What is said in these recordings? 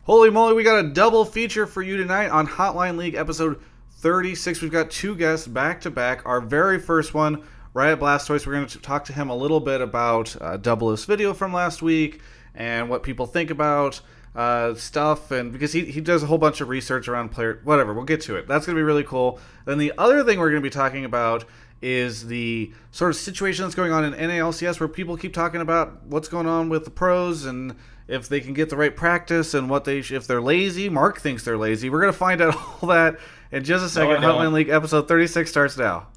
Holy moly, we got a double feature for you tonight on Hotline League episode 36. We've got two guests back to back. Our very first one, Riot Blastoise. We're going to talk to him a little bit about Doublelift's video from last week and what people think about stuff, and because he does a whole bunch of research around player, whatever. We'll get to it. That's going to be really cool. Then the other thing we're going to be talking about is the sort of situation that's going on in NALCS, where people keep talking about what's going on with the pros and if they can get the right practice and what if they're lazy. Mark thinks they're lazy. We're going to find out all that in just a second. Hotline League episode 36 starts now.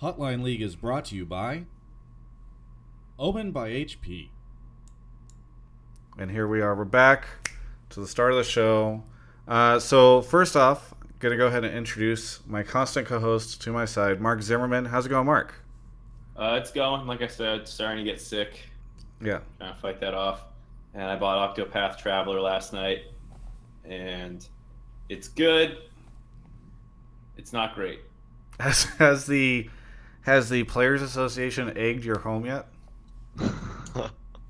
Hotline League is brought to you by Open by HP. And here we are. We're back to the start of the show. So first off, I'm going to go ahead and introduce my constant co-host to my side, Mark Zimmerman. How's it going, Mark? It's going. Like I said, starting to get sick. Yeah. Trying to fight that off. And I bought Octopath Traveler last night. And it's good. It's not great. Has the Players Association egged your home yet?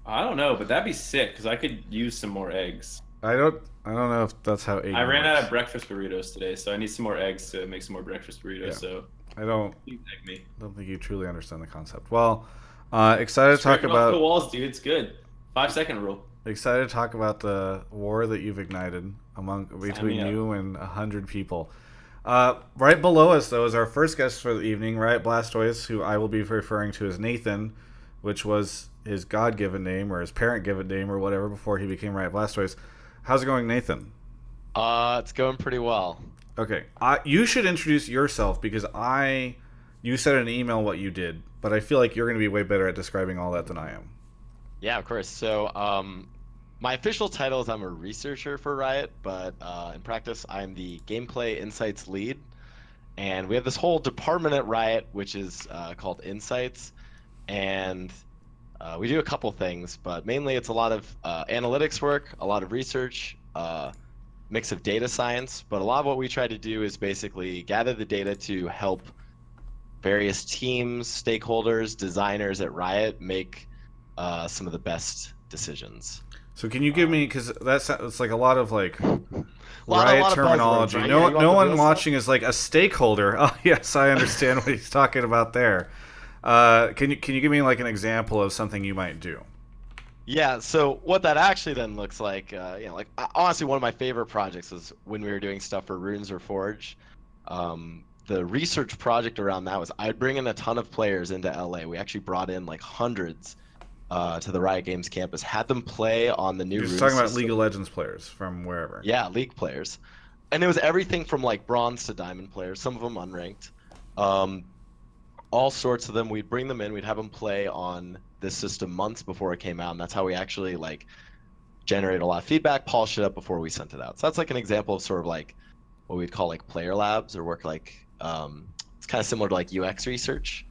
I don't know, but that'd be sick because I could use some more eggs. I don't know if that's how egging I ran works. out of breakfast burritos today, so I need some more eggs to make some more breakfast burritos. Yeah. So I don't please egg me. think you truly understand the concept. Well, excited to talk Scrape it off the about walls, dude. It's good. 5-second rule. excited to talk about the war that you've ignited between up. you and 100 people. Right below us, though, is our first guest for the evening, Riot Blastoise, who I will be referring to as Nathan, which was his God-given name or his parent-given name or whatever before he became Riot Blastoise. How's it going, Nathan? It's going pretty well. Okay, you should introduce yourself because you said in an email what you did, but I feel like you're going to be way better at describing all that than I am. Yeah, of course. So, my official title is I'm a researcher for Riot, but in practice, I'm the gameplay insights lead. And we have this whole department at Riot, which is called Insights. And we do a couple things, but mainly it's a lot of analytics work, a lot of research, mix of data science. But a lot of what we try to do is basically gather the data to help various teams, stakeholders, designers at Riot make some of the best decisions. So can you give me, because it's like a lot of like lot Riot of terminology. buzzwords, right? No, Yeah, you want no the one real watching is like a stakeholder. Oh yes, I understand what he's talking about there. Can you give me like an example of something you might do? Yeah, so what that actually then looks like, honestly, one of my favorite projects was when we were doing stuff for Runes or Forge. The research project around that was I'd bring in a ton of players into LA. We actually brought in like hundreds to the Riot Games campus, had them play on the new You're Runes just talking about system. League of Legends players from wherever. Yeah, League players. And it was everything from like bronze to diamond players, some of them unranked. All sorts of them. We'd bring them in, we'd have them play on this system months before it came out, and that's how we actually like generate a lot of feedback, polish it up before we sent it out. So that's like an example of sort of like what we'd call like player labs or work like it's kind of similar to like UX research.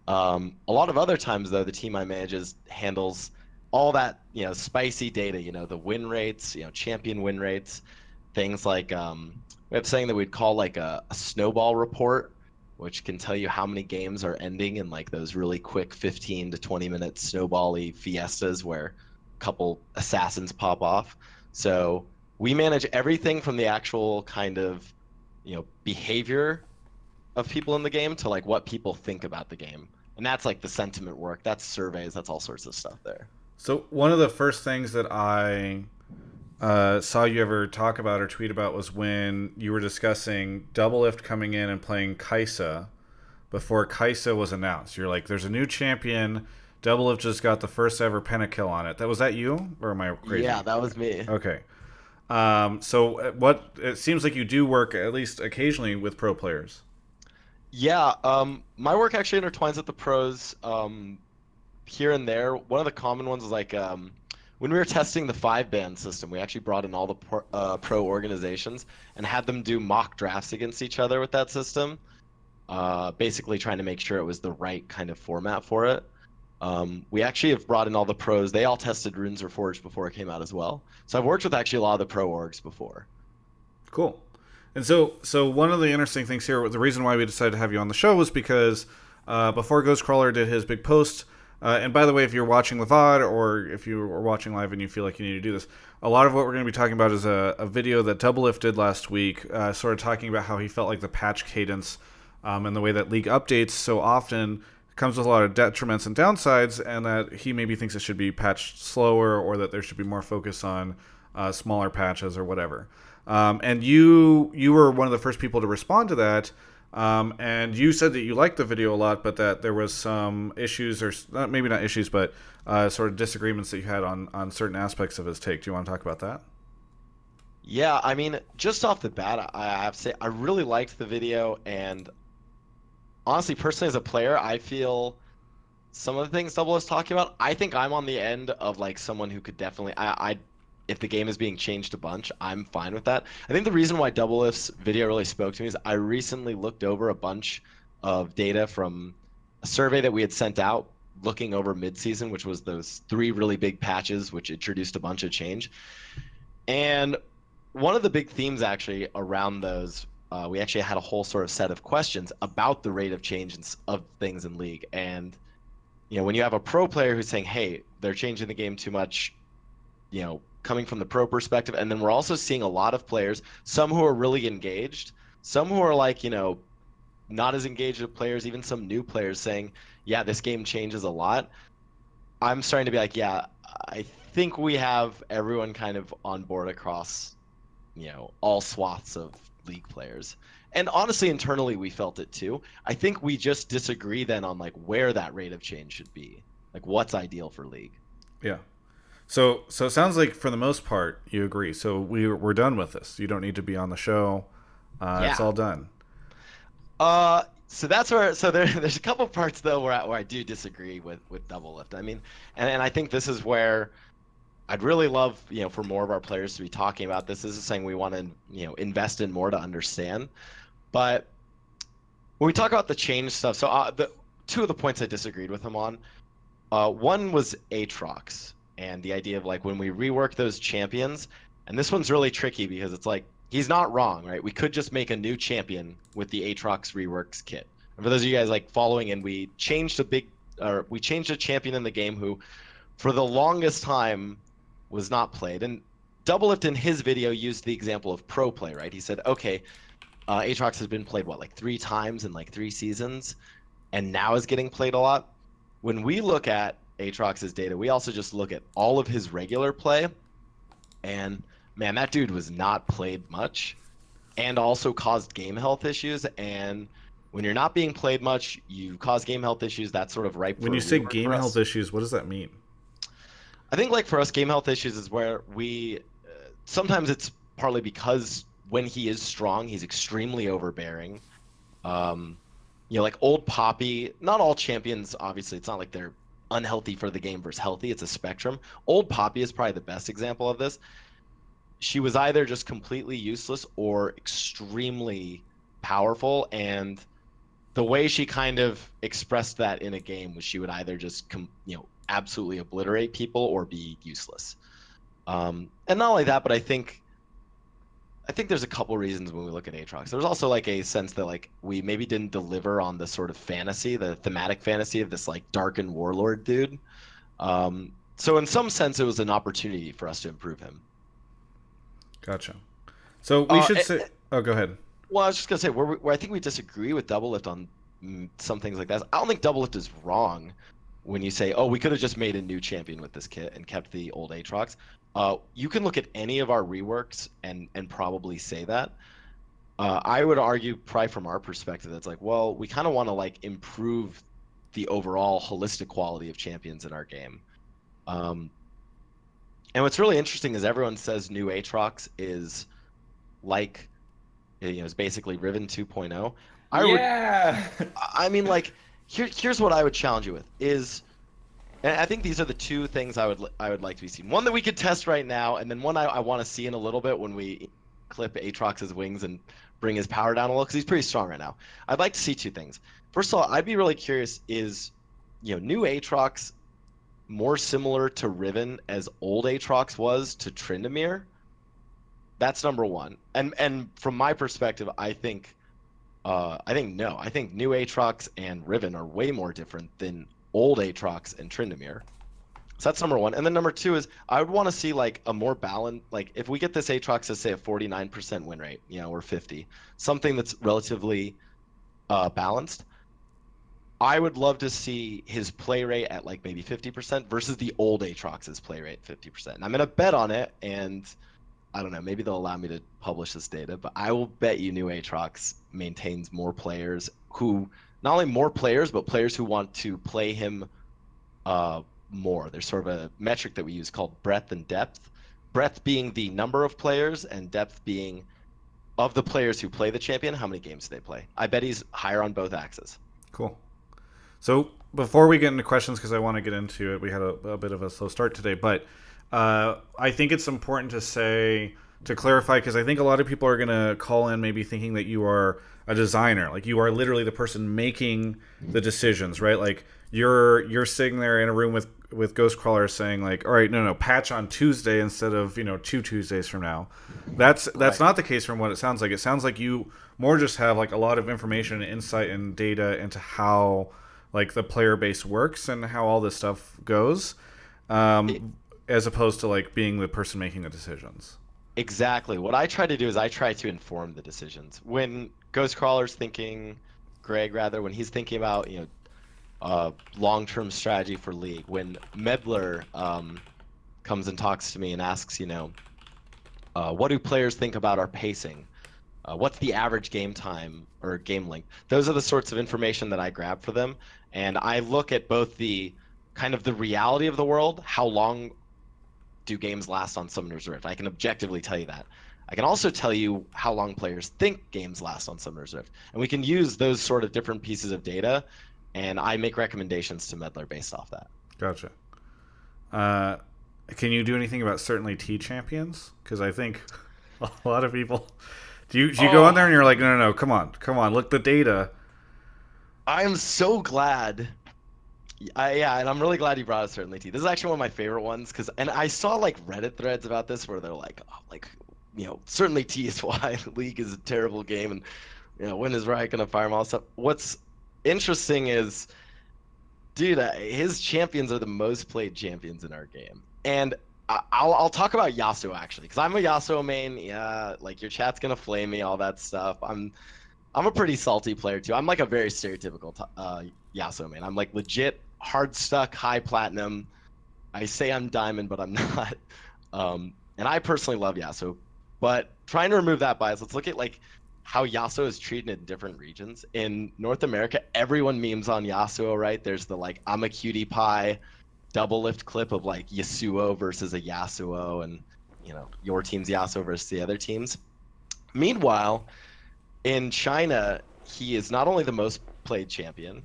A lot of other times though, the team I manage handles all that, spicy data, the win rates, champion win rates, things like we have something that we'd call like a snowball report, which can tell you how many games are ending in like those really quick 15 to 20 minute snowball-y fiestas where a couple assassins pop off. So we manage everything from the actual kind of, behavior of people in the game to like what people think about the game. And that's like the sentiment work, that's surveys, that's all sorts of stuff there. So one of the first things that I saw you ever talk about or tweet about was when you were discussing Doublelift coming in and playing Kai'Sa before Kai'Sa was announced. You're like, there's a new champion. Doublelift just got the first ever pentakill on it. Was that you, or am I crazy? Yeah, that was me. Okay. So it seems like you do work at least occasionally with pro players. Yeah, my work actually intertwines with the pros here and there. One of the common ones was like when we were testing the 5-ban system, we actually brought in all the pro organizations and had them do mock drafts against each other with that system, basically trying to make sure it was the right kind of format for it. We actually have brought in all the pros. They all tested Runes or Forge before it came out as well. So I've worked with actually a lot of the pro orgs before. Cool. And so one of the interesting things here, the reason why we decided to have you on the show was because before Ghostcrawler did his big post And by the way, if you're watching the VOD or if you are watching live and you feel like you need to do this, a lot of what we're going to be talking about is a video that Doublelift did last week, sort of talking about how he felt like the patch cadence and the way that League updates so often comes with a lot of detriments and downsides, and that he maybe thinks it should be patched slower or that there should be more focus on smaller patches or whatever. And you were one of the first people to respond to that. And you said that you liked the video a lot, but that there was some issues, or maybe not issues, but sort of disagreements that you had on certain aspects of his take. Do you want to talk about that? Yeah, I mean, just off the bat, I have to say I really liked the video, and honestly, personally as a player, I feel some of the things Double is talking about, I think I'm on the end of like someone who could definitely if the game is being changed a bunch, I'm fine with that. I think the reason why Doublelift's video really spoke to me is I recently looked over a bunch of data from a survey that we had sent out looking over mid-season, which was those 3 really big patches which introduced a bunch of change. And one of the big themes actually around those, we actually had a whole sort of set of questions about the rate of change of things in League. And when you have a pro player who's saying, hey, they're changing the game too much, coming from the pro perspective, and then we're also seeing a lot of players, some who are really engaged, some who are like, not as engaged as players, even some new players saying, yeah, this game changes a lot. I'm starting to be like, yeah, I think we have everyone kind of on board across, all swaths of League players. And honestly, internally, we felt it too. I think we just disagree then on like where that rate of change should be, like what's ideal for League. Yeah. So it sounds like for the most part you agree. So we're done with this. You don't need to be on the show. It's Yeah. all done. So that's where there's a couple parts though where I do disagree with Doublelift. I mean, and I think this is where I'd really love, for more of our players to be talking about this. This is saying we want to, invest in more to understand. But when we talk about the change stuff, so the 2 of the points I disagreed with him on, one was Aatrox and the idea of like when we rework those champions, and this one's really tricky because it's like he's not wrong, right? We could just make a new champion with the Aatrox reworks kit. And for those of you guys like following, and we changed a champion in the game who, for the longest time, was not played. And Doublelift in his video used the example of pro play, right? He said, okay, Aatrox has been played like 3 times in like 3 seasons, and now is getting played a lot. When we look at Aatrox's data, we also just look at all of his regular play, and man, that dude was not played much, and also caused game health issues. And when you're not being played much, you cause game health issues. That's sort of ripe for When a you say rework game for health us. issues, what does that mean? I think like for us, game health issues is where we sometimes it's partly because when he is strong, he's extremely overbearing. Um, like old Poppy, not all champions, obviously, it's not like they're unhealthy for the game versus healthy. It's a spectrum. Old Poppy is probably the best example of this. She was either just completely useless or extremely powerful, and the way she kind of expressed that in a game was she would either just absolutely obliterate people or be useless. And not only that, but I think there's a couple reasons when we look at Aatrox. There's also like a sense that like we maybe didn't deliver on the sort of fantasy, the thematic fantasy of this like darkened warlord dude. So in some sense, it was an opportunity for us to improve him. Gotcha. So we should say. Oh, go ahead. Well, I was just gonna say where I think we disagree with Doublelift on some things like that. I don't think Doublelift is wrong when you say, "Oh, we could have just made a new champion with this kit and kept the old Aatrox." You can look at any of our reworks and probably say that. I would argue, probably from our perspective, that's like, well, we kind of want to like improve the overall holistic quality of champions in our game. And what's really interesting is everyone says new Aatrox is like, is basically Riven 2.0. Yeah. I mean, like, here's what I would challenge you with is, and I think these are the 2 things I would like to be seen. One that we could test right now, and then one I want to see in a little bit when we clip Aatrox's wings and bring his power down a little, because he's pretty strong right now. I'd like to see 2 things. First of all, I'd be really curious, is new Aatrox more similar to Riven as old Aatrox was to Tryndamere? That's number one. And from my perspective, I think no. I think new Aatrox and Riven are way more different than old Aatrox and Tryndamere. So that's number one. And then number two is I would want to see like a more balanced, like if we get this Aatrox to say a 49% win rate, or 50, something that's relatively balanced. I would love to see his play rate at like maybe 50% versus the old Aatrox's play rate 50%. And I'm gonna bet on it, and I don't know, maybe they'll allow me to publish this data, but I will bet you new Aatrox maintains more players who, not only more players, but players who want to play him more. There's sort of a metric that we use called breadth and depth. Breadth being the number of players, and depth being of the players who play the champion, how many games they play. I bet he's higher on both axes. Cool. So before we get into questions, because I want to get into it, we had a bit of a slow start today, but I think it's important to clarify, because I think a lot of people are going to call in maybe thinking that you are a designer, like you are literally the person making the decisions, right? Like you're sitting there in a room with Ghostcrawler saying like, all right, no, patch on Tuesday instead of 2 Tuesdays from now. That's Right. not the case from what it sounds like. It sounds like you more just have like a lot of information and insight and data into how like the player base works and how all this stuff goes, as opposed to like being the person making the decisions. Exactly. What I try to do is I try to inform the decisions. When Ghostcrawler's thinking, Greg rather, when he's thinking about, long-term strategy for League, when Medler comes and talks to me and asks, what do players think about our pacing? What's the average game time or game length? Those are the sorts of information that I grab for them. And I look at both the kind of the reality of the world, how long do games last on Summoner's Rift? I can objectively tell you that. I can also tell you how long players think games last on Summoner's Rift. And we can use those sort of different pieces of data, and I make recommendations to Medler based off that. Gotcha. Can you do anything about certainly T champions? Because I think a lot of people. Do you go on there and you're like, no, come on, look the data. I am so glad. And I'm really glad you brought up Certainly T. This is actually one of my favorite ones, and I saw like Reddit threads about this where they're like, Certainly T is why League is a terrible game, and when is Riot gonna fire him, all stuff. What's interesting is, dude, his champions are the most played champions in our game, and I'll talk about Yasuo actually, because I'm a Yasuo main. Yeah, like your chat's gonna flame me, all that stuff. I'm a pretty salty player too. I'm like a very stereotypical Yasuo main. I'm like legit hard stuck, high platinum. I say I'm diamond, but I'm not. And I personally love Yasuo, but trying to remove that bias, let's look at like how Yasuo is treated in different regions. In North America, everyone memes on Yasuo, right? There's the like I'm a cutie pie Doublelift clip of like Yasuo versus a Yasuo, and your team's Yasuo versus the other teams. Meanwhile, in China, he is not only the most played champion,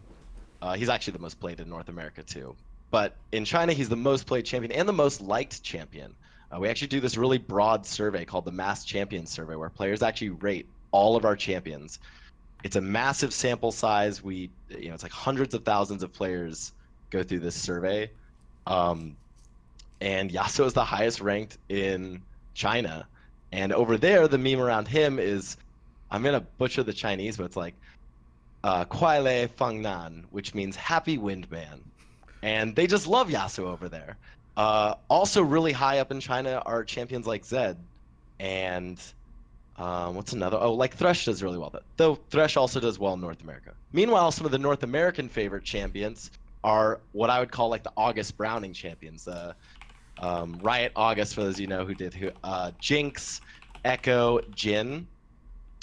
he's actually the most played in North America too. But in China, he's the most played champion and the most liked champion. We actually do this really broad survey called the Mass Champions Survey, where players actually rate all of our champions. It's a massive sample size. It's like hundreds of thousands of players go through this survey. And Yasuo is the highest ranked in China. And over there, the meme around him is, I'm going to butcher the Chinese, but it's like, Kuai Le Feng Nan, which means happy wind man. And they just love Yasuo over there. Also really high up in China are champions like Zed. And what's another? Oh, like Thresh does really well, though Thresh also does well in North America. Meanwhile, some of the North American favorite champions are what I would call like the August Browning champions. Riot August, for those who Jinx, Echo, Jin.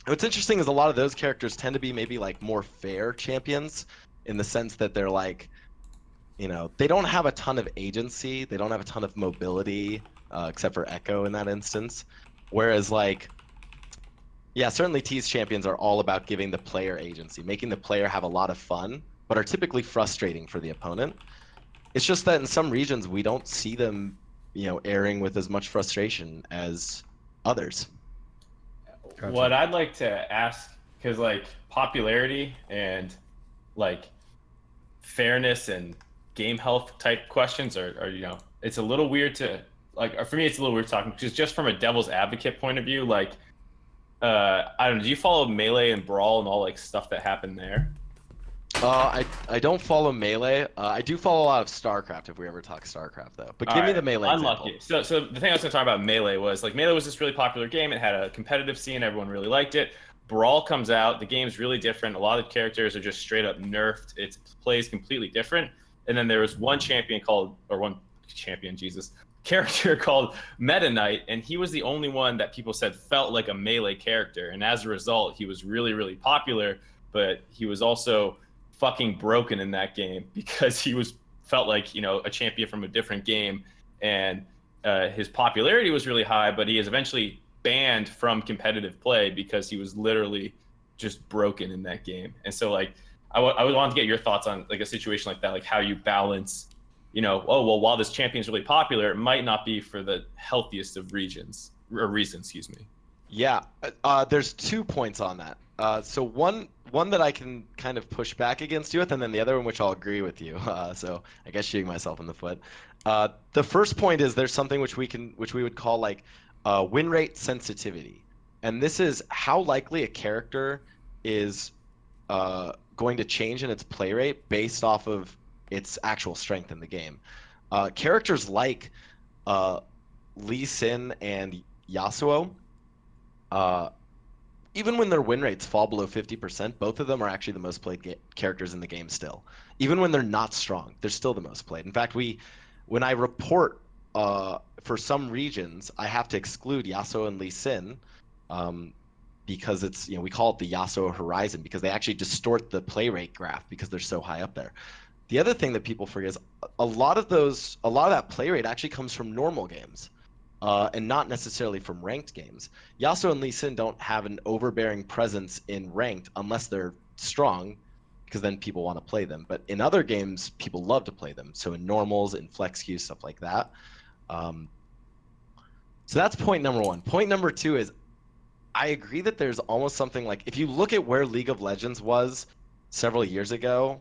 What's interesting is a lot of those characters tend to be maybe like more fair champions, in the sense that they're like, they don't have a ton of agency, they don't have a ton of mobility, except for Echo in that instance. Whereas like, yeah, certainly T's champions are all about giving the player agency, making the player have a lot of fun, but are typically frustrating for the opponent. It's just that in some regions we don't see them, airing with as much frustration as others. Gotcha. What I'd like to ask, because like popularity and like fairness and game health type questions are it's a little weird to like, for me it's a little weird talking, because just from a devil's advocate point of view, like I don't know, do you follow Melee and Brawl and all like stuff that happened there? I don't follow Melee. I do follow a lot of StarCraft if we ever talk StarCraft though. But All give me right, the Melee unlucky. example. So the thing I was going to talk about Melee was like Melee was this really popular game. It had a competitive scene. Everyone really liked it. Brawl comes out. The game's really different. A lot of characters are just straight up nerfed. It plays completely different. And then there was one champion called, or one champion, Jesus, character called Meta Knight, and he was the only one that people said felt like a Melee character. And as a result, he was really, really popular. But he was also fucking broken in that game because he was felt like a champion from a different game, and his popularity was really high, but he is eventually banned from competitive play because he was literally just broken in that game. And so like I would want to get your thoughts on like a situation like that, like how you balance, oh well, while this champion is really popular, it might not be for the healthiest of reasons, excuse me. Yeah, there's 2 points on that. So one that I can kind of push back against you with, and then the other one which I'll agree with you. So I guess shooting myself in the foot. The first point is there's something which we would call like win rate sensitivity, and this is how likely a character is going to change in its play rate based off of its actual strength in the game. Characters like Lee Sin and Yasuo. Even when their win rates fall below 50%, both of them are actually the most played characters in the game still. Even when they're not strong, they're still the most played. In fact, when I report for some regions, I have to exclude Yasuo and Lee Sin because it's, we call it the Yasuo horizon because they actually distort the play rate graph because they're so high up there. The other thing that people forget is a lot of that play rate actually comes from normal games. And not necessarily from ranked games. Yasuo and Lee Sin don't have an overbearing presence in ranked unless they're strong, because then people want to play them. But in other games, people love to play them. So in normals, in flex queue, stuff like that. So that's point number one. Point number two is I agree that there's almost something like if you look at where League of Legends was several years ago,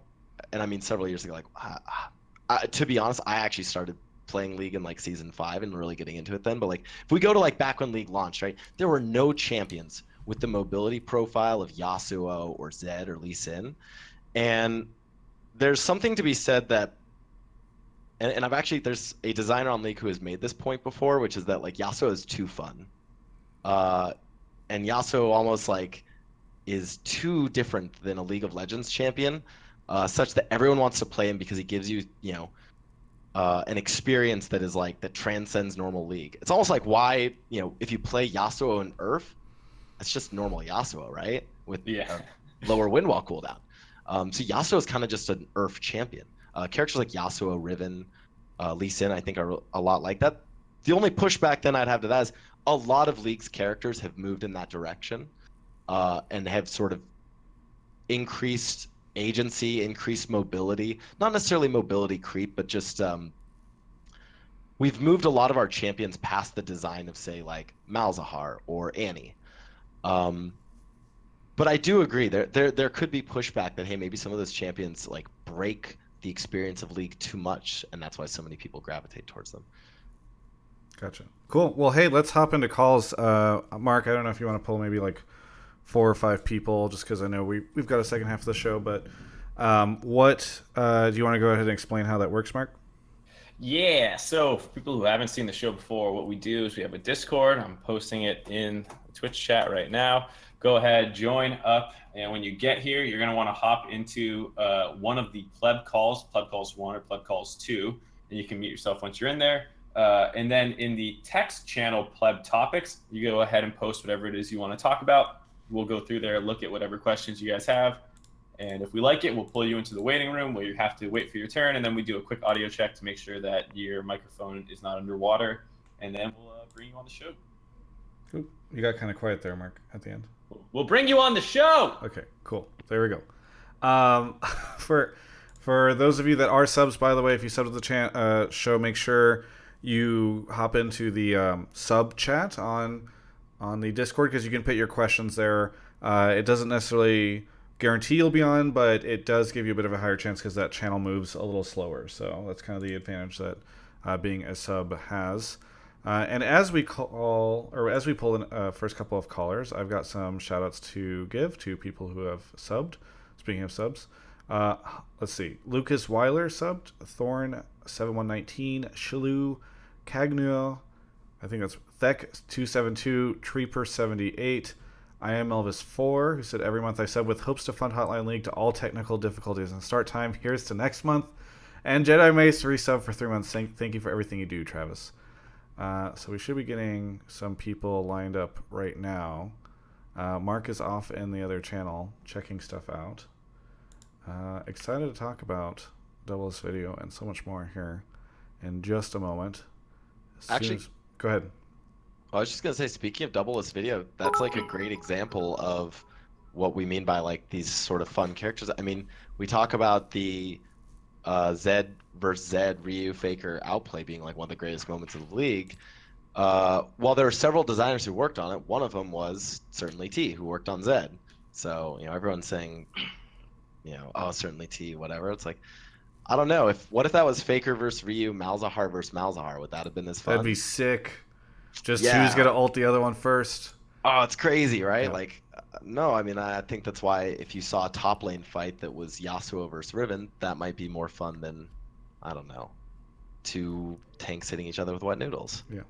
and I mean several years ago, like to be honest, I actually started playing League in like season 5 and really getting into it then. But like if we go to like back when League launched, right, there were no champions with the mobility profile of Yasuo or Zed or Lee Sin. And there's something to be said that and I've actually there's a designer on League who has made this point before, which is that like Yasuo is too fun. And Yasuo almost like is too different than a League of Legends champion, such that everyone wants to play him because he gives you, an experience that is like that transcends normal League. It's almost like why, if you play Yasuo in Earth, it's just normal Yasuo, right? With lower wind wall cooldown. So Yasuo is kind of just an Earth champion. Characters like Yasuo, Riven, Lee Sin, I think are a lot like that. The only pushback then I'd have to that is a lot of League's characters have moved in that direction and have sort of increased agency, increased mobility, not necessarily mobility creep, but just we've moved a lot of our champions past the design of say like Malzahar or Annie. But I do agree there could be pushback that hey, maybe some of those champions like break the experience of League too much, and that's why so many people gravitate towards them. Gotcha. Cool. Well, hey, let's hop into calls. Mark, I don't know if you want to pull maybe like 4 or 5 people, just because I know we've got a second half of the show. But what do you want to go ahead and explain how that works, Mark? Yeah. So for people who haven't seen the show before, what we do is we have a Discord. I'm posting it in the Twitch chat right now. Go ahead, join up, and when you get here, you're going to want to hop into one of the pleb calls 1 or pleb calls 2, and you can mute yourself once you're in there. And then in the text channel pleb topics, you go ahead and post whatever it is you want to talk about. We'll go through there, look at whatever questions you guys have. And if we like it, we'll pull you into the waiting room where you have to wait for your turn. And then we do a quick audio check to make sure that your microphone is not underwater. And then we'll bring you on the show. Cool. You got kind of quiet there, Mark, at the end. We'll bring you on the show. Okay, cool. There we go. For those of you that are subs, by the way, if you sub to the show, make sure you hop into the sub chat on the Discord, because you can put your questions there. It doesn't necessarily guarantee you'll be on, but it does give you a bit of a higher chance because that channel moves a little slower. So that's kind of the advantage that being a sub has. And as we pull in first couple of callers, I've got some shout outs to give to people who have subbed. Speaking of subs, Let's see. Lucas Weiler subbed. Thorn 7119. Shilu. Cagnuo. I think that's Thek 272. Treeper 78. I am Elvis 4, who said every month I sub with hopes to fund Hotline League to all technical difficulties and start time. Here's to next month. And Jedi Mace resub for 3 months. Thank you for everything you do, Travis. So we should be getting some people lined up right now. Mark is off in the other channel checking stuff out. Excited to talk about Doublelift video and so much more here in just a moment. Go ahead. I was just gonna say, speaking of Doublelift video, that's like a great example of what we mean by like these sort of fun characters. I mean, we talk about the Zed versus Zed Ryu Faker outplay being like one of the greatest moments of the league. While there are several designers who worked on it, one of them was certainly T, who worked on Zed. So everyone's saying, oh, certainly T, whatever. It's like, I don't know, what if that was Faker versus Ryu, Malzahar versus Malzahar? Would that have been as fun? That'd be sick. Just who's gonna ult the other one first? Oh, it's crazy, right? Yeah. Like, no, I mean, I think that's why if you saw a top lane fight that was Yasuo versus Riven, that might be more fun than, I don't know, 2 tanks hitting each other with wet noodles. Yeah.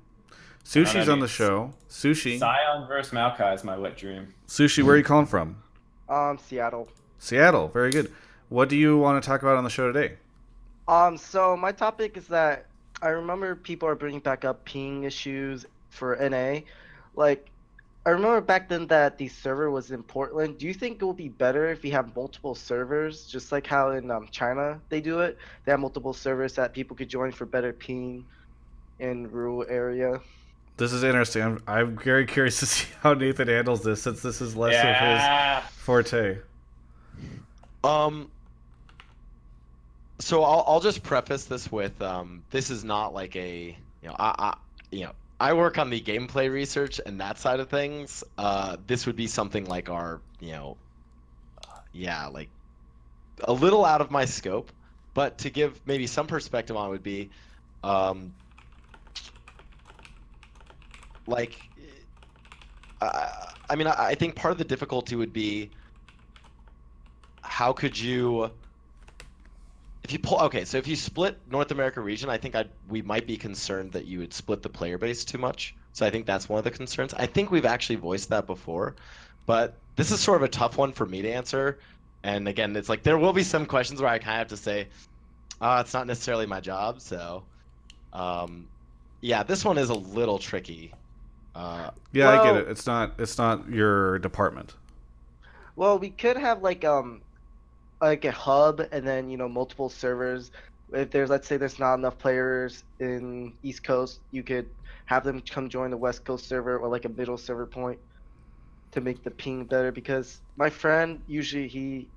Sushi's on the show. Sushi. Sion versus Maokai is my wet dream. Sushi, where are you calling from? Seattle. Seattle. Very good. What do you want to talk about on the show today? So my topic is that I remember people are bringing back up ping issues for NA. Like, I remember back then that the server was in Portland. Do you think it will be better if we have multiple servers, just like how in China they do it? They have multiple servers that people could join for better ping in rural area. This is interesting. I'm very curious to see how Nathan handles this, since this is less of his forte. So I'll just preface this with this is not like a I work on the gameplay research and that side of things. This would be something like our like a little out of my scope, but to give maybe some perspective on it would be I mean, I think part of the difficulty would be how could you, if you split North America region, I think we might be concerned that you would split the player base too much. So I think that's one of the concerns. I think we've actually voiced that before, but this is sort of a tough one for me to answer. And again, it's like there will be some questions where I kind of have to say, it's not necessarily my job. So yeah, this one is a little tricky. I get it. It's not your department. Well, we could have like a hub and then multiple servers. If let's say there's not enough players in East Coast, you could have them come join the West Coast server or like a middle server point to make the ping better. Because my friend usually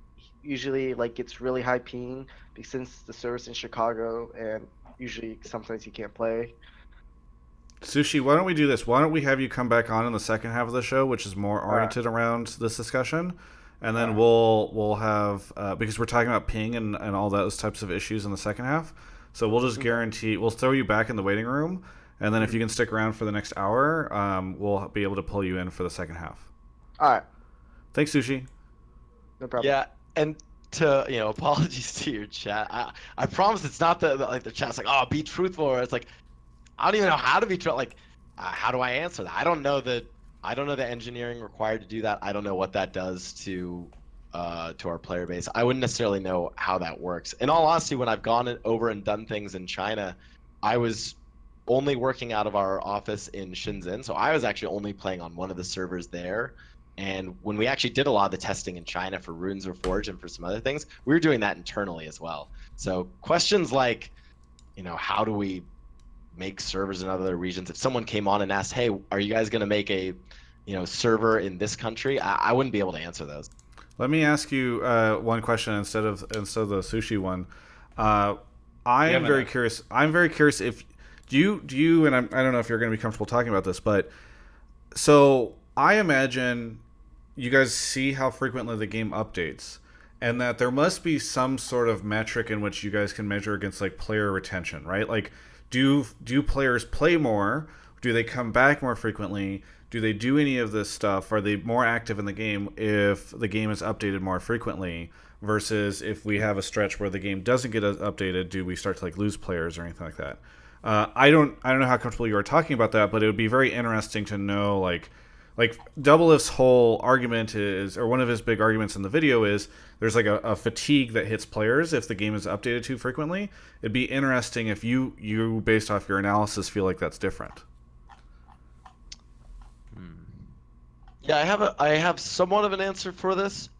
like gets really high ping since the server's in Chicago, and usually sometimes he can't play. Sushi, why don't we do this? Why don't we have you come back on in the second half of the show, which is more oriented around this discussion, and then we'll have because we're talking about ping and all those types of issues in the second half. So we'll just guarantee we'll throw you back in the waiting room, and then if you can stick around for the next hour, we'll be able to pull you in for the second half. All right. Thanks, Sushi. No problem. Yeah, and to apologies to your chat. I promise it's not the chat's like, oh, be truthful, or it's like, I don't even know how to be like, how do I answer that? I don't know the engineering required to do that. I don't know what that does to our player base. I wouldn't necessarily know how that works. In all honesty, when I've gone over and done things in China, I was only working out of our office in Shenzhen, so I was actually only playing on one of the servers there. And when we actually did a lot of the testing in China for Runes Reforged and for some other things, we were doing that internally as well. So questions like, how do we make servers in other regions? If someone came on and asked, hey, are you guys going to make a server in this country, I wouldn't be able to answer those. Let me ask you one question instead of the Sushi one. I am very curious. I'm very curious if do you and I don't know if you're going to be comfortable talking about this, but so I imagine you guys see how frequently the game updates, and that there must be some sort of metric in which you guys can measure against like player retention, right? Like, do players play more? Do they come back more frequently? do they do any of this stuff? Are they more active in the game if the game is updated more frequently versus if we have a stretch where the game doesn't get updated? Do we start to like lose players or anything like that? I don't know how comfortable you are talking about that, but it would be very interesting to know like Doublelift's whole argument is, or one of his big arguments in the video is, there's like a fatigue that hits players if the game is updated too frequently. It'd be interesting if you based off your analysis feel like that's different. Yeah, I have somewhat of an answer for this.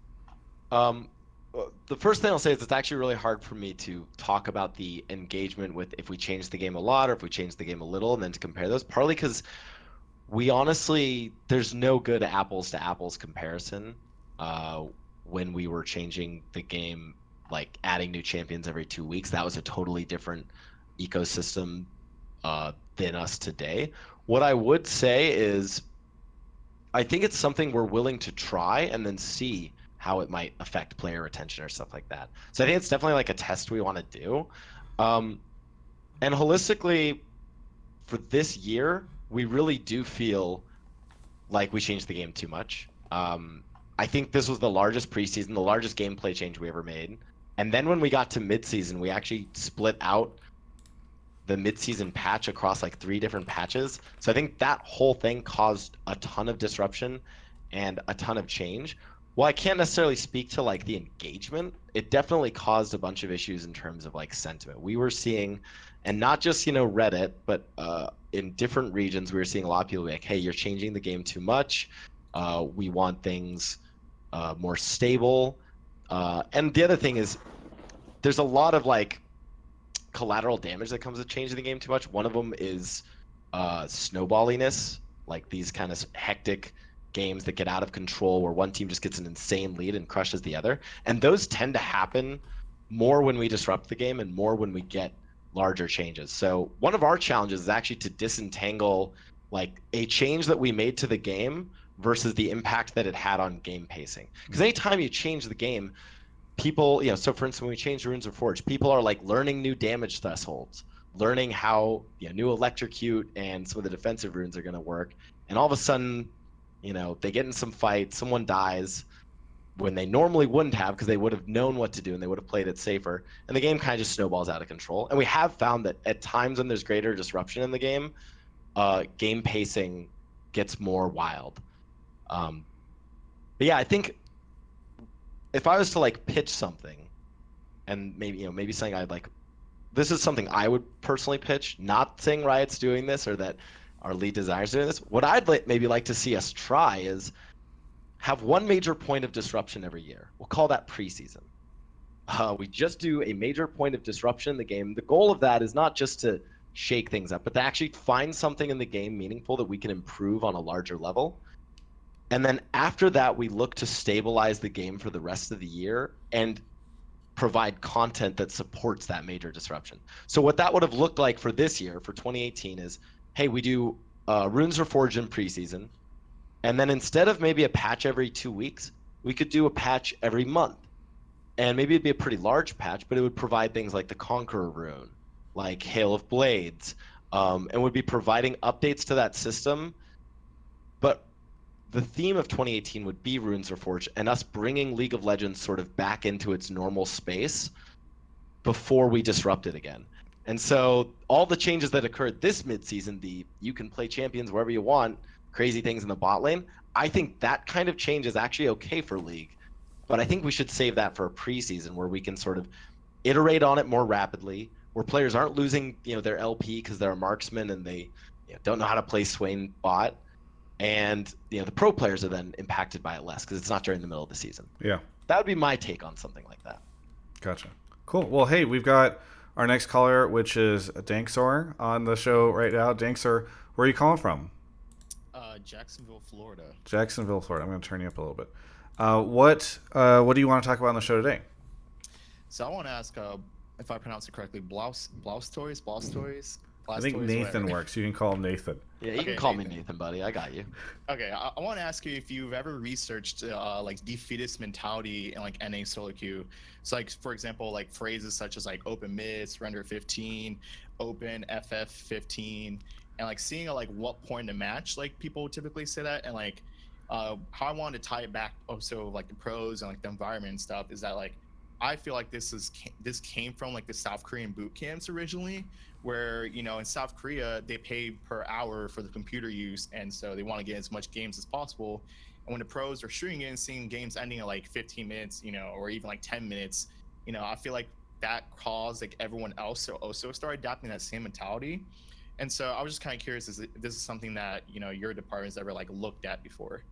The first thing I'll say is it's actually really hard for me to talk about the engagement with if we change the game a lot or if we change the game a little, and then to compare those. Partly because we honestly, there's no good apples to apples comparison when we were changing the game, like adding new champions every 2 weeks. That was a totally different ecosystem than us today. What I would say is I think it's something we're willing to try and then see how it might affect player retention or stuff like that. So I think it's definitely like a test we want to do. And holistically, for this year, we really do feel like we changed the game too much. I think this was the largest preseason, the largest gameplay change we ever made. And then when we got to midseason, we actually split out the midseason patch across like 3 different patches. So I think that whole thing caused a ton of disruption and a ton of change. Well, I can't necessarily speak to like the engagement. It definitely caused a bunch of issues in terms of like sentiment. We were seeing, and not just, Reddit, but in different regions, we were seeing a lot of people be like, hey, you're changing the game too much. We want things more stable. And the other thing is there's a lot of like collateral damage that comes with changing the game too much. One of them is snowballiness, like these kind of hectic games that get out of control where one team just gets an insane lead and crushes the other. And those tend to happen more when we disrupt the game and more when we get larger changes. So one of our challenges is actually to disentangle like a change that we made to the game versus the impact that it had on game pacing. Because anytime you change the game, people, so for instance, when we changed Runes of Forge, people are like learning new damage thresholds, learning how new electrocute and some of the defensive runes are going to work. And all of a sudden, they get in some fight, someone dies when they normally wouldn't have because they would have known what to do and they would have played it safer. And the game kind of just snowballs out of control. And we have found that at times when there's greater disruption in the game, game pacing gets more wild. But yeah, I think if I was to like pitch something, and maybe something I'd like, this is something I would personally pitch, not saying Riot's doing this or that our lead designers doing this. What I'd maybe like to see us try is have one major point of disruption every year. We'll call that preseason. We just do a major point of disruption in the game. The goal of that is not just to shake things up, but to actually find something in the game meaningful that we can improve on a larger level. And then after that, we look to stabilize the game for the rest of the year and provide content that supports that major disruption. So what that would have looked like for this year, for 2018, is, hey, we do Runes Reforged in preseason, and then instead of maybe a patch every 2 weeks, we could do a patch every month. And maybe it'd be a pretty large patch, but it would provide things like the Conqueror rune, like Hail of Blades, and would be providing updates to that system. But the theme of 2018 would be Runes Reforged and us bringing League of Legends sort of back into its normal space before we disrupt it again. And so all the changes that occurred this midseason, you can play champions wherever you want, crazy things in the bot lane, I think that kind of change is actually okay for League. But I think we should save that for a preseason where we can sort of iterate on it more rapidly, where players aren't losing their LP because they're a marksman and they don't know how to play Swain bot. And the pro players are then impacted by it less because it's not during the middle of the season. Yeah. That would be my take on something like that. Gotcha. Cool. Well, hey, we've got our next caller, which is Danksor on the show right now. Danksor, where are you calling from? Jacksonville, Florida. Jacksonville, Florida. I'm going to turn you up a little bit. What do you want to talk about on the show today? So I want to ask, if I pronounce it correctly, Blaustories? I think Nathan works. You can call him Nathan. Yeah, you can call me Nathan, buddy. I got you. Okay, I want to ask you if you've ever researched like defeatist mentality in like NA solo queue. So like for example, like phrases such as like open mid, surrender 15, open FF 15, and like seeing like what point in the match like people typically say that, and like how I wanted to tie it back also like the pros and like the environment and stuff is that like I feel like this came from like the South Korean boot camps originally, where you know in South Korea they pay per hour for the computer use, and so they want to get as much games as possible. And when the pros are shooting in, seeing games ending at like 15 minutes, you know, or even like 10 minutes, you know, I feel like that caused like everyone else to also start adapting that same mentality. And so I was just kind of curious, this is something that you know your department's ever like looked at before?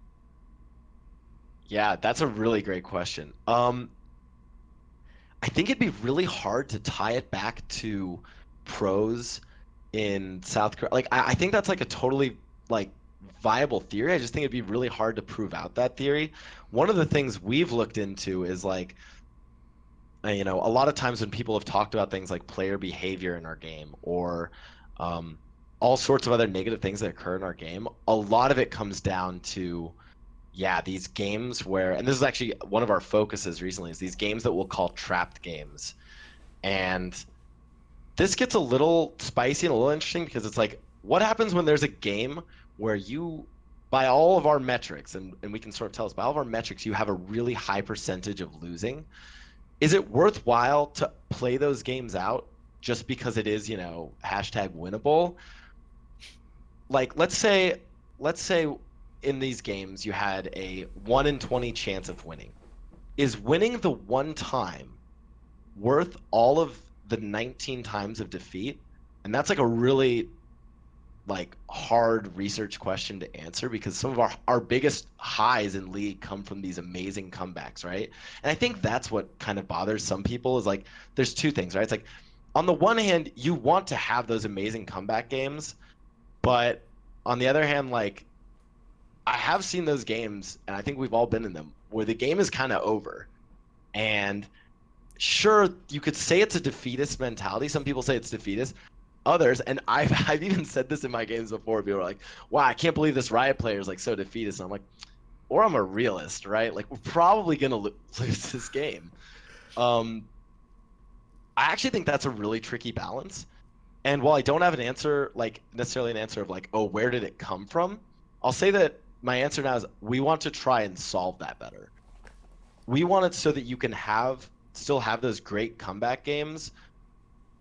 Yeah, that's a really great question. I think it'd be really hard to tie it back to pros in South Korea. Like, I think that's like a totally like viable theory. I just think it'd be really hard to prove out that theory. One of the things we've looked into is like, you know, a lot of times when people have talked about things like player behavior in our game or um, all sorts of other negative things that occur in our game, a lot of it comes down to yeah, these games where, and this is actually one of our focuses recently, is these games that we'll call trapped games. And this gets a little spicy and a little interesting because it's like, what happens when there's a game where you, by all of our metrics, and we can sort of tell us by all of our metrics, you have a really high percentage of losing. Is it worthwhile to play those games out just because it is, you know, hashtag winnable? Like let's say in these games you had a 1 in 20 chance of winning. Is winning the one time worth all of the 19 times of defeat? And that's like a really like hard research question to answer because some of our biggest highs in league come from these amazing comebacks, right? And I think that's what kind of bothers some people is like there's two things, right? It's like on the one hand, you want to have those amazing comeback games, but on the other hand, like I have seen those games, and I think we've all been in them, where the game is kind of over. And sure, you could say it's a defeatist mentality. Some people say it's defeatist. Others, and I've even said this in my games before. People are like, "Wow, I can't believe this Riot player is like so defeatist." And I'm like, "Or I'm a realist, right? Like we're probably gonna lose this game." Um, I actually think that's a really tricky balance. And while I don't have an answer, like necessarily an answer of like, oh, where did it come from? I'll say that my answer now is we want to try and solve that better. We want it so that you can still have those great comeback games,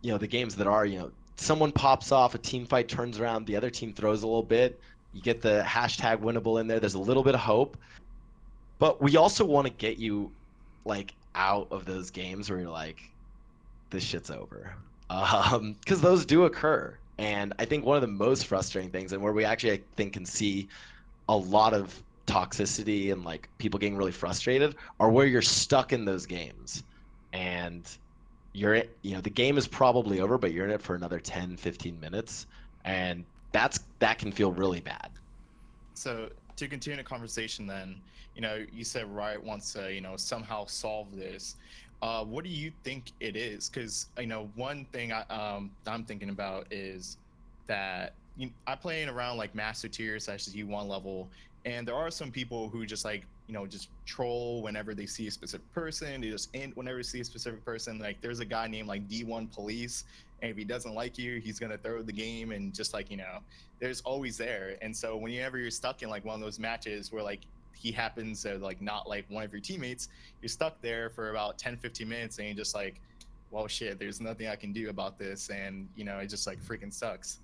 you know, the games that are, you know, someone pops off, a team fight turns around, the other team throws a little bit, you get the hashtag winnable in there, there's a little bit of hope. But we also want to get you like out of those games where you're like, this shit's over. Because those do occur. And I think one of the most frustrating things, and where we actually, I think, can see a lot of toxicity and like people getting really frustrated, are where you're stuck in those games. And you know, the game is probably over, but you're in it for another 10, 15 minutes. And that can feel really bad. So to continue the conversation, then, you know, you said Riot wants to, you know, somehow solve this. What do you think it is? Because you know, one thing I'm thinking about is that I play in around like master tier / U1 level, and there are some people who just like you know just troll whenever they see a specific person. They just end whenever they see a specific person. Like there's a guy named like D1 Police, and if he doesn't like you, he's gonna throw the game, and just like you know, there's always there. And so whenever you're stuck in like one of those matches where like he happens to like not like one of your teammates, you're stuck there for about 10-15 minutes and you're just like, well shit, there's nothing I can do about this, and you know it just like freaking sucks.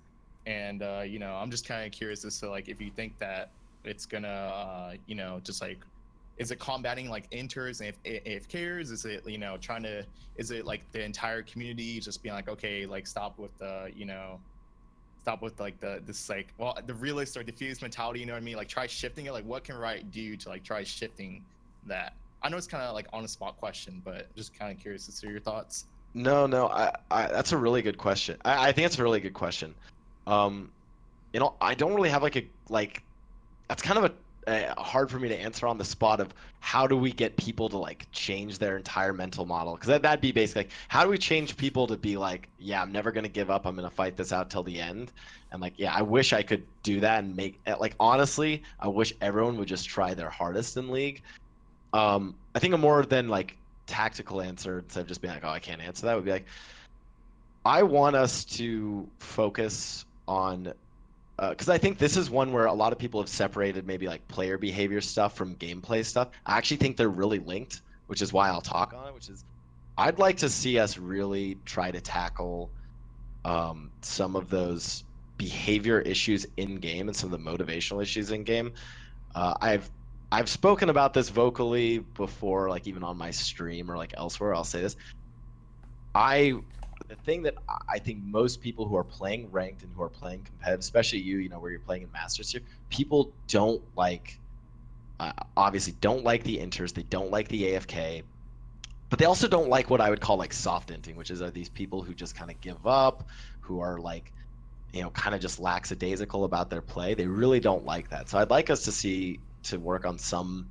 And you know, I'm just kind of curious as to like if you think that it's gonna you know just like is it combating like inters and AFKers? Is it you know trying to is it like the entire community just being like okay like stop with the you know stop with like this like well the realist or defeatist mentality, you know what I mean? Like try shifting it. Like what can Riot do to like try shifting that? I know it's kind of like on the spot question, but I'm just kind of curious to see your thoughts. No, that's a really good question. I think it's a really good question. Um, you know, I don't really have like that's kind of a hard for me to answer on the spot of how do we get people to like change their entire mental model? Because that'd be basically like, how do we change people to be like, yeah, I'm never gonna give up. I'm gonna fight this out till the end. And like, yeah, I wish I could do that and make like honestly, I wish everyone would just try their hardest in League. I think a more than like tactical answer instead of just being like, oh, I can't answer that would be like, I want us to focus on because I think this is one where a lot of people have separated maybe like player behavior stuff from gameplay stuff. I actually think they're really linked, which is why I'll talk on it, which is I'd like to see us really try to tackle some of those behavior issues in game and some of the motivational issues in game. I've spoken about this vocally before, like even on my stream or like elsewhere. I'll say this. The thing that I think most people who are playing ranked and who are playing competitive, especially you know, where you're playing in Masters here, people don't like, obviously don't like the inters, they don't like the AFK, but they also don't like what I would call like soft inting, which are these people who just kind of give up, who are like, you know, kind of just lackadaisical about their play. They really don't like that. So I'd like us to work on some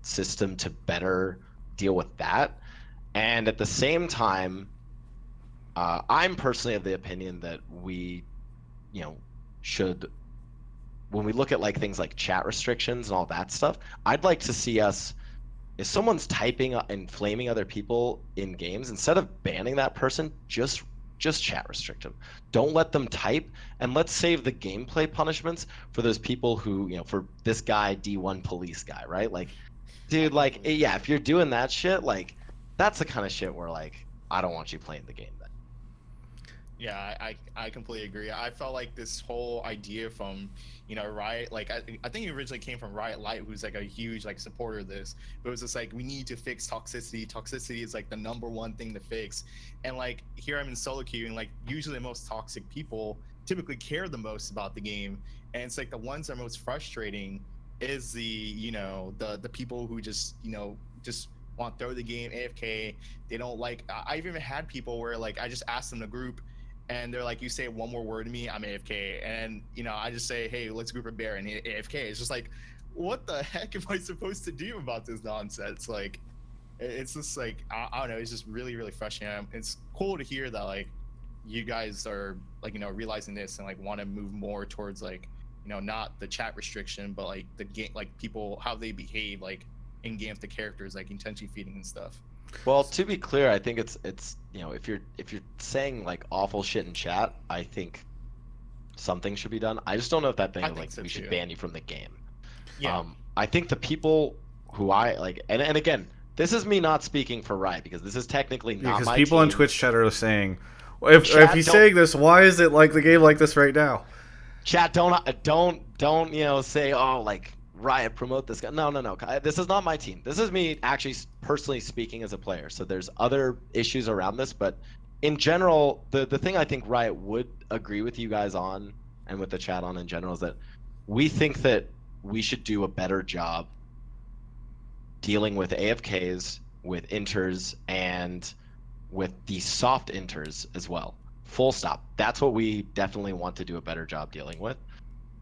system to better deal with that. And at the same time, I'm personally of the opinion that we, you know, should, when we look at like things like chat restrictions and all that stuff, I'd like to see us, if someone's typing and flaming other people in games, instead of banning that person, just chat restrict them. Don't let them type, and let's save the gameplay punishments for those people who, you know, for this guy, D1 police guy, right? Like, dude, like, yeah, if you're doing that shit, like, that's the kind of shit where like I don't want you playing the game then. Yeah, I completely agree. I felt like this whole idea from, you know, Riot, like I think it originally came from Riot Light, who's like a huge like supporter of this. But it was just like, we need to fix toxicity. Toxicity is like the #1 thing to fix. And like here I'm in solo queuing, like usually the most toxic people typically care the most about the game. And it's like the ones that are most frustrating is the, you know, the people who just, you know, just want to throw the game AFK. They don't like, I've even had people where like I just asked them to group, and they're like, you say one more word to me, I'm AFK. And, you know, I just say, hey, let's group a bear, and AFK. It's just like, what the heck am I supposed to do about this nonsense? Like, it's just like, I don't know, it's just really, really frustrating. It's cool to hear that, like, you guys are, like, you know, realizing this and, like, want to move more towards, like, you know, not the chat restriction, but, like, the game, like, people, how they behave, like, in game with the characters, like, intention feeding and stuff. Well, to be clear, I think it's you know, if you're saying like awful shit in chat, I think something should be done. I just don't know if that thing I of think like so we should too. ban you from the game. Yeah. I think the people who I like, and again, this is me not speaking for Riot because this is technically not Because my people on team. Twitch chat are saying, if Chat, he's don't- saying this, why is it like the game like this right now? Chat, don't you know, say, oh, like Riot promote this guy. No. This is not my team. This is me actually personally speaking as a player. So there's other issues around this, but in general, the thing I think Riot would agree with you guys on, and with the chat on in general, is that we think that we should do a better job dealing with AFKs, with inters, and with the soft inters as well. Full stop. That's what we definitely want to do a better job dealing with.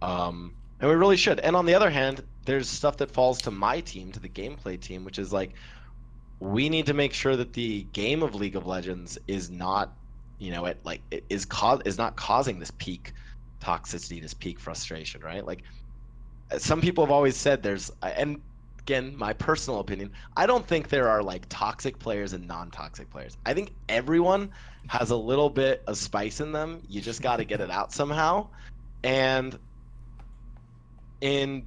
And we really should. And on the other hand, there's stuff that falls to my team, to the gameplay team, which is like, we need to make sure that the game of League of Legends is not, you know, is not causing this peak toxicity, this peak frustration, right? Like, some people have always said there's, and again, my personal opinion, I don't think there are like toxic players and non-toxic players. I think everyone has a little bit of spice in them. You just got to get it out somehow. And in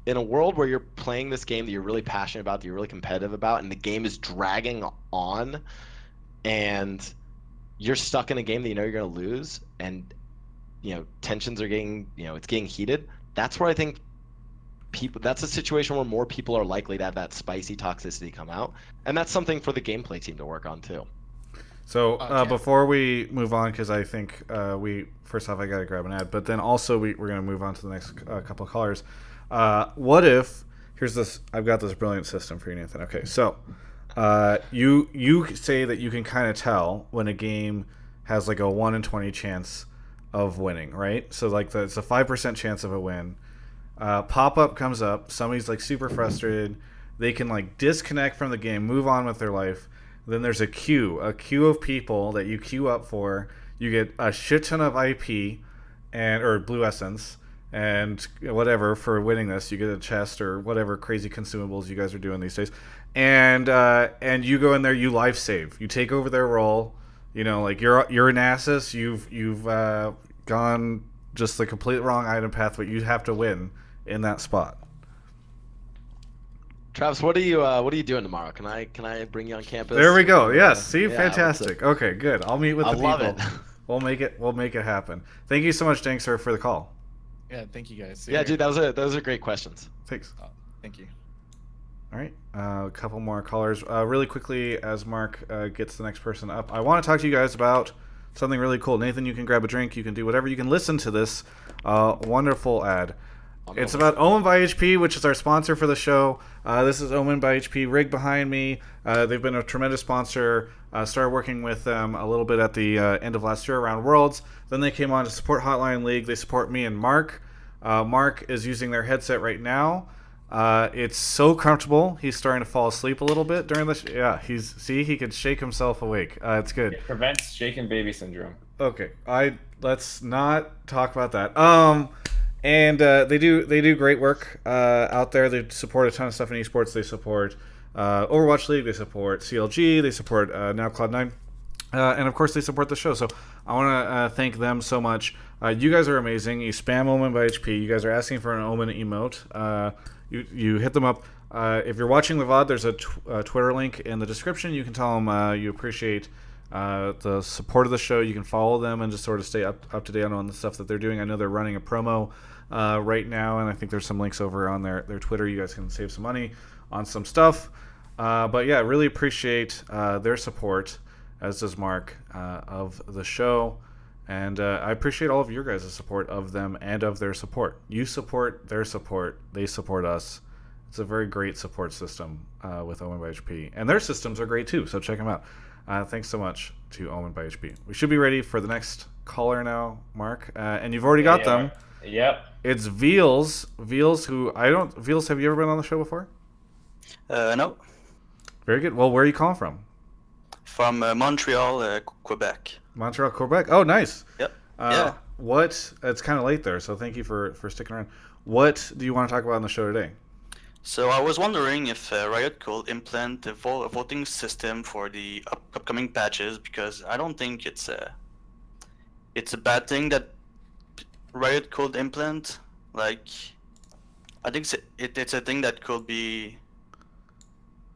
a world where you're playing this game that you're really passionate about, that you're really competitive about, and the game is dragging on, and you're stuck in a game that you know you're going to lose, and you know tensions are getting, you know, it's getting heated. That's where I think that's a situation where more people are likely to have that spicy toxicity come out, and that's something for the gameplay team to work on too. So Yeah. before we move on, because I think we first off I gotta grab an ad, but then also we're gonna move on to the next couple of callers. What if here's this? I've got this brilliant system for you, Nathan. Okay, so you say that you can kind of tell when a game has like a 1 in 20 chance of winning, right? So like it's a 5% chance of a win. Pop up comes up. Somebody's like super frustrated. They can like disconnect from the game, move on with their life. Then there's a queue of people that you queue up for. You get a shit ton of IP or blue essence and whatever for winning this. You get a chest or whatever crazy consumables you guys are doing these days. And you go in there, you life save. You take over their role. You know, like you're an Nasus. You've gone just the complete wrong item path, but you have to win in that spot. Travis, what are you doing tomorrow? Can I bring you on campus? There we go. Yes. See, yeah, fantastic. Okay, good. I'll meet with I the love people. it. We'll make it happen. Thank you so much, Dankster, for the call. Yeah, thank you guys. See Yeah, you. dude, those are great questions. Thanks. Thank you. All right, a couple more callers. Really quickly, as Mark gets the next person up, I want to talk to you guys about something really cool. Nathan, you can grab a drink. You can do whatever. You can listen to this wonderful ad. It's about Omen by HP, which is our sponsor for the show. This is Omen by HP. Rig behind me. They've been a tremendous sponsor. Started working with them a little bit at the end of last year around Worlds. Then they came on to support Hotline League. They support me and Mark. Mark is using their headset right now. It's so comfortable. He's starting to fall asleep a little bit during the. He can shake himself awake. It's good. It prevents shaken baby syndrome. Okay, let's not talk about that. And they do great work out there. They support a ton of stuff in esports. They support Overwatch League. They support CLG. They support now Cloud9. And of course, they support the show. So I want to thank them so much. You guys are amazing. You spam Omen by HP. You guys are asking for an Omen emote. You hit them up. If you're watching the VOD, there's a Twitter link in the description. You can tell them you appreciate the support of the show. You can follow them and just sort of stay up to date on the stuff that they're doing. I know they're running a promo right now, and I think there's some links over on their Twitter. You guys can save some money on some stuff. But yeah, really appreciate their support, as does Mark, of the show. And I appreciate all of your guys' support of them and of their support. You support their support. They support us. It's a very great support system with Omen by HP. And their systems are great too, so check them out. Thanks so much to Omen by HP. We should be ready for the next caller now, Mark. And you've already got them. Yep. It's Veals. Veals, Veals, have you ever been on the show before? No. Very good. Well, where are you calling from? From Montreal, Quebec. Montreal, Quebec. Oh, nice. Yep. Yeah. It's kind of late there, so thank you for sticking around. What do you want to talk about on the show today? So I was wondering if Riot could implement a voting system for the upcoming patches, because I don't think it's a bad thing that Riot could implement. Like, I think it's a thing that could be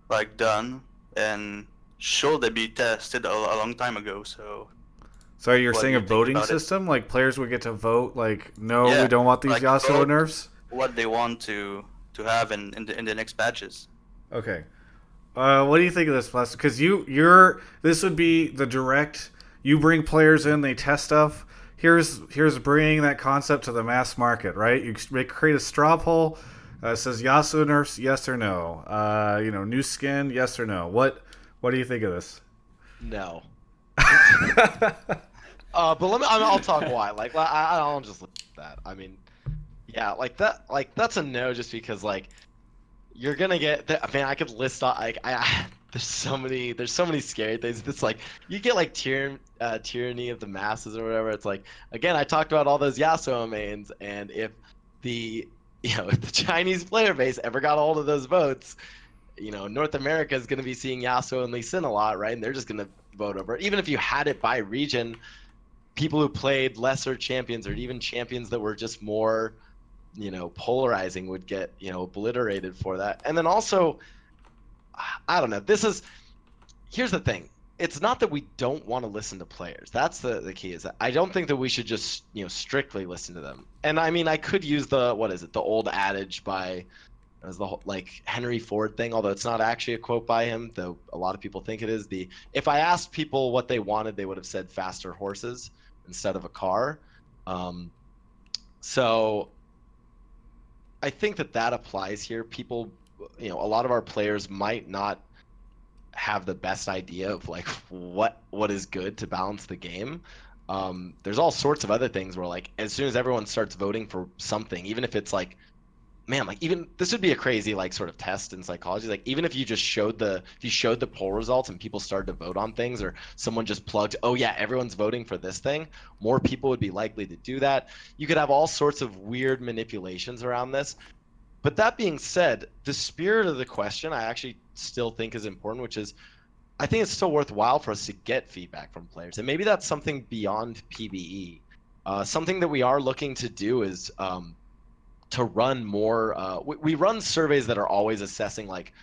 like done and should be tested a long time ago. So you're what saying do a you think voting about it? system? Like players would get to vote, like, no, Yeah, we don't want these like Yasuo vote nerfs? what they want to have in the next patches. Okay. What do you think of this, Plus? Because this would be the direct, you bring players in, they test stuff. Here's bringing that concept to the mass market, right? You create a straw poll, says Yasuo nerfs, yes or no. New skin, yes or no. What do you think of this? No. But I'll talk why. Like, I'll just look at that. I mean, yeah, that's a no, just because you're gonna get. I mean, I could list out there's so many scary things. It's like you get tyranny of the masses or whatever. It's like, again, I talked about all those Yasuo mains, and if the Chinese player base ever got hold of those votes, North America is gonna be seeing Yasuo and Lee Sin a lot, right? And they're just gonna vote over it. Even if you had it by region, people who played lesser champions or even champions that were just more polarizing would get obliterated for that. And then also, I don't know, here's the thing, it's not that we don't want to listen to players. That's the key, is that I don't think that we should just strictly listen to them. And I mean, I could use the old adage by as the whole, Henry Ford thing, although it's not actually a quote by him, though a lot of people think it is. If I asked people what they wanted, they would have said faster horses instead of a car. So I think that applies here. People, a lot of our players might not have the best idea of what is good to balance the game. There's all sorts of other things where as soon as everyone starts voting for something, even if it's even this would be a crazy sort of test in psychology. Even if you just showed the poll results and people started to vote on things, or someone just plugged, oh yeah, everyone's voting for this thing, more people would be likely to do that. You could have all sorts of weird manipulations around this. But that being said, the spirit of the question I actually still think is important, which is, I think it's still worthwhile for us to get feedback from players. And maybe that's something beyond PvE. Something that we are looking to do is to run more. We run surveys that are always assessing like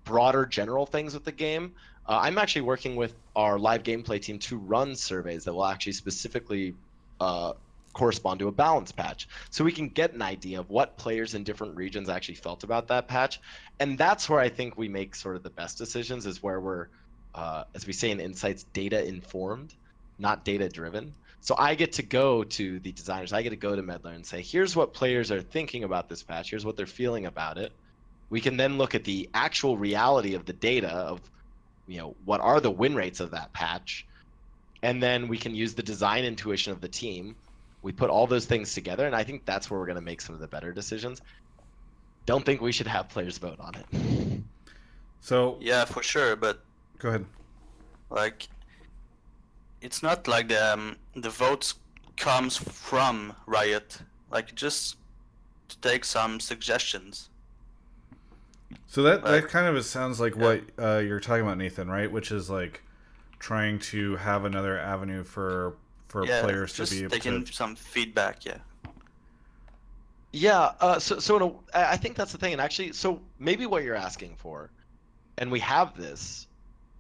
broader general things with the game. I'm actually working with our live gameplay team to run surveys that will actually specifically correspond to a balance patch, so we can get an idea of what players in different regions actually felt about that patch. And that's where I think we make sort of the best decisions, is where we're, as we say in Insights, data informed, not data driven. So I get to go to the designers, I get to go to Medler and say, here's what players are thinking about this patch, here's what they're feeling about it. We can then look at the actual reality of the data of, what are the win rates of that patch, and then we can use the design intuition of the team. We put all those things together, and I think that's where we're going to make some of the better decisions. Don't think we should have players vote on it. So Yeah, for sure, but go ahead. like, it's not like the votes comes from Riot. Like, just to take some suggestions. So that Like, kind of sounds like what you're talking about, Nathan, right? Which is like trying to have another avenue for players to just be able taking to. some feedback. Yeah. Yeah. I think that's the thing. And actually, so maybe what you're asking for, and we have this,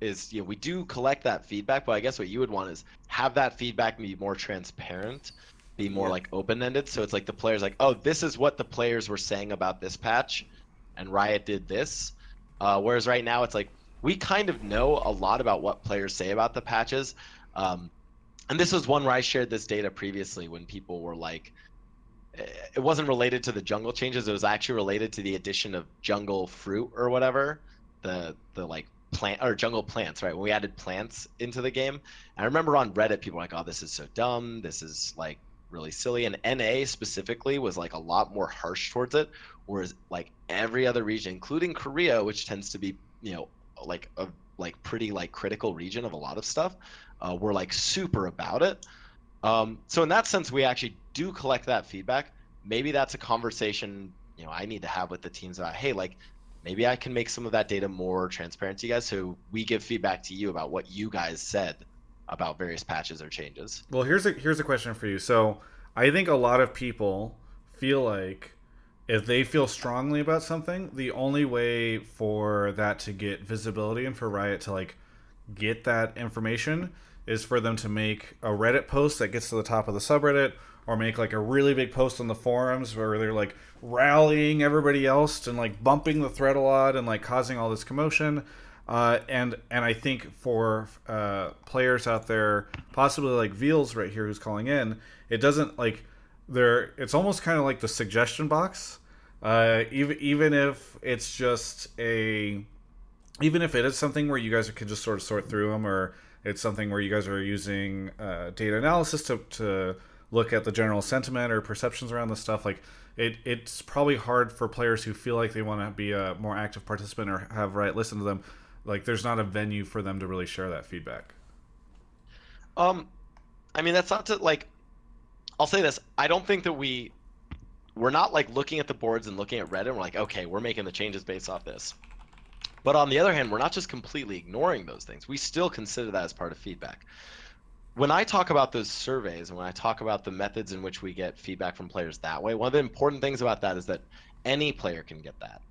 is we do collect that feedback, but I guess what you would want is have that feedback be more transparent, be more Yeah. like open-ended. So it's like the players like, oh, this is what the players were saying about this patch, and Riot did this. Whereas right now it's like we kind of know a lot about what players say about the patches. And this was one where I shared this data previously when people were like, it wasn't related to the jungle changes. It was actually related to the addition of jungle fruit or whatever, the like plant or jungle plants, right? When we added plants into the game, and I remember on Reddit people were like, "Oh, this is so dumb. This is like really silly." And NA specifically was like a lot more harsh towards it, whereas like every other region, including Korea, which tends to be like a pretty like critical region of a lot of stuff, were like super about it. So in that sense, we actually do collect that feedback. Maybe that's a conversation, I need to have with the teams about, hey, like maybe I can make some of that data more transparent to you guys, so we give feedback to you about what you guys said about various patches or changes. Well, here's a question for you. So I think a lot of people feel like if they feel strongly about something, the only way for that to get visibility and for Riot to like get that information is for them to make a Reddit post that gets to the top of the subreddit, or make like a really big post on the forums where they're like rallying everybody else and like bumping the thread a lot and like causing all this commotion. And I think for players out there, possibly like Veals right here who's calling in, it doesn't like there. It's almost kind of like the suggestion box. Even if it's just even if it is something where you guys can just sort of sort through them, or it's something where you guys are using data analysis to look at the general sentiment or perceptions around this stuff, like it's probably hard for players who feel like they want to be a more active participant or have Riot listen to them. Like there's not a venue for them to really share that feedback. I mean, that's not to like, I'll say this, I don't think that we're not like looking at the boards and looking at Reddit and we're like, okay, we're making the changes based off this. But on the other hand, we're not just completely ignoring those things. We still consider that as part of feedback. When I talk about those surveys and when I talk about the methods in which we get feedback from players that way, one of the important things about that is that any player can get that.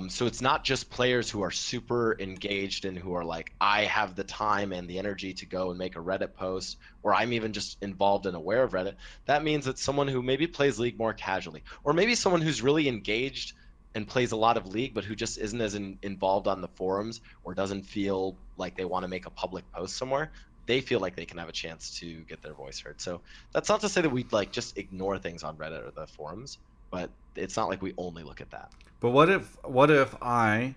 So it's not just players who are super engaged and who are like, I have the time and the energy to go and make a Reddit post, or I'm even just involved and aware of Reddit. That means that someone who maybe plays League more casually, or maybe someone who's really engaged and plays a lot of League, but who just isn't as involved on the forums or doesn't feel like they want to make a public post somewhere, they feel like they can have a chance to get their voice heard. So that's not to say that we like just ignore things on Reddit or the forums, but it's not like we only look at that. But what if I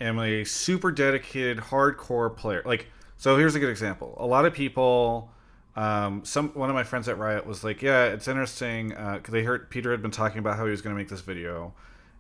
am a super dedicated hardcore player? Like, so here's a good example. A lot of people, one of my friends at Riot was like, yeah, it's interesting because they heard Peter had been talking about how he was going to make this video,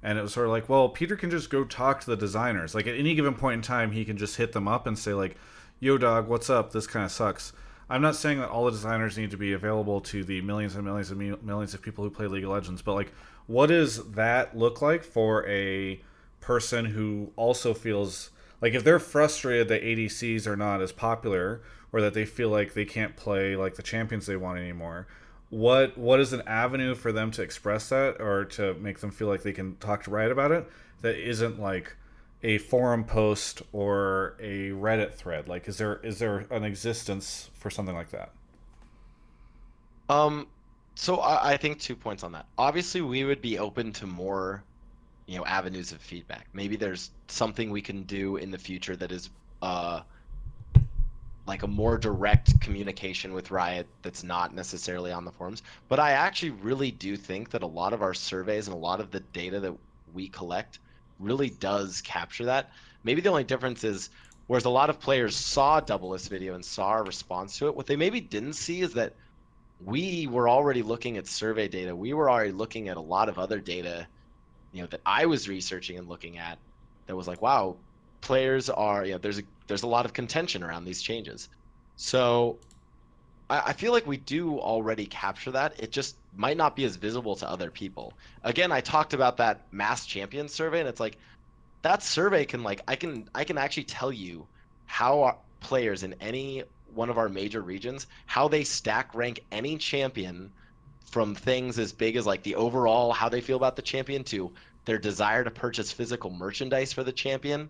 and it was sort of like, well, Peter can just go talk to the designers. Like at any given point in time, he can just hit them up and say like, yo, dog, what's up? This kind of sucks. I'm not saying that all the designers need to be available to the millions and millions and millions of people who play League of Legends, but like, what does that look like for a person who also feels like if they're frustrated that ADCs are not as popular, or that they feel like they can't play like the champions they want anymore, what is an avenue for them to express that, or to make them feel like they can talk to Riot about it, that isn't like a forum post or a Reddit thread? Like, is there an existence for something like that? So I think 2 points on that. Obviously, we would be open to more, avenues of feedback. Maybe there's something we can do in the future that is like a more direct communication with Riot that's not necessarily on the forums. But I actually really do think that a lot of our surveys and a lot of the data that we collect really does capture that. Maybe the only difference is, whereas a lot of players saw Doublelift's video and saw our response to it, what they maybe didn't see is that we were already looking at survey data. We were already looking at a lot of other data, that I was researching and looking at, that was like, wow, players are, there's a lot of contention around these changes. So I feel like we do already capture that. It just might not be as visible to other people. Again, I talked about that mass champion survey, and it's like, that survey can, like, I can actually tell you how our players in any one of our major regions, how they stack rank any champion, from things as big as like the overall how they feel about the champion, to their desire to purchase physical merchandise for the champion.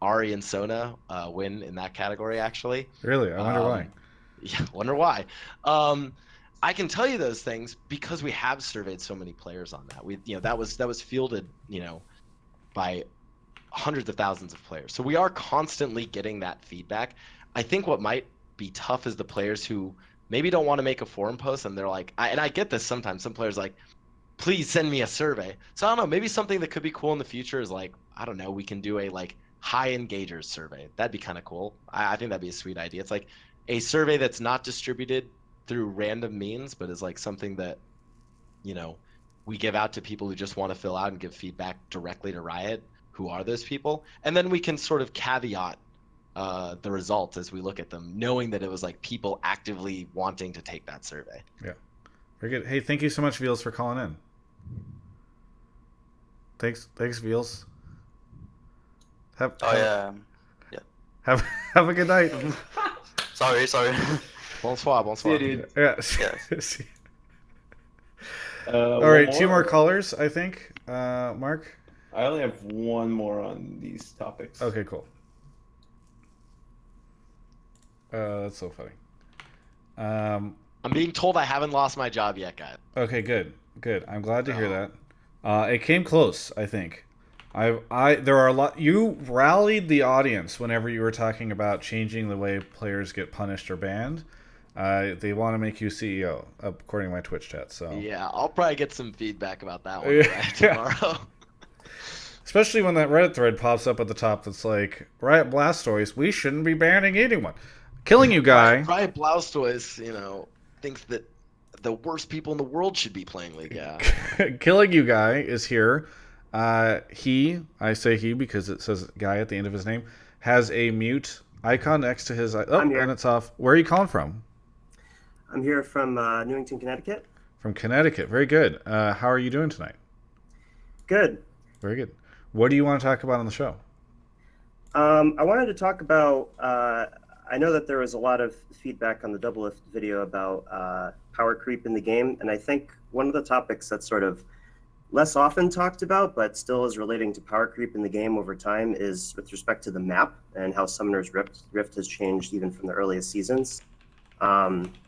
Ari and Sona win in that category, actually. Really, I wonder why. Yeah, wonder why. I can tell you those things because we have surveyed so many players on that. That was fielded, by hundreds of thousands of players. So we are constantly getting that feedback. I think what might be tough is the players who maybe don't want to make a forum post, and they're like, and I get this sometimes. Some players like, please send me a survey. So I don't know, maybe something that could be cool in the future is like, I don't know, we can do a like high engagers survey. That'd be kind of cool. I think that'd be a sweet idea. It's like a survey that's not distributed through random means, but is like something that, we give out to people who just want to fill out and give feedback directly to Riot. Who are those people? And then we can sort of caveat the results as we look at them, knowing that it was like people actively wanting to take that survey. Yeah, very good. Hey, thank you so much, Veals, for calling in. Thanks, Veals. Have a good night. Sorry. Bonsoir. Yeah, dude. Yeah. Yes. All right, two more callers, I think. Mark? I only have one more on these topics. Okay, cool. That's so funny. I'm being told I haven't lost my job yet, guys. Okay, good. I'm glad to hear that. It came close, I think. There are a lot. You rallied the audience whenever you were talking about changing the way players get punished or banned. They want to make you CEO, according to my Twitch chat. So yeah, I'll probably get some feedback about that one tomorrow. Especially when that Reddit thread pops up at the top that's like, Riot Blastoise, we shouldn't be banning anyone. Killing You Guy. Riot Blastoise, thinks that the worst people in the world should be playing League. Yeah. Killing You Guy is here. I say he because it says guy at the end of his name, has a mute icon next to his. Oh, and it's off. Where are you calling from? I'm here from Newington, Connecticut. From Connecticut. Very good. How are you doing tonight? Good. Very good. What do you want to talk about on the show? I wanted to talk about, I know that there was a lot of feedback on the Doublelift video about power creep in the game, and I think one of the topics that's sort of less often talked about, but still is relating to power creep in the game over time, is with respect to the map and how Summoner's Rift has changed even from the earliest seasons.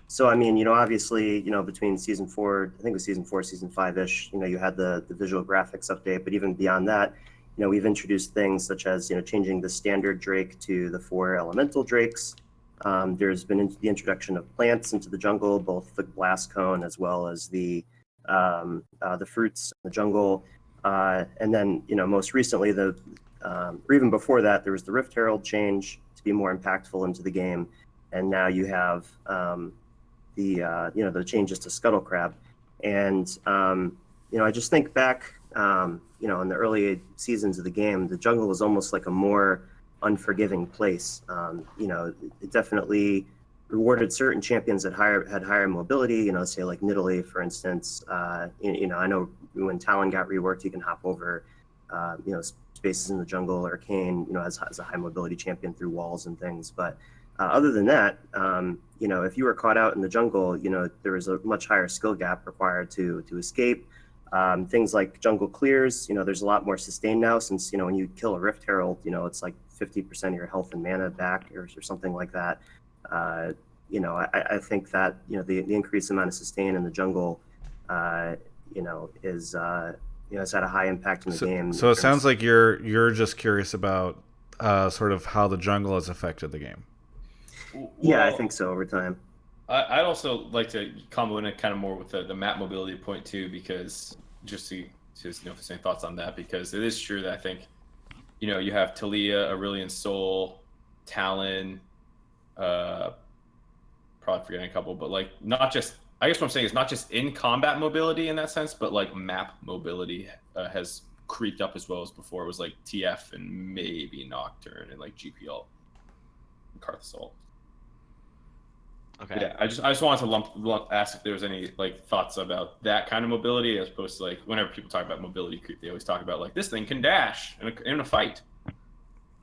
So, I mean, obviously, between season 4, I think it was season 4, season 5-ish, you had the visual graphics update, but even beyond that, we've introduced things such as, changing the standard Drake to the 4 elemental Drakes. There's been the introduction of plants into the jungle, both the blast cone as well as the fruits in the jungle. And then, most recently, or even before that, there was the Rift Herald change to be more impactful into the game. And now you have the changes to Scuttle Crab. And, I just think back, in the early seasons of the game, the jungle was almost like a more unforgiving place. It definitely rewarded certain champions that had higher mobility, say like Nidalee, for instance. I know when Talon got reworked, you can hop over spaces in the jungle, or Kane, as a high mobility champion through walls and things. But other than that, if you were caught out in the jungle, there was a much higher skill gap required to escape. Things like jungle clears, there's a lot more sustain now, since when you kill a Rift Herald, it's like 50% of your health and mana back, or something like that. I think that the increased amount of sustain in the jungle, is has had a high impact in the game. So it sounds like you're just curious about sort of how the jungle has affected the game. Yeah, I think so over time. I'd also like to comment it kind of more with the map mobility point too, because just to if there's any thoughts on that, because it is true that I think you have Talia, Aurelion Sol, Talon, probably forgetting a couple, but like not just, I guess what I'm saying is not just in combat mobility in that sense, but like map mobility has creeped up as well as before. It was like TF and maybe Nocturne and like GPL and Karth Assault. Okay. Yeah, I just wanted to ask if there was any like thoughts about that kind of mobility, as opposed to like whenever people talk about mobility creep, they always talk about like this thing can dash in a fight.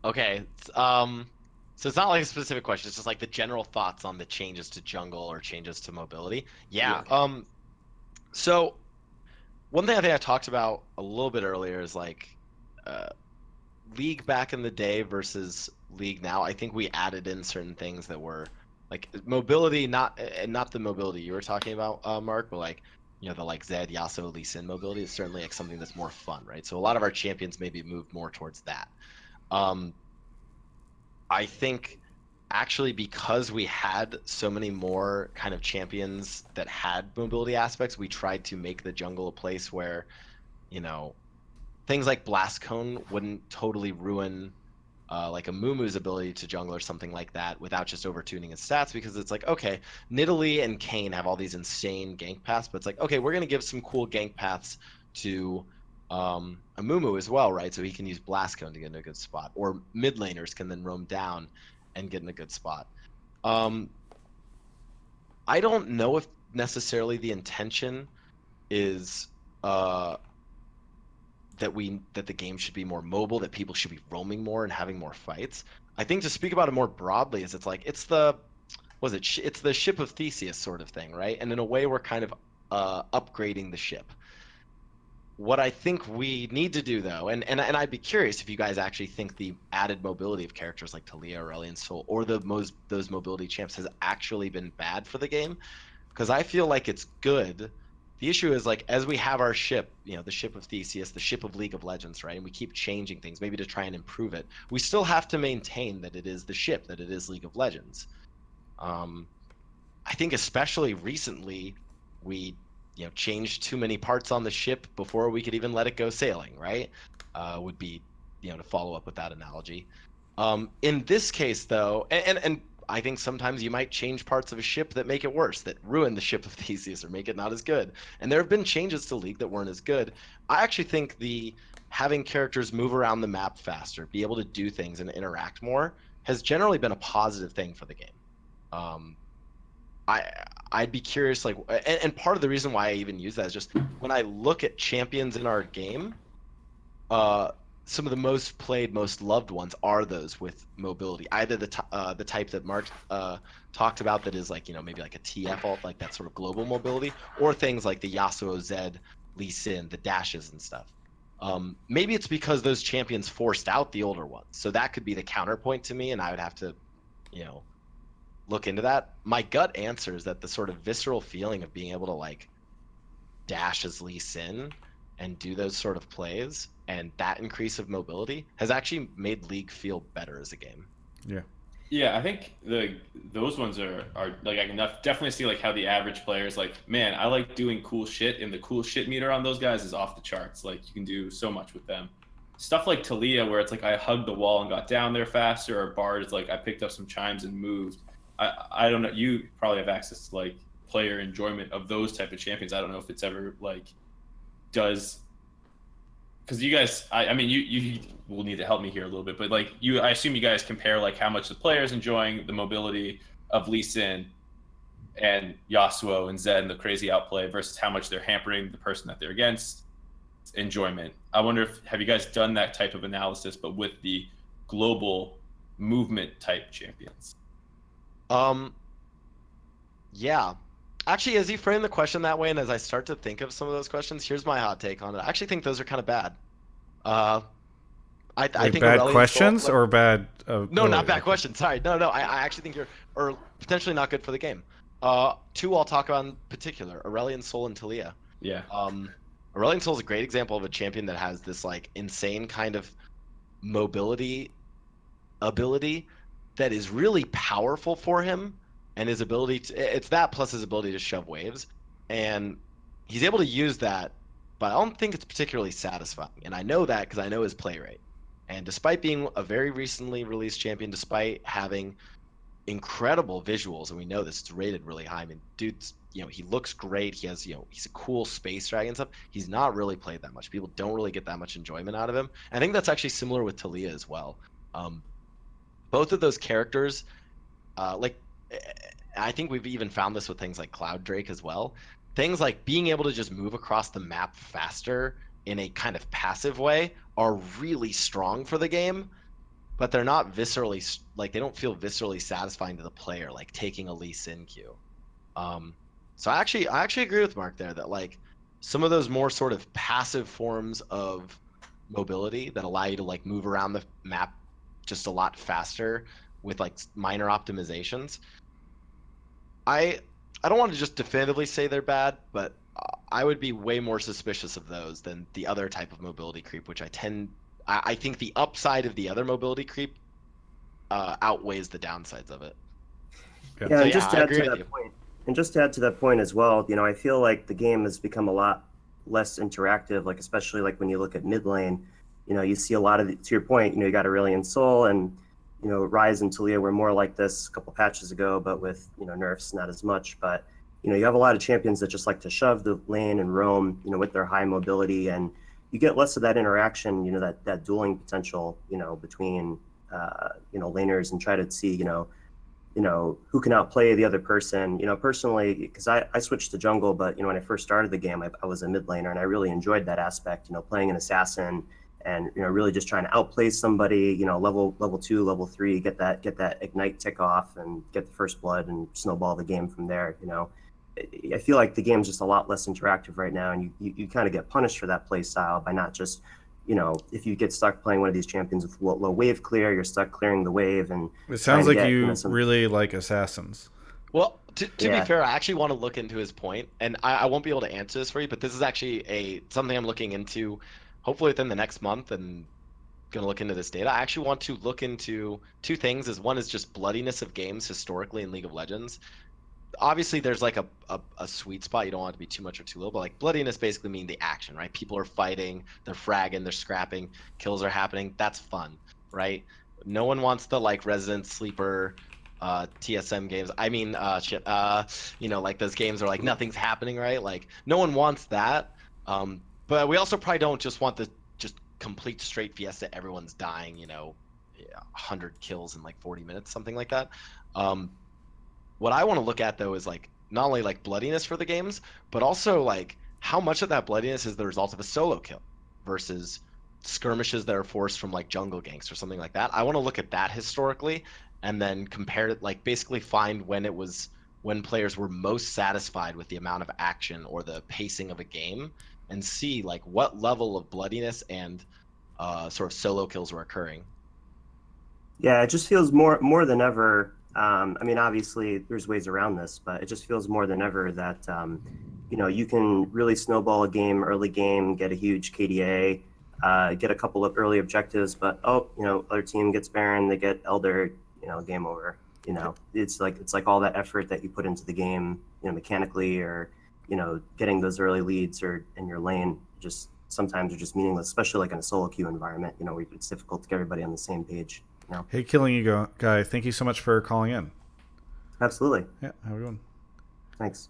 Okay. So it's not like a specific question. It's just like the general thoughts on the changes to jungle or changes to mobility. Yeah. So one thing I think I talked about a little bit earlier is like League back in the day versus League now. I think we added in certain things that were like mobility, not the mobility you were talking about, Mark, but like the like Zed, Yasuo, Lee Sin mobility is certainly like something that's more fun, right? So a lot of our champions maybe moved more towards that. I think actually because we had so many more kind of champions that had mobility aspects, we tried to make the jungle a place where, things like Blast Cone wouldn't totally ruin like a Mumu's ability to jungle or something like that without just overtuning his stats, because it's like, okay, Nidalee and Kayn have all these insane gank paths, but it's like, okay, we're going to give some cool gank paths to a Mumu as well, right? So he can use Blast Cone to get in a good spot, or mid laners can then roam down and get in a good spot. I don't know if necessarily the intention is that the game should be more mobile, that people should be roaming more and having more fights. I think to speak about it more broadly is it's the ship of Theseus sort of thing, right? And in a way, we're kind of upgrading the ship. What I think we need to do, though, and I'd be curious if you guys actually think the added mobility of characters like Talia, Aurelion Sol, or those mobility champs has actually been bad for the game, because I feel like it's good. The issue is, like, as we have our ship, the ship of Theseus, the ship of League of Legends, right? And we keep changing things, maybe to try and improve it. We still have to maintain that it is the ship, that it is League of Legends. I think especially recently, we changed too many parts on the ship before we could even let it go sailing, right? Would be, to follow up with that analogy. In this case, though, and I think sometimes you might change parts of a ship that make it worse, that ruin the ship of Theseus or make it not as good. And there have been changes to League that weren't as good. I actually think having characters move around the map faster, be able to do things and interact more, has generally been a positive thing for the game. I'd be curious, like, and part of the reason why I even use that is just when I look at champions in our game, some of the most played, most loved ones are those with mobility, either the type that Mark talked about, that is like, maybe like a TF ult, like that sort of global mobility, or things like the Yasuo, Zed, Lee Sin, the dashes and stuff. Maybe it's because those champions forced out the older ones, so that could be the counterpoint to me, and I would have to, look into that. My gut answer is that the sort of visceral feeling of being able to like dash as Lee Sin and do those sort of plays, and that increase of mobility has actually made League feel better as a game. Yeah, I think those ones are like, I can definitely see like how the average player is like, man, I like doing cool shit, and the cool shit meter on those guys is off the charts. Like, you can do so much with them. Stuff like Talia, where it's like I hugged the wall and got down there faster, or Bard is like I picked up some chimes and moved. I don't know. You probably have access to like player enjoyment of those type of champions. I don't know if it's ever like does, because you guys, I mean, you will need to help me here a little bit, but like I assume you guys compare like how much the players enjoying the mobility of Lee Sin and Yasuo and Zed and the crazy outplay versus how much they're hampering the person that they're against. enjoyment. I wonder if have you guys done that type of analysis, but with the global movement type champions? Yeah. Actually, as you frame the question that way, and as I start to think of some of those questions, here's my hot take on it. I actually think those are kind of bad. I Like think bad Aurelion Sol, questions or bad? no, not bad okay. questions. Sorry, no. I actually think you're or potentially not good for the game. Two I'll talk about in particular: Aurelion Sol and Talia. Yeah. Aurelion Sol is a great example of a champion that has this like insane kind of mobility ability that is really powerful for him, and his ability to it's that plus his ability to shove waves, and he's able to use that, but I don't think it's particularly satisfying, and I know that because I know his play rate. And despite being a very recently released champion, despite having incredible visuals, and we know this, it's rated really high. I mean, dude's, he looks great. He has, he's a cool space dragon stuff. He's not really played that much. People don't really get that much enjoyment out of him. I think that's actually similar with Talia as well. Both of those characters, like, I think we've even found this with things like Cloud Drake as well. Things like being able to just move across the map faster in a kind of passive way are really strong for the game, but they're not viscerally, like, they don't feel viscerally satisfying to the player, like taking a Lee Sin Q. So I actually agree with Mark there that like some of those more sort of passive forms of mobility that allow you to like move around the map just a lot faster with like minor optimizations. I don't want to just definitively say they're bad, but I would be way more suspicious of those than the other type of mobility creep, which I think the upside of the other mobility creep outweighs the downsides of it. Yeah. Yeah, So, and just to I add agree to with that you. point, and just to add to that point as well, I feel like the game has become a lot less interactive. Like especially like when you look at mid lane, you see a lot of to your point. You got Aurelion Sol and Rise and Talia were more like this a couple patches ago, but with nerfs not as much. But you have a lot of champions that just like to shove the lane and roam, with their high mobility, and you get less of that interaction, that dueling potential, between laners and try to see, who can outplay the other person. Personally, because I switched to jungle, but when I first started the game, I was a mid laner, and I really enjoyed that aspect. Playing an assassin and really just trying to outplay somebody. Level 2, level 3, get that ignite tick off and get the first blood and snowball the game from there. I feel like the game's just a lot less interactive right now, and you kind of get punished for that play style by not just if you get stuck playing one of these champions with low wave clear, you're stuck clearing the wave. And It sounds like get, you really like assassins. Well, to Yeah. be fair, I actually want to look into his point, and I won't be able to answer this for you, but this is actually something I'm looking into, hopefully within the next month, and gonna look into this data. I actually want to look into two things. One is just bloodiness of games historically in League of Legends. Obviously, there's like a sweet spot. You don't want it to be too much or too little, but like bloodiness basically mean the action, right? People are fighting, they're fragging, they're scrapping, kills are happening. That's fun, right? No one wants the like Resident Sleeper TSM games. I mean, like those games are like nothing's happening, right? Like no one wants that. But we also probably don't just want the just complete straight fiesta. Everyone's dying, 100 kills in like 40 minutes, something like that. What I want to look at though is like not only like bloodiness for the games, but also like how much of that bloodiness is the result of a solo kill versus skirmishes that are forced from like jungle ganks or something like that. I want to look at that historically and then compare it, like basically find when players were most satisfied with the amount of action or the pacing of a game, and see like what level of bloodiness and sort of solo kills were occurring. Yeah, it just feels more than ever. I mean, obviously, there's ways around this, but it just feels more than ever that you can really snowball a game, early game, get a huge KDA, get a couple of early objectives, but other team gets Baron, they get Elder, game over. It's like all that effort that you put into the game, mechanically, or getting those early leads or in your lane, just sometimes are just meaningless, especially like in a solo queue environment, where it's difficult to get everybody on the same page. Hey, Killing You Guy, thank you so much for calling in. Absolutely. Yeah, how are we doing? Thanks.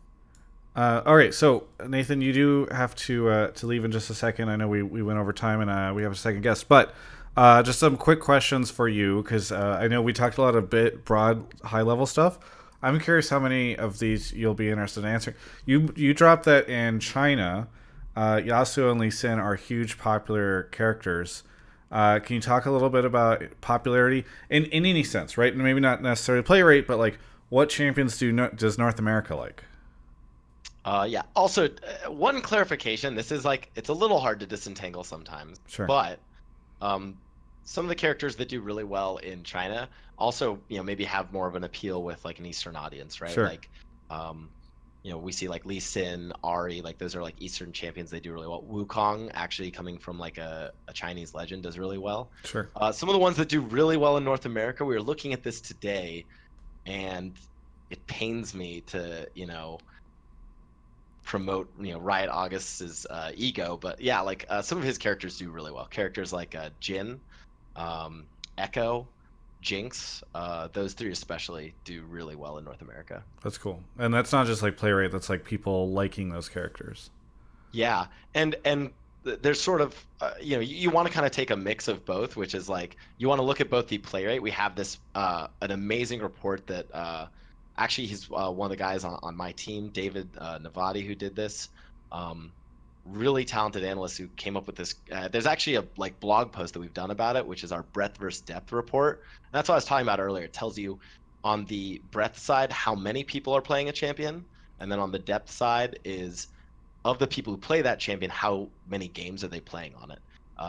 All right, so Nathan, you do have to leave in just a second. I know we went over time and we have a second guest, but just some quick questions for you, because I know we talked a lot of broad, high-level stuff. I'm curious how many of these you'll be interested in answering. You dropped that in China, Yasuo and Lee Sin are huge popular characters. Can you talk a little bit about popularity in any sense, right? And maybe not necessarily play rate, but like what champions does North America like? Yeah. Also, one clarification. This is like it's a little hard to disentangle sometimes. Sure. But some of the characters that do really well in China also, maybe have more of an appeal with like an Eastern audience, right? Sure. Like, we see like Lee Sin, Ari, like those are like Eastern champions. They do really well. Wukong, actually coming from like a Chinese legend, does really well. Sure. Some of the ones that do really well in North America, we were looking at this today, and it pains me to, promote Riot August's ego, but yeah, like some of his characters do really well. Characters like Jin, Echo, Jinx, those three especially do really well in North America. That's cool. And that's not just like play rate, that's like people liking those characters. Yeah, and there's sort of you want to kind of take a mix of both, which is like you want to look at both the play rate. We have this an amazing report that actually he's one of the guys on my team, David Navadi, who did this. Really talented analyst who came up with this. There's actually a like blog post that we've done about it, which is our breadth versus depth report. And that's what I was talking about earlier. It tells you on the breadth side how many people are playing a champion, and then on the depth side is of the people who play that champion, how many games are they playing on it.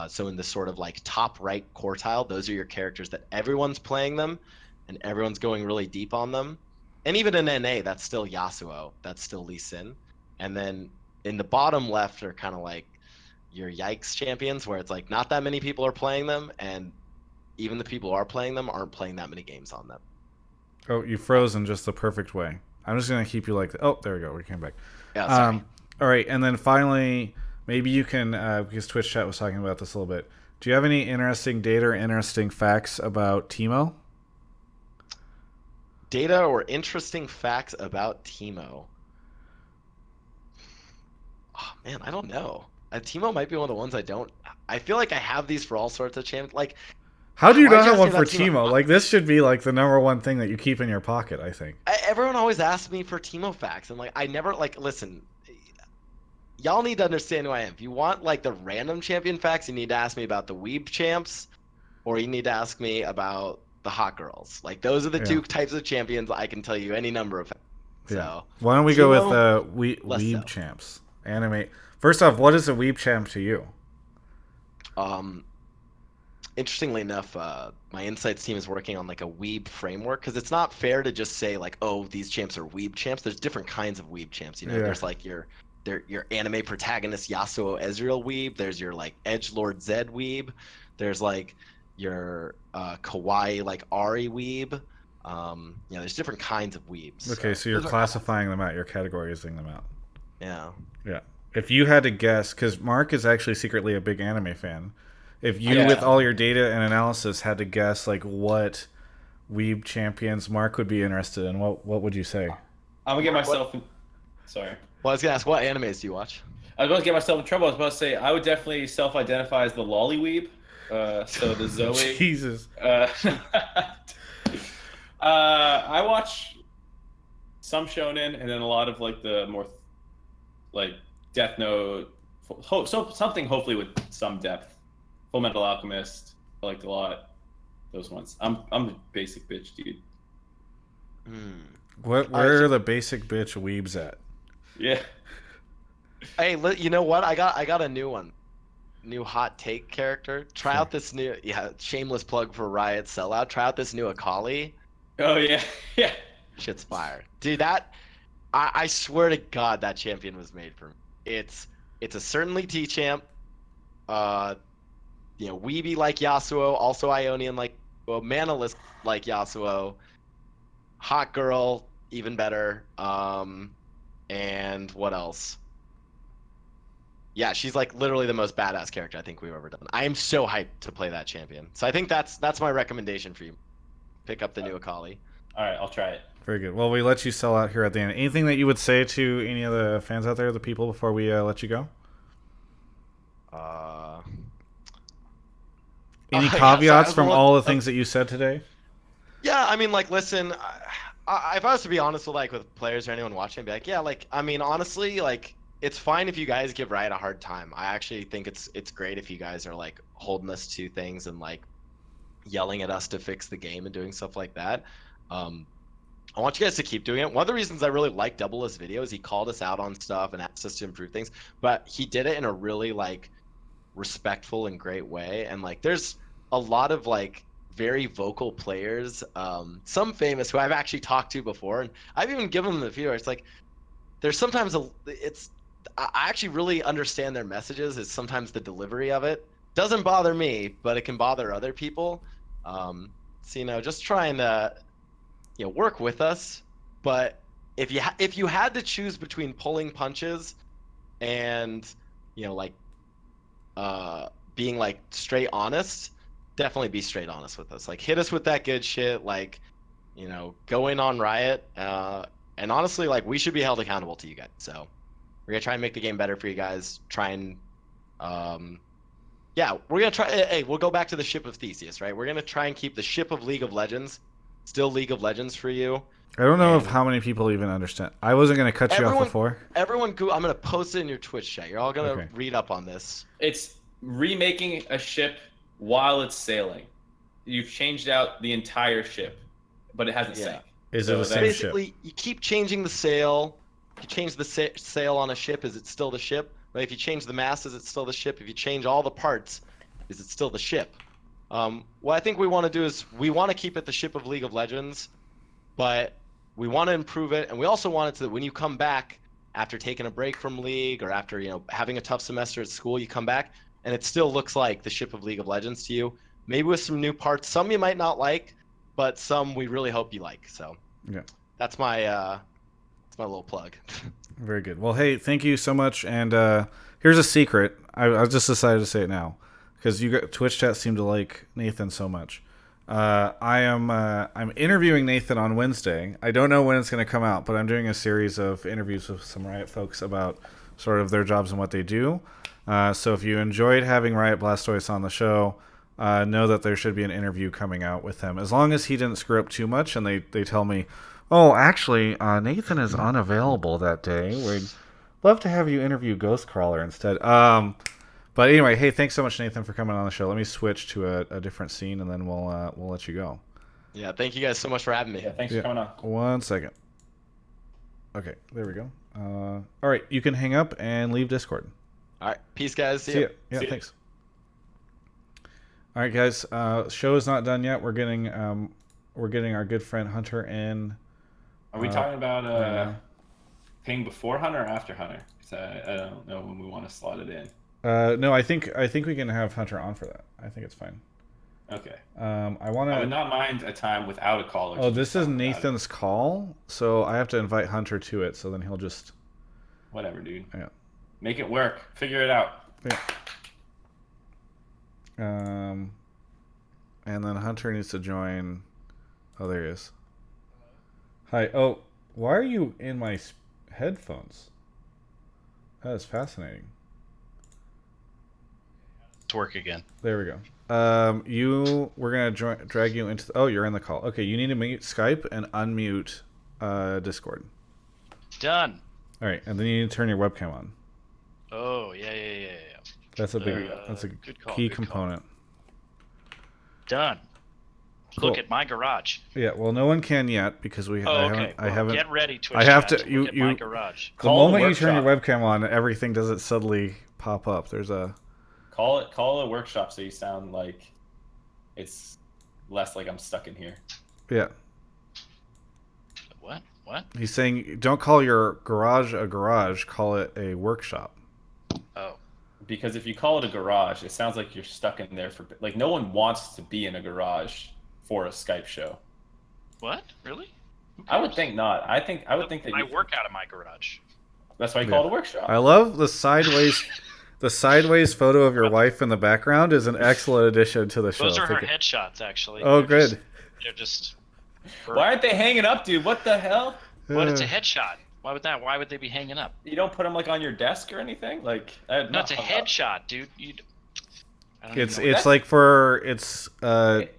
So in the sort of like top right quartile, those are your characters that everyone's playing them, and everyone's going really deep on them. And even in NA, that's still Yasuo, that's still Lee Sin. And then in the bottom left are kind of like your yikes champions, where it's like not that many people are playing them, and even the people who are playing them aren't playing that many games on them. Oh, you froze in just the perfect way. I'm just going to keep you like that. Oh, there we go. We came back. Yeah, sorry. All right, and then finally, maybe you can, because Twitch chat was talking about this a little bit, do you have any interesting data or interesting facts about Teemo? Data or interesting facts about Teemo? Oh, man, I don't know. Teemo might be one of the ones I don't. I feel like I have these for all sorts of champions. Like, how do you why'd not have ask one me for about Teemo? Teemo? Like, this should be like the number one thing that you keep in your pocket, I think. Everyone always asks me for Teemo facts, and like I never like listen. Y'all need to understand who I am. If you want like the random champion facts, you need to ask me about the weeb champs, or you need to ask me about the hot girls. Like those are the two types of champions I can tell you any number of. So why don't we go with weeb so. champs? Animate. First off, what is a weeb champ to you? Interestingly enough, my insights team is working on like a weeb framework, because it's not fair to just say like, oh, these champs are weeb champs. There's different kinds of weeb champs. There's like your anime protagonist Yasuo Ezreal weeb. There's your like edgelord Zed weeb. There's like your kawaii like Ari weeb. There's different kinds of weebs. Okay, so you're classifying them out. You're categorizing them out. Yeah. Yeah. If you had to guess, because Mark is actually secretly a big anime fan, if you, with all your data and analysis, had to guess like what weeb champions Mark would be interested in, what would you say? I'm gonna get myself. Sorry. Well, I was gonna ask, what animes do you watch? I was about to get myself in trouble. I was about to say I would definitely self-identify as the lolly weeb. So the Zoe. Jesus. I watch some shonen and then a lot of like the more like Death Note, so something hopefully with some depth. Full Metal Alchemist, I liked a lot. Those ones. I'm a basic bitch, dude. Where are the basic bitch weebs at? Yeah. Hey, you know what? I got a new one. New hot take character. Try out this new, shameless plug for Riot Sellout. Try out this new Akali. Oh yeah, yeah. Shit's fire, dude. That I swear to God, that champion was made for me. It's a certainly T champ. Weeby like Yasuo, also Ionian like, Manalist like Yasuo. Hot girl, even better. And what else? Yeah, she's like literally the most badass character I think we've ever done. I am so hyped to play that champion. So I think that's my recommendation for you. Pick up the new Akali. All right, I'll try it. Very good. Well, we let you sell out here at the end. Anything that you would say to any of the fans out there, the people, before we let you go? Any caveats from all the things that you said today? Yeah, I mean, like, listen, if I was to be honest with with players or anyone watching, I'd be like, yeah, like, I mean, honestly, like, it's fine if you guys give Riot a hard time. I actually think it's great if you guys are like holding us to things and like yelling at us to fix the game and doing stuff like that. I want you guys to keep doing it. One of the reasons I really like Doublelift's video is he called us out on stuff and asked us to improve things, but he did it in a really like respectful and great way. And like there's a lot of like very vocal players, some famous who I've actually talked to before, and I've even given them the feedback. It's like there's sometimes I actually really understand their messages. It's sometimes the delivery of it doesn't bother me, but it can bother other people. So just trying to work with us. But if you had to choose between pulling punches and being like straight honest, definitely be straight honest with us. Like hit us with that good shit. Like go in on Riot. And honestly, like we should be held accountable to you guys. So we're gonna try and make the game better for you guys. Try and we're gonna try. Hey, we'll go back to the ship of Theseus, right? We're gonna try and keep the ship of League of Legends still League of Legends for you. I don't know if how many people even understand. I wasn't going to cut you off before. Everyone, I'm going to post it in your Twitch chat. You're all going to read up on this. It's remaking a ship while it's sailing. You've changed out the entire ship, but it hasn't sank. Is it the same basically, ship? You keep changing the sail. If you change the sail on a ship, is it still the ship? But if you change the mast, is it still the ship? If you change all the parts, is it still the ship? What I think we want to do is we want to keep it the ship of League of Legends, but we want to improve it, and we also want it to when you come back after taking a break from League or after having a tough semester at school, you come back and it still looks like the ship of League of Legends to you. Maybe with some new parts, some you might not like, but some we really hope you like. So that's my little plug. Very good. Well, hey, thank you so much. And here's a secret. I just decided to say it now because Twitch chat seemed to like Nathan so much. I'm interviewing Nathan on Wednesday. I don't know when it's going to come out, but I'm doing a series of interviews with some Riot folks about sort of their jobs and what they do. So if you enjoyed having Riot Blastoise on the show, know that there should be an interview coming out with him. As long as he didn't screw up too much and they tell me, oh, actually, Nathan is unavailable that day. We'd love to have you interview Ghostcrawler instead. But anyway, hey, thanks so much, Nathan, for coming on the show. Let me switch to a different scene, and then we'll let you go. Yeah, thank you guys so much for having me. Yeah, thanks for coming on. 1 second. Okay, there we go. All right, you can hang up and leave Discord. All right, peace, guys. See ya. Yeah, thanks. All right, guys. Show is not done yet. We're getting our good friend Hunter in. Are we talking about ping before Hunter or after Hunter? Because I don't know when we want to slot it in. No, I think we can have Hunter on for that. I think it's fine. Okay. I would not mind a time without a caller. Oh, this is Nathan's call, so I have to invite Hunter to it. So then he'll just. Whatever, dude. Yeah. Make it work. Figure it out. Yeah. And then Hunter needs to join. Oh, there he is. Hi. Oh, why are you in my headphones? That is fascinating. To work again. There we go. We're gonna drag you into. Oh, you're in the call. Okay, you need to mute Skype and unmute Discord. Done. All right, and then you need to turn your webcam on. Oh yeah. That's a big. That's a key component. Done. Cool. Look at my garage. Yeah, well, no one can yet because we. Okay. I haven't. Get ready, Twitch. I have chat to. look at my garage. The moment you turn your webcam on, everything doesn't suddenly pop up. There's a. Call it a workshop so you sound like it's less like I'm stuck in here. Yeah. What? He's saying don't call your garage a garage, call it a workshop. Oh. Because if you call it a garage, it sounds like you're stuck in there for like no one wants to be in a garage for a Skype show. What? Really? I would think not. I would think that I work out of my garage. That's why you call it a workshop. I love the sideways. The sideways photo of your wife in the background is an excellent addition to the show. Those are her headshots, actually. Oh, good. They're just. Why aren't they hanging up, dude? What the hell? What? It's a headshot. Why would they be hanging up? You don't put them like on your desk or anything? Like no, it's a headshot, dude. It's like for it's like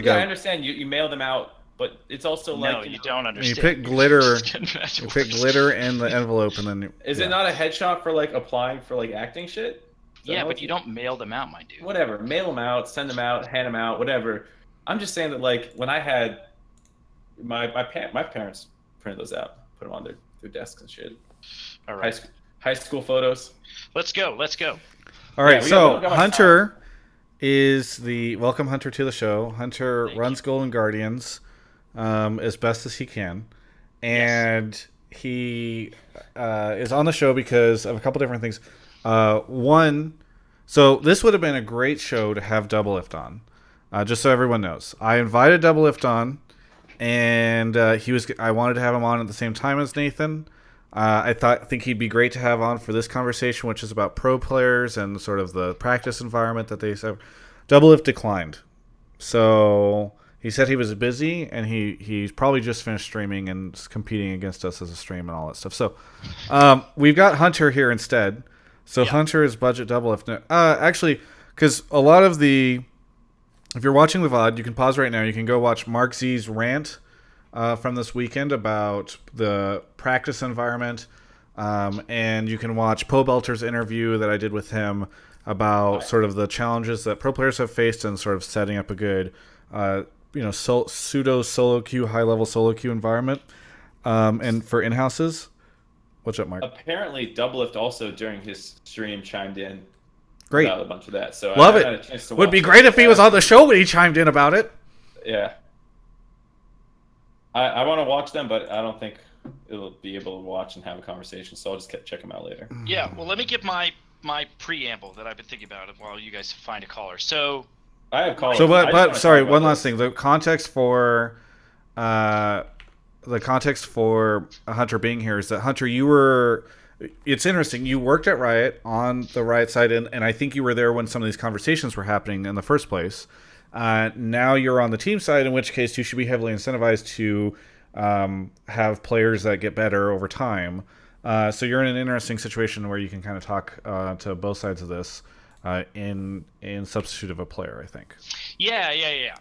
I understand you mail them out but it's also No, like you don't You understand. pick You're glitter. just getting mad You pick words. glitter in the envelope, and then is yeah. it not a headshot for like applying for like acting shit? Is that Yeah, how but it's- you don't mail them out, my dude. Whatever, mail them out, send them out, hand them out, whatever. I'm just saying that like when I had my parents printed those out, put them on their desks and shit. All High, right, high school photos. let's go. Let's go. All right, Yeah, we so don't got much Hunter is the welcome Hunter to the show. Hunter Thank runs Golden Guardians as best as he can, and he is on the show because of a couple different things. One, so this would have been a great show to have Doublelift on, just so everyone knows. I invited Doublelift on, and I wanted to have him on at the same time as Nathan. I think he'd be great to have on for this conversation, which is about pro players and sort of the practice environment that they have. Doublelift declined, so he said he was busy, and he's probably just finished streaming and competing against us as a stream and all that stuff. So we've got Hunter here instead. So Hunter is budget Doublelift. Actually, because a lot of if you're watching the VOD, you can pause right now. You can go watch Mark Z's rant from this weekend about the practice environment, and you can watch Po Belter's interview that I did with him about sort of the challenges that pro players have faced and sort of setting up a good, pseudo solo queue, high level solo queue environment, and for in-houses. What's up, Mark? Apparently, Doublelift also during his stream chimed in Great, about a bunch of that. So love I it. had a chance to Would watch be it. great if he was on the show when he chimed in about it. Yeah. I want to watch them, but I don't think it'll be able to watch and have a conversation. So I'll just check them out later. Yeah, well, let me give my preamble that I've been thinking about while you guys find a caller. So I have callers. So, I just but wanna sorry, talk one about last thing. The context for Hunter being here is that Hunter, it's interesting. You worked at Riot on the Riot side, and I think you were there when some of these conversations were happening in the first place. Now you're on the team side, in which case you should be heavily incentivized to have players that get better over time. So you're in an interesting situation where you can kind of talk to both sides of this in substitute of a player, I think. Yeah.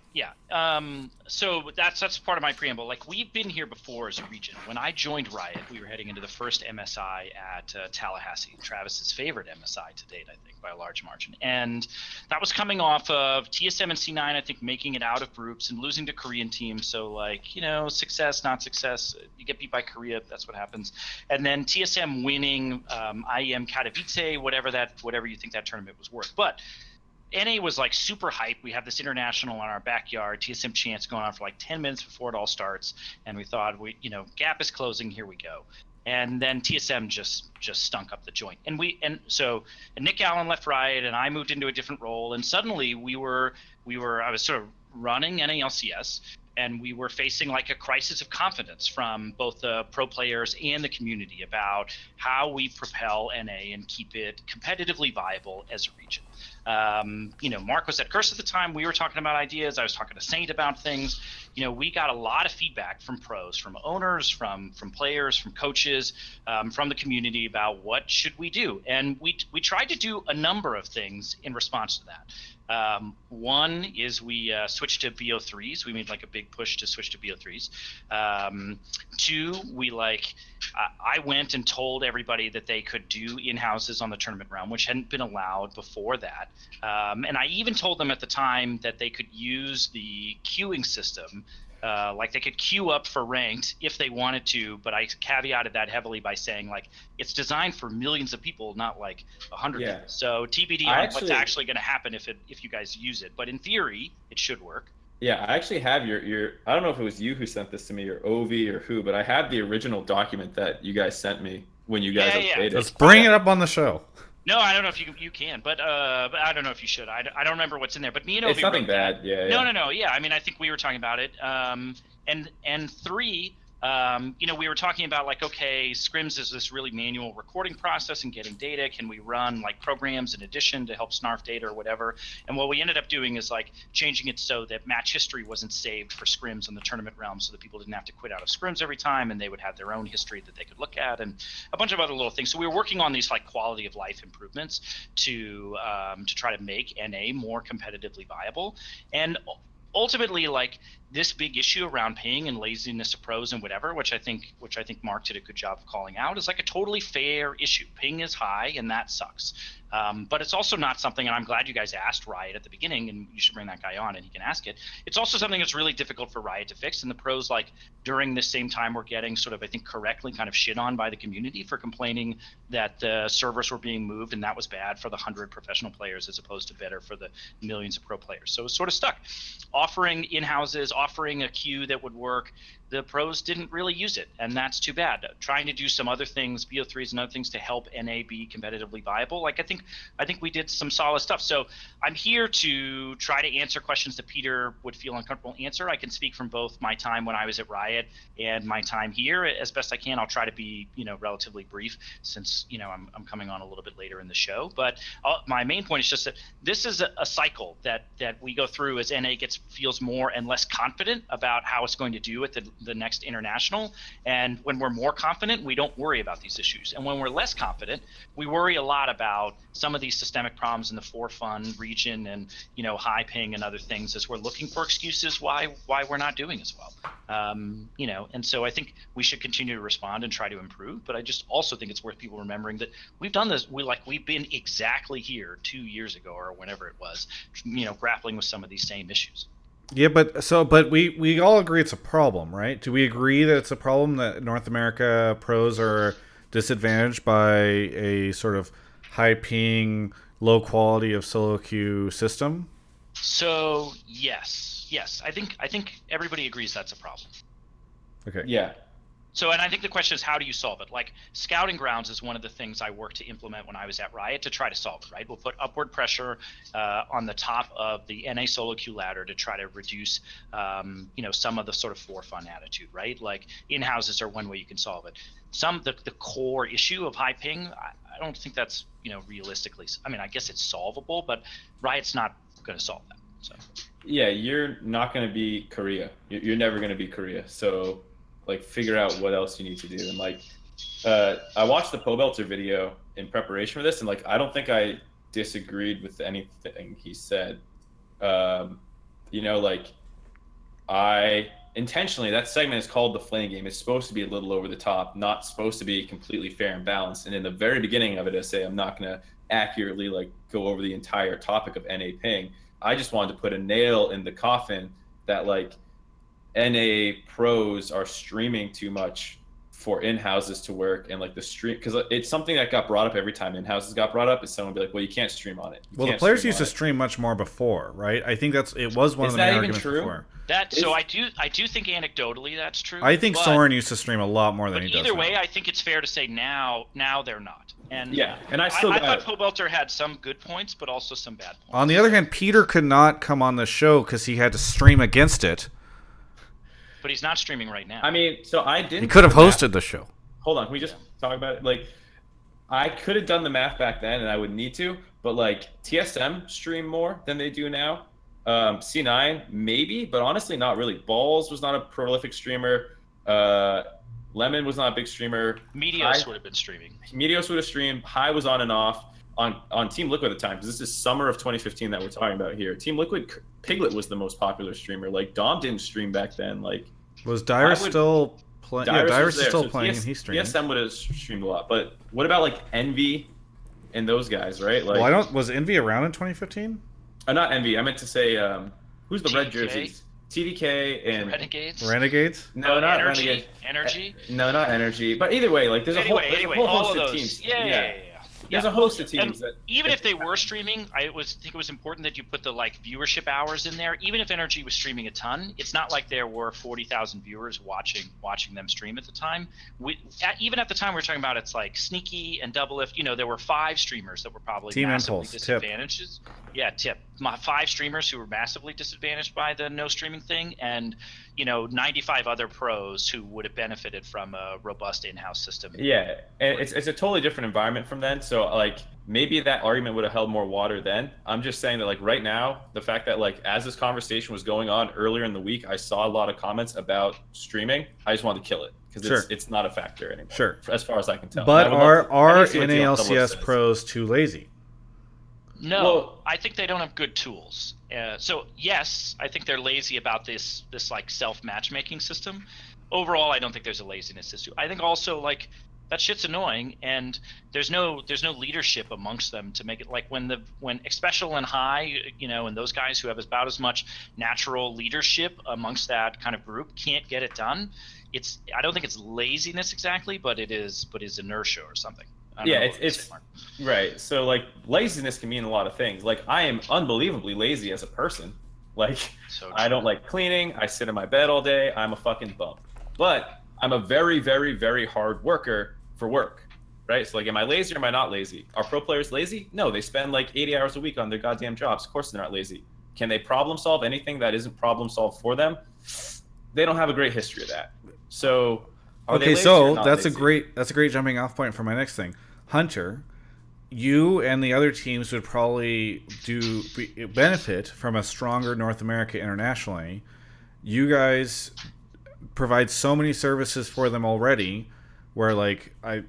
So that's part of my preamble. Like, we've been here before as a region. When I joined Riot, we were heading into the first MSI at Tallahassee, Travis's favorite MSI to date, I think, by a large margin. And that was coming off of TSM and C9, I think, making it out of groups and losing to Korean teams. So, like, success, not success. You get beat by Korea, that's what happens. And then TSM winning IEM Katowice, whatever you think that tournament was worth. But NA was like super hype. We have this international on our backyard, TSM chance going on for like 10 minutes before it all starts, and we thought, gap is closing, here we go. And then TSM just stunk up the joint. And Nick Allen left Riot, and I moved into a different role, and suddenly I was sort of running NALCS, and we were facing like a crisis of confidence from both the pro players and the community about how we propel NA and keep it competitively viable as a region. Mark was at Curse at the time. We were talking about ideas. I was talking to Saint about things. We got a lot of feedback from pros, from owners, from players, from coaches, from the community about what should we do. And we tried to do a number of things in response to that. One is we switched to BO3s. We made like a big push to switch to BO3s. Two, I went and told everybody that they could do in-houses on the tournament realm, which hadn't been allowed before that. And I even told them at the time that they could use the queuing system. Like, they could queue up for ranked if they wanted to, but I caveated that heavily by saying, like, it's designed for millions of people, not like 100 people. So TBD on what's actually going to happen if you guys use it. But in theory, it should work. Yeah, I actually have your I don't know if it was you who sent this to me, or Ovi, or who, but I have the original document that you guys sent me when you guys updated. Let's bring it up on the show. No, I don't know if you can, but I don't know if you should. I don't remember what's in there. But me and Ovi, it's nothing bad. Yeah. No. Yeah, I mean, I think we were talking about it. And three, we were talking about, like, okay, scrims is this really manual recording process and getting data. Can we run like programs in addition to help snarf data or whatever? And what we ended up doing is like changing it so that match history wasn't saved for scrims on the tournament realm, so that people didn't have to quit out of scrims every time, and they would have their own history that they could look at, and a bunch of other little things. So we were working on these like quality of life improvements to try to make NA more competitively viable. And ultimately like this big issue around ping and laziness of pros and whatever, which I think Mark did a good job of calling out, is like a totally fair issue. Ping is high, and that sucks. But it's also not something, and I'm glad you guys asked Riot at the beginning, and you should bring that guy on and he can ask it. It's also something that's really difficult for Riot to fix, and the pros, like during this same time, were getting sort of, I think, correctly kind of shit on by the community for complaining that the servers were being moved, and that was bad for the 100 professional players as opposed to better for the millions of pro players. So it was sort of stuck. Offering in-houses, offering a queue that would work, the pros didn't really use it, and that's too bad. Trying to do some other things, BO3s and other things to help NA be competitively viable, like I think we did some solid stuff. So I'm here to try to answer questions that Peter would feel uncomfortable answer. I can speak from both my time when I was at Riot and my time here as best I can. I'll try to be, relatively brief since, I'm coming on a little bit later in the show. But my main point is just that this is a cycle that we go through as NA feels more and less confident about how it's going to do at the next international. And when we're more confident, we don't worry about these issues. And when we're less confident, we worry a lot about some of these systemic problems in the for fun region and, high ping and other things as we're looking for excuses why we're not doing as well. And so I think we should continue to respond and try to improve. But I just also think it's worth people remembering that we've done this. We've been exactly here 2 years ago or whenever it was, grappling with some of these same issues. Yeah, but we all agree it's a problem, right? Do we agree that it's a problem that North America pros are disadvantaged by a sort of high ping, low quality of solo queue system? So yes, I think everybody agrees that's a problem. Okay. Yeah. So, and I think the question is, how do you solve it? Like, scouting grounds is one of the things I worked to implement when I was at Riot to try to solve it, right? We'll put upward pressure on the top of the NA solo queue ladder to try to reduce, some of the sort of for fun attitude, right? Like, in-houses are one way you can solve it. The core issue of high ping, I don't think that's, realistically, I mean, I guess it's solvable, but Riot's not going to solve that, so. Yeah, you're not going to be Korea. You're never going to be Korea. So, like, figure out what else you need to do. And like, I watched the Pobelter video in preparation for this, and like, I don't think I disagreed with anything he said. Like, I intentionally, that segment is called the Flame Game. It's supposed to be a little over the top, not supposed to be completely fair and balanced. And in the very beginning of it, I say I'm not going to accurately like go over the entire topic of NA ping. I just wanted to put a nail in the coffin that like NA pros are streaming too much for in-houses to work, and like the stream, because it's something that got brought up every time in-houses got brought up, is someone would be like, well, you can't stream on it. Well, the players used to stream much more before, right? I think it was one of the main arguments before. So I do think anecdotally that's true. I think Soren used to stream a lot more than he does now. Either way, I think it's fair to say now they're not. And yeah, and I thought Pobelter had some good points, but also some bad points. On the other hand, Peter could not come on the show because he had to stream against it. But he's not streaming right now. I mean, so I didn't. He could have hosted the show. Hold on, can we just talk about it? Like, I could have done the math back then, and I would need to, but like TSM stream more than they do now. C9 maybe, but honestly not really. Balls was not a prolific streamer. Lemon was not a big streamer. Meteos would have been streaming. Meteos would have streamed. High was on and off on Team Liquid at the time, because this is summer of 2015 that we're talking about here. Team Liquid, Piglet was the most popular streamer. Like, Dom didn't stream back then. Like, was Dyrus still playing? Yeah, Dyrus is still playing, and he's streaming. TSM would have streamed a lot. But what about like Envy and those guys, right? Like, well, was Envy around in 2015? Not Envy. I meant to say, who's the red jerseys? TDK and Renegades. No, not Energy. Renegades. Energy. No, not Energy. But either way, like there's a whole host of teams. Yeah. There's a host of teams that even if they were streaming, I think it was important that you put the like viewership hours in there. Even if Energy was streaming a ton, it's not like there were 40,000 viewers watching them stream at the time. Even at the time we were talking about, it's like Sneaky and Doublelift. There were 5 streamers that were probably Team massively Impulse, disadvantaged. Yeah, Tip. 5 streamers who were massively disadvantaged by the no streaming thing, and 95 other pros who would have benefited from a robust in-house system. Yeah, and it's a totally different environment from then. So like maybe that argument would have held more water then. I'm just saying that like right now, the fact that like as this conversation was going on earlier in the week, I saw a lot of comments about streaming. I just wanted to kill it because it's not a factor anymore. Sure, as far as I can tell. But are NALCS pros too lazy? No, I think they don't have good tools. So yes, I think they're lazy about this like self matchmaking system. Overall, I don't think there's a laziness issue. I think also like that shit's annoying, and there's no leadership amongst them to make it like when Special and High, and those guys who have about as much natural leadership amongst that kind of group can't get it done. I don't think it's laziness exactly, but it is inertia or something. I don't Yeah, know what to it's say, Mark. right. So like laziness can mean a lot of things. Like I am unbelievably lazy as a person. Like So I don't true. like cleaning. I sit in my bed all day. I'm a fucking bum. But I'm a very, very, very hard worker for work. Right? So like am I lazy or am I not lazy? Are pro players lazy? No, they spend like 80 hours a week on their goddamn jobs. Of course they're not lazy. Can they problem solve anything that isn't problem solved for them? They don't have a great history of that. So are they Okay, lazy or so not that's lazy? a great jumping off point for my next thing. Hunter, you and the other teams would probably benefit from a stronger North America internationally. You guys provide so many services for them already, where like I'm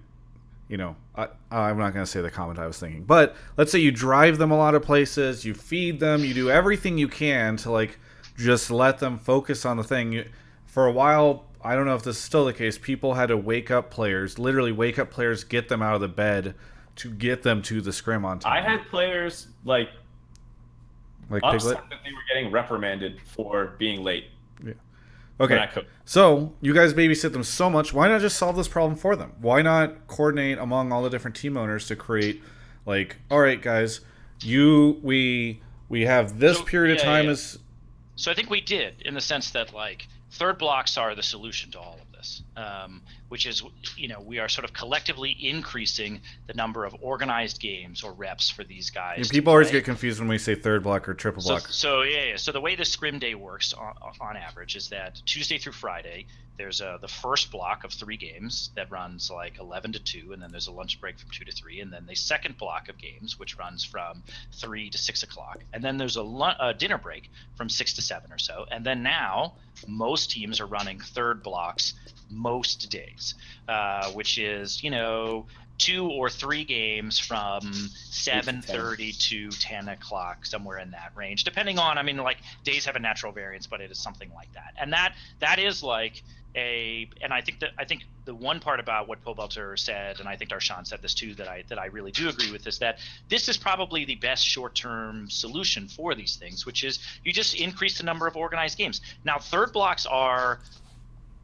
not going to say the comment I was thinking, but let's say you drive them a lot of places, you feed them, you do everything you can to like just let them focus on the thing. For a while, I don't know if this is still the case, people had to literally wake up players, get them out of the bed to get them to the scrim on time. I had players like Piglet. upset that they were getting reprimanded for being late. Yeah. when I Okay. cook. So you guys babysit them so much. Why not just solve this problem for them? Why not coordinate among all the different team owners to create, like, all right, guys, we have this So, period of yeah, time yeah. as So I think we did, in the sense that like third blocks are the solution to all of this, which is we are sort of collectively increasing the number of organized games or reps for these guys. people always get confused when we say third block or triple block. So yeah. So the way the scrim day works on average is that Tuesday through Friday, there's the first block of 3 games that runs like 11 to 2, and then there's a lunch break from 2 to 3, and then the second block of games, which runs from 3 to 6 o'clock, and then there's a dinner break from 6 to 7 or so, and then now most teams are running third blocks most days, which is 2 or 3 games from 7:30 to 10 o'clock, somewhere in that range, depending on, like days have a natural variance, but it is something like that. And that is like and I think the one part about what Pobelter said, and I think Darshan said this too, that I really do agree with, is that this is probably the best short-term solution for these things, which is you just increase the number of organized games. Now, third blocks are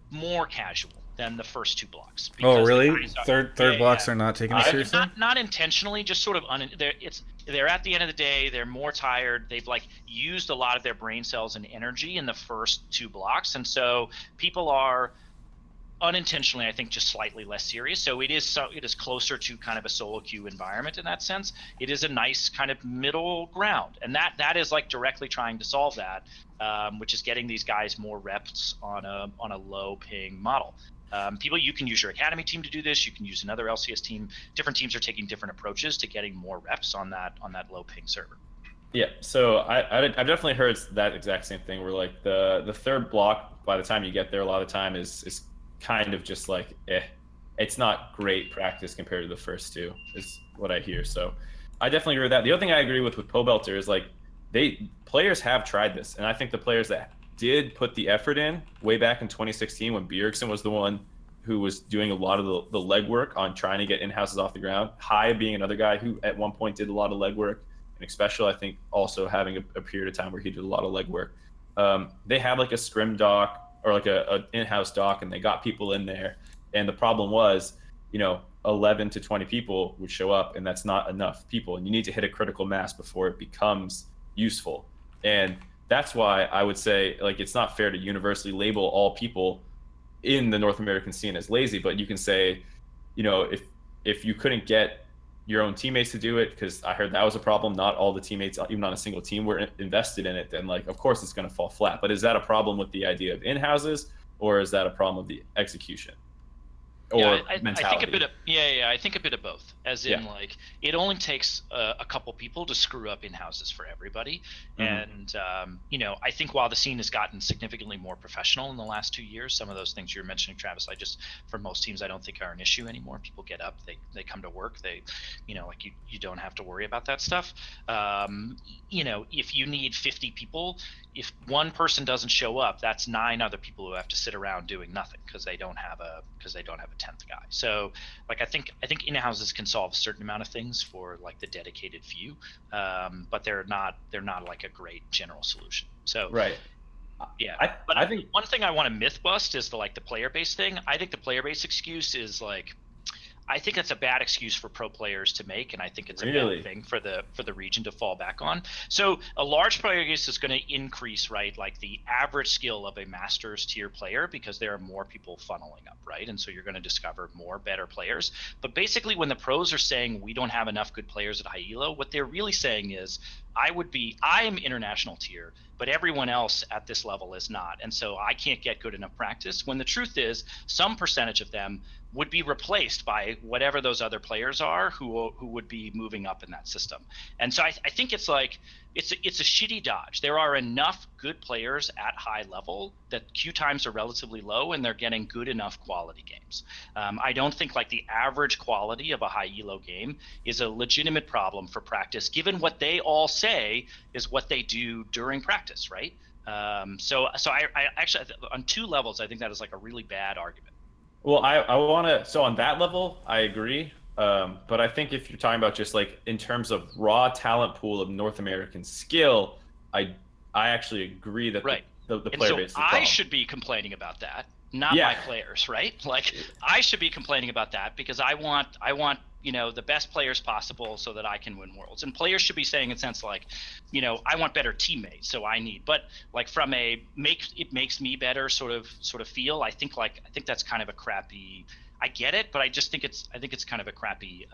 more casual than the first 2 blocks. Oh, really? Third blocks are not taken seriously? Not intentionally, just sort of they're at the end of the day, they're more tired. They've like used a lot of their brain cells and energy in the first 2 blocks, and so people are unintentionally, I think, just slightly less serious. So it is closer to kind of a solo queue environment in that sense. It is a nice kind of middle ground, and that is like directly trying to solve that, which is getting these guys more reps on a low ping model. You can use your academy team to do this. You can use another LCS team. Different teams are taking different approaches to getting more reps on that low ping server. Yeah, so I've definitely heard that exact same thing, where like the third block, by the time you get there, a lot of the time is kind of just like it's not great practice compared to the first 2, is what I hear. So I definitely agree with that. The other thing I agree with Pobelter is like players have tried this, and I think the players that did put the effort in way back in 2016, when Bjergsen was the one who was doing a lot of the legwork on trying to get in-houses off the ground, High being another guy who at one point did a lot of legwork, and Special, I think, also having a period of time where he did a lot of legwork. They had like a scrim doc or like a in-house doc, and they got people in there, and the problem was 11 to 20 people would show up, and that's not enough people, and you need to hit a critical mass before it becomes useful. And that's why I would say, like, it's not fair to universally label all people in the North American scene as lazy, but you can say, if you couldn't get your own teammates to do it, because I heard that was a problem, not all the teammates, even on a single team, were invested in it, then like, of course it's going to fall flat. But is that a problem with the idea of in-houses, or is that a problem with the execution? or I mentality? think a bit of I think a bit of both. As in, Yeah. like, it only takes a couple people to screw up in houses for everybody. And I think while the scene has gotten significantly more professional in the last 2 years, some of those things you're mentioning, Travis, for most teams, I don't think are an issue anymore. People get up, they come to work, like you don't have to worry about that stuff. If you need 50 people, if one person doesn't show up, that's 9 other people who have to sit around doing nothing because they don't have a 10th guy. So, like, I think in-houses can solve a certain amount of things for, like, the dedicated few, but they're not like a great general solution. So Right. yeah, I think one thing I want to myth bust is the player base thing. I think the player base excuse is, like, I think that's a bad excuse for pro players to make, and I think it's a bad thing for the region to fall back on. So a large player base is going to increase, right, like the average skill of a Masters tier player, because there are more people funneling up, right? And so you're going to discover more better players. But basically, when the pros are saying we don't have enough good players at high elo, what they're really saying is I am international tier, but everyone else at this level is not, and so I can't get good enough practice. When the truth is, some percentage of them would be replaced by whatever those other players are who would be moving up in that system. And so I think it's like it's a shitty dodge. There are enough good players at high level that queue times are relatively low and they're getting good enough quality games. I don't think, like, the average quality of a high elo game is a legitimate problem for practice, given what they all say is what they do during practice, right? So I actually, on 2 levels, I think that is, like, a really bad argument. Well, I want to. So on that level, I agree. But I think if you're talking about just, like, in terms of raw talent pool of North American skill, I actually agree that the player base is the problem. I should be complaining about that, not my players, right? Like, I should be complaining about that because I want the best players possible so that I can win worlds. And players should be saying, in a sense, like, I want better teammates, so I need. But, like, from it makes me better sort of feel, I think that's kind of a crappy. I get it, but I think it's kind of a crappy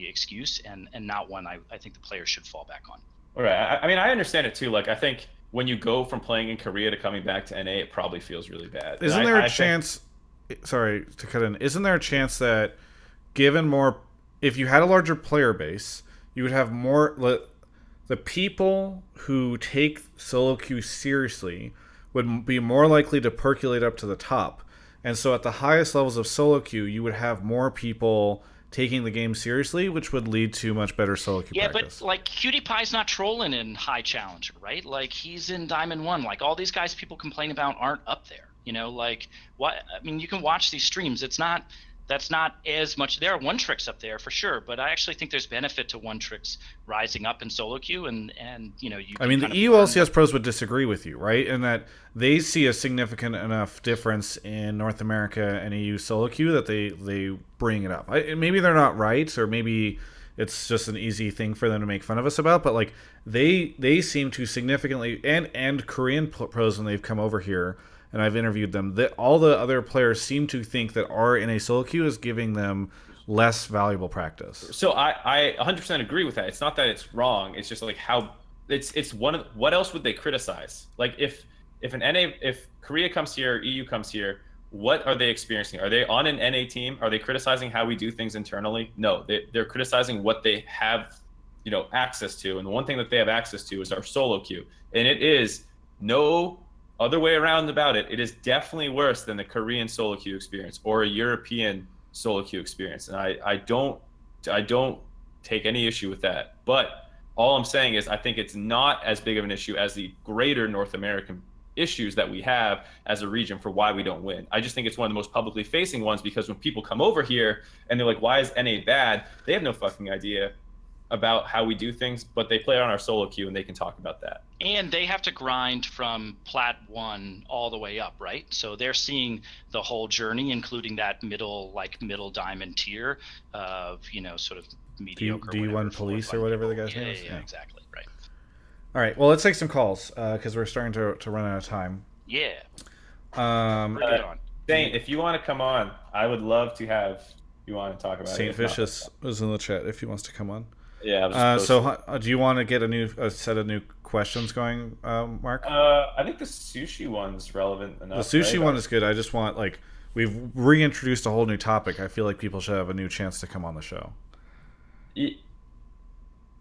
excuse and not one I think the players should fall back on. All right. I mean, I understand it too. Like, I think when you go from playing in Korea to coming back to NA, it probably feels really bad. Isn't there a chance? Sorry to cut in. Isn't there a chance that, given more, if you had a larger player base, you would have more. The people who take solo queue seriously would be more likely to percolate up to the top, and so at the highest levels of solo queue, you would have more people taking the game seriously, which would lead to much better solo queue practice. But, like, Cutie Pie's not trolling in High Challenger, right? Like, he's in Diamond 1. Like, all these guys people complain about aren't up there. Like, what? I mean, you can watch these streams. That's not as much. There are one tricks up there for sure, but I actually think there's benefit to one tricks rising up in solo queue, and you. I mean, the EU LCS pros would disagree with you, right? In that they see a significant enough difference in North America and EU solo queue that they bring it up. Maybe they're not right, or maybe it's just an easy thing for them to make fun of us about. But, like, they seem to significantly, and Korean pros when they've come over here, and I've interviewed them, that all the other players seem to think that our NA solo queue is giving them less valuable practice. So I 100% agree with that. It's not that it's wrong. It's just, like, how it's one of what else would they criticize? Like, if Korea comes here, EU comes here, what are they experiencing? Are they on an NA team? Are they criticizing how we do things internally? No, they're criticizing what they have, access to. And the one thing that they have access to is our solo queue, and it is no other way around about it. It is definitely worse than the Korean solo queue experience or a European solo queue experience, and I don't take any issue with that. But all I'm saying is I think it's not as big of an issue as the greater North American issues that we have as a region for why we don't win. I just think it's one of the most publicly facing ones, because when people come over here and they're like, why is NA bad? They have no fucking idea about how we do things, but they play on our solo queue and they can talk about that. And they have to grind from Plat 1 all the way up, right? So they're seeing the whole journey, including that middle diamond tier of, sort of mediocre. D1 police or whatever the guy's name is. Yeah, exactly, right. All right, well, let's take some calls because we're starting to run out of time. Yeah. Bring it on. Saint, if you want to come on, I would love to have you on and talk about it. Saint Vicious is in the chat if he wants to come on. Yeah. So do you want to get a set of new questions going, Mark? I think the sushi one's relevant enough. The sushi one is good. I just want, like, we've reintroduced a whole new topic. I feel like people should have a new chance to come on the show.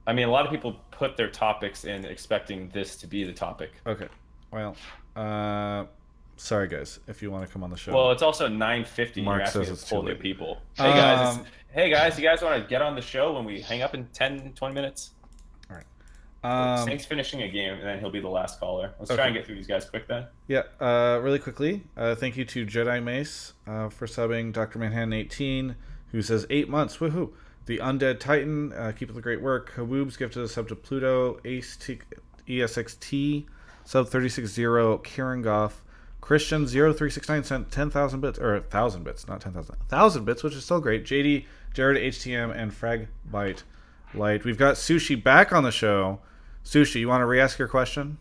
I mean, a lot of people put their topics in expecting this to be the topic. Okay. Well, sorry guys, if you want to come on the show. Well, it's also 9:50. Mark You're asking says me it's to pull too new late. people. Hey guys, you guys want to get on the show when we hang up in 10, 20 minutes? All right. Snake's finishing a game, and then he'll be the last caller. Let's try Okay. and get through these guys quick then. Yeah, really quickly, thank you to Jedi Mace for subbing, Dr. Manhattan 18, who says 8 months, woohoo. The Undead Titan, keep up the great work. Hawoobs gifted a sub to Pluto, ESXT, sub 360, Kieran Goff, Christian 0369 sent 10,000 bits, or 1,000 bits, not 10,000, 1,000 bits, which is still great. JD, Jared HTM, and Fragbite Light. We've got Sushi back on the show. Sushi, you want to re-ask your question?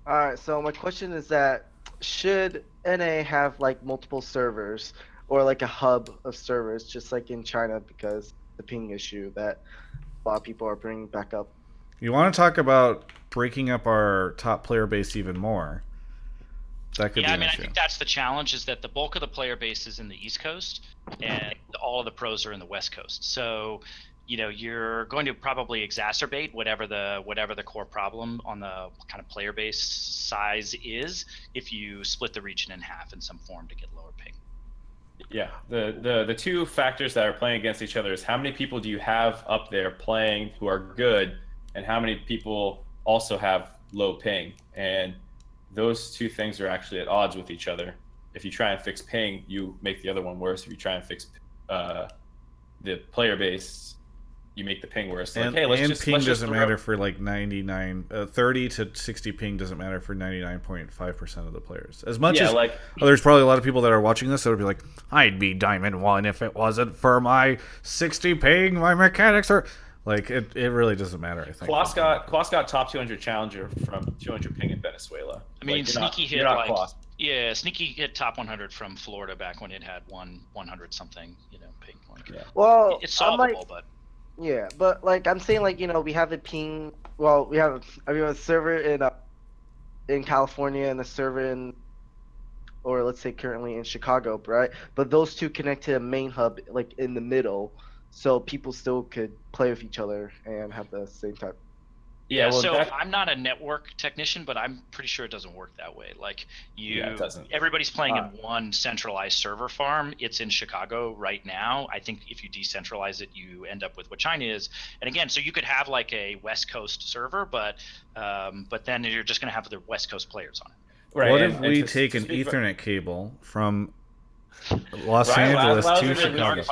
All right, so my question is that should NA have like multiple servers or like a hub of servers, just like in China, because the ping issue that a lot of people are bringing back up? You want to talk about breaking up our top player base even more? That could be an issue. I think that's the challenge, is that the bulk of the player base is in the East Coast and all of the pros are in the West Coast. So, you're going to probably exacerbate whatever the core problem on the kind of player base size is if you split the region in half in some form to get lower ping. Yeah, the two factors that are playing against each other is how many people do you have up there playing who are good, and how many people also have low ping. And those two things are actually at odds with each other. If you try and fix ping, you make the other one worse. If you try and fix the player base, you make the ping worse. And, ping doesn't matter for like 30 to 60 ping doesn't matter for 99.5% of the players. As much as there's probably a lot of people that are watching this that would be like, I'd be Diamond 1 if it wasn't for my 60 ping, my mechanics are... Like, it really doesn't matter, I think. Kloss got top 200 challenger from 200 ping in Venezuela. I mean, Sneaky hit top 100 from Florida back when it had 100 something, ping. Well, it's solvable, but... Yeah, but like I'm saying, like we have a ping. Well, we have a server in California and a server or let's say currently in Chicago, right? But those two connect to a main hub, like in the middle, so people still could play with each other and have the same type. Yeah, so I'm not a network technician, but I'm pretty sure it doesn't work that way. Like it doesn't. Everybody's playing in one centralized server farm. It's in Chicago right now. I think if you decentralize it, you end up with what China is. And again, so you could have like a West Coast server, but then you're just going to have the West Coast players on it. Right. What if we take an Ethernet cable from Los Angeles to Chicago?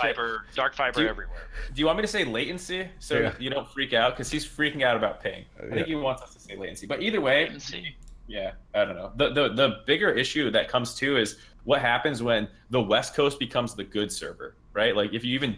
Dark fiber everywhere. Do you want me to say latency so you don't freak out? Because he's freaking out about ping. I think he wants us to say latency. But either way, I don't know. The bigger issue that comes too is what happens when the West Coast becomes the good server, right? Like if you even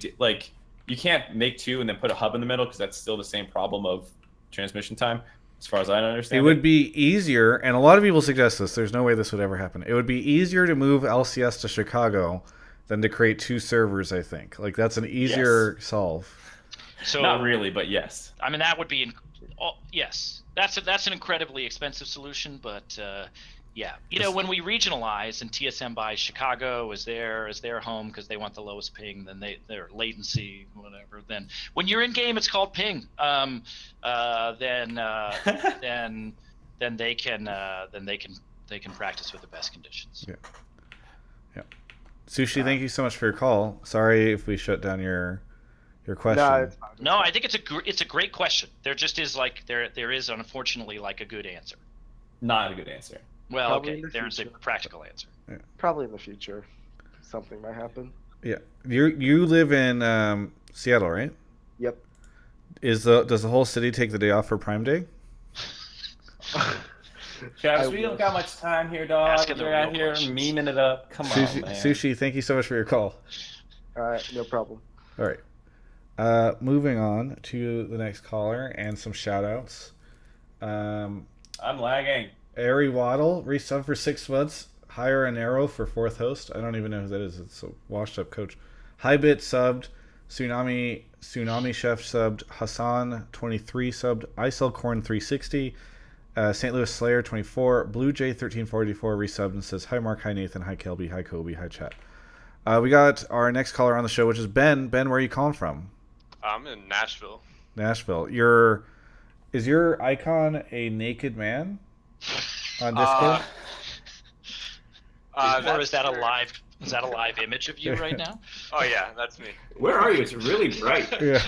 you can't make two and then put a hub in the middle because that's still the same problem of transmission time. As far as I understand, it would be easier, and a lot of people suggest this. There's no way this would ever happen. It would be easier to move LCS to Chicago than to create two servers. I think that's an easier solve. So not really, but yes. I mean, that would be yes. That's an incredibly expensive solution, but when we regionalize and TSM buys Chicago as their home because they want the lowest ping, then their latency, whatever. Then when you're in game, it's called ping. Then they can practice with the best conditions. Yeah. Sushi, thank you so much for your call. Sorry if we shut down your question. No, I think it's a great question. There just is there is unfortunately a good answer. Not a good answer. Well, probably there's a practical answer. Yeah. Probably in the future, something might happen. Yeah, you live in Seattle, right? Yep. Does the whole city take the day off for Prime Day? Travis, we don't got much time here, dog. We're out here memeing it up. Come on, man. Sushi, thank you so much for your call. All right, no problem. All right. Moving on to the next caller and some shout-outs. I'm lagging. Ari Waddle, resub for 6 months. Hire an arrow for 4th host. I don't even know who that is. It's a washed-up coach. Highbit subbed. Tsunami Chef subbed. Hassan 23 subbed. Isel Corn 360. St. Louis Slayer 24. Blue Jay 1344 resubbed and says, hi Mark, hi Nathan, hi Kelby, hi Kobe, hi chat. We got our next caller on the show, which is Ben. Ben, where are you calling from? I'm in Nashville. Nashville. Is your icon a naked man on Discord? Or is that a live? Is that a live image of you right now? Oh yeah, that's me. Where are you? It's really bright. Yeah.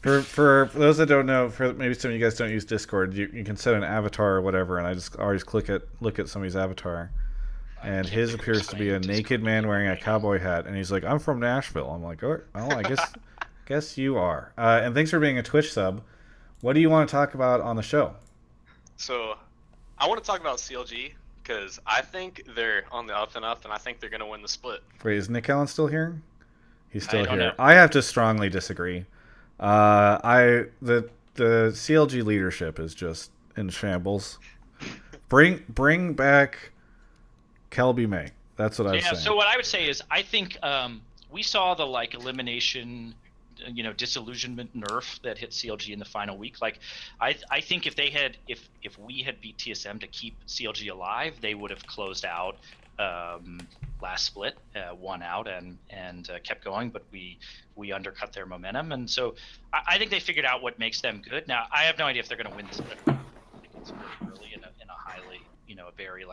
For those that don't know, for maybe some of you guys don't use Discord, you can set an avatar or whatever, and I just always look at somebody's avatar, and his appears to be a naked man wearing a cowboy hat, and he's like, "I'm from Nashville." I'm like, "Oh, I guess you are." And thanks for being a Twitch sub. What do you want to talk about on the show? So, I want to talk about CLG because I think they're on the up and up, and I think they're going to win the split. Wait, is Nick Allen still here? He's still I don't here. know. I have to strongly disagree. The CLG leadership is just in shambles. Bring back Kelby May. That's what I was saying. So what I would say is I think we saw the elimination, disillusionment nerf that hit CLG in the final week. I think if we had beat TSM to keep CLG alive, they would have closed out last split, won out and kept going, but we undercut their momentum, and so I think they figured out what makes them good. Now I have no idea if they're going to win this split. I think it's very early in a highly, a very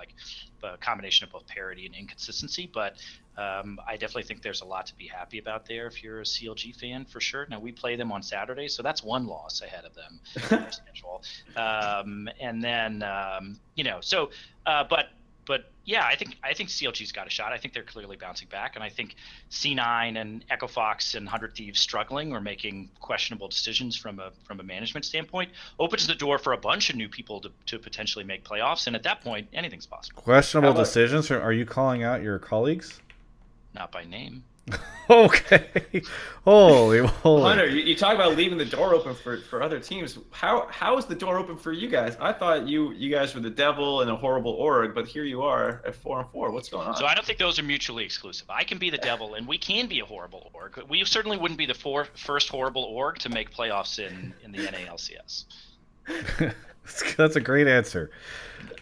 a combination of both parity and inconsistency, but I definitely think there's a lot to be happy about there if you're a CLG fan, for sure. Now we play them on Saturday, so that's one loss ahead of them in their schedule, and then but yeah, I think CLG's got a shot. I think they're clearly bouncing back, and I think C9 and Echo Fox and 100 Thieves struggling or making questionable decisions from a management standpoint opens the door for a bunch of new people to potentially make playoffs, and at that point, anything's possible. Questionable decisions? Are you calling out your colleagues? Not by name. Okay. Holy. Hunter, you talk about leaving the door open for other teams. How is the door open for you guys? I thought you guys were the devil and a horrible org, but here you are at 4-4. What's going on? So I don't think those are mutually exclusive. I can be the devil, and we can be a horrible org. We certainly wouldn't be the first horrible org to make playoffs in the NALCS. That's a great answer.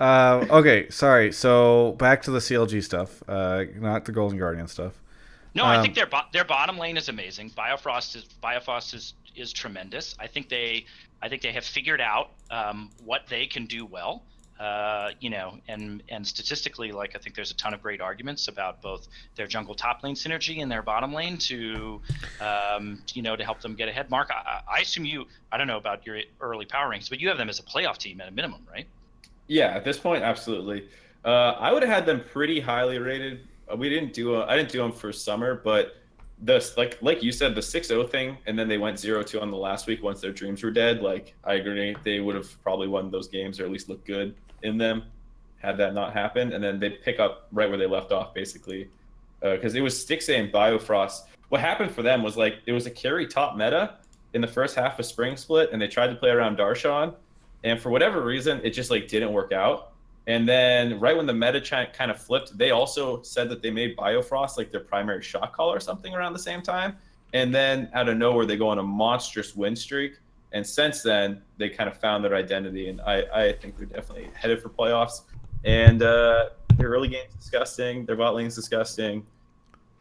Okay, sorry. So back to the CLG stuff, not the Golden Guardian stuff. No, I think their bottom lane is amazing. Biofrost is tremendous. I think they have figured out what they can do well. And statistically, I think there's a ton of great arguments about both their jungle top lane synergy and their bottom lane to help them get ahead. Mark, I assume I don't know about your early power rankings, but you have them as a playoff team at a minimum, right? Yeah, at this point, absolutely. I would have had them pretty highly rated. I didn't do them for summer, but like you said, the 6-0 thing, and then they went 0-2 on the last week once their dreams were dead. I agree, they would have probably won those games or at least looked good in them had that not happened. And then they pick up right where they left off, basically, because it was Stixay and Biofrost. What happened for them was it was a carry top meta in the first half of Spring Split, and they tried to play around Darshan, and for whatever reason, it just didn't work out. And then right when the meta kind of flipped, they also said that they made Biofrost their primary shot caller or something around the same time. And then out of nowhere, they go on a monstrous win streak. And since then, they kind of found their identity. And I think they're definitely headed for playoffs. And their early game's disgusting. Their bot lane's disgusting.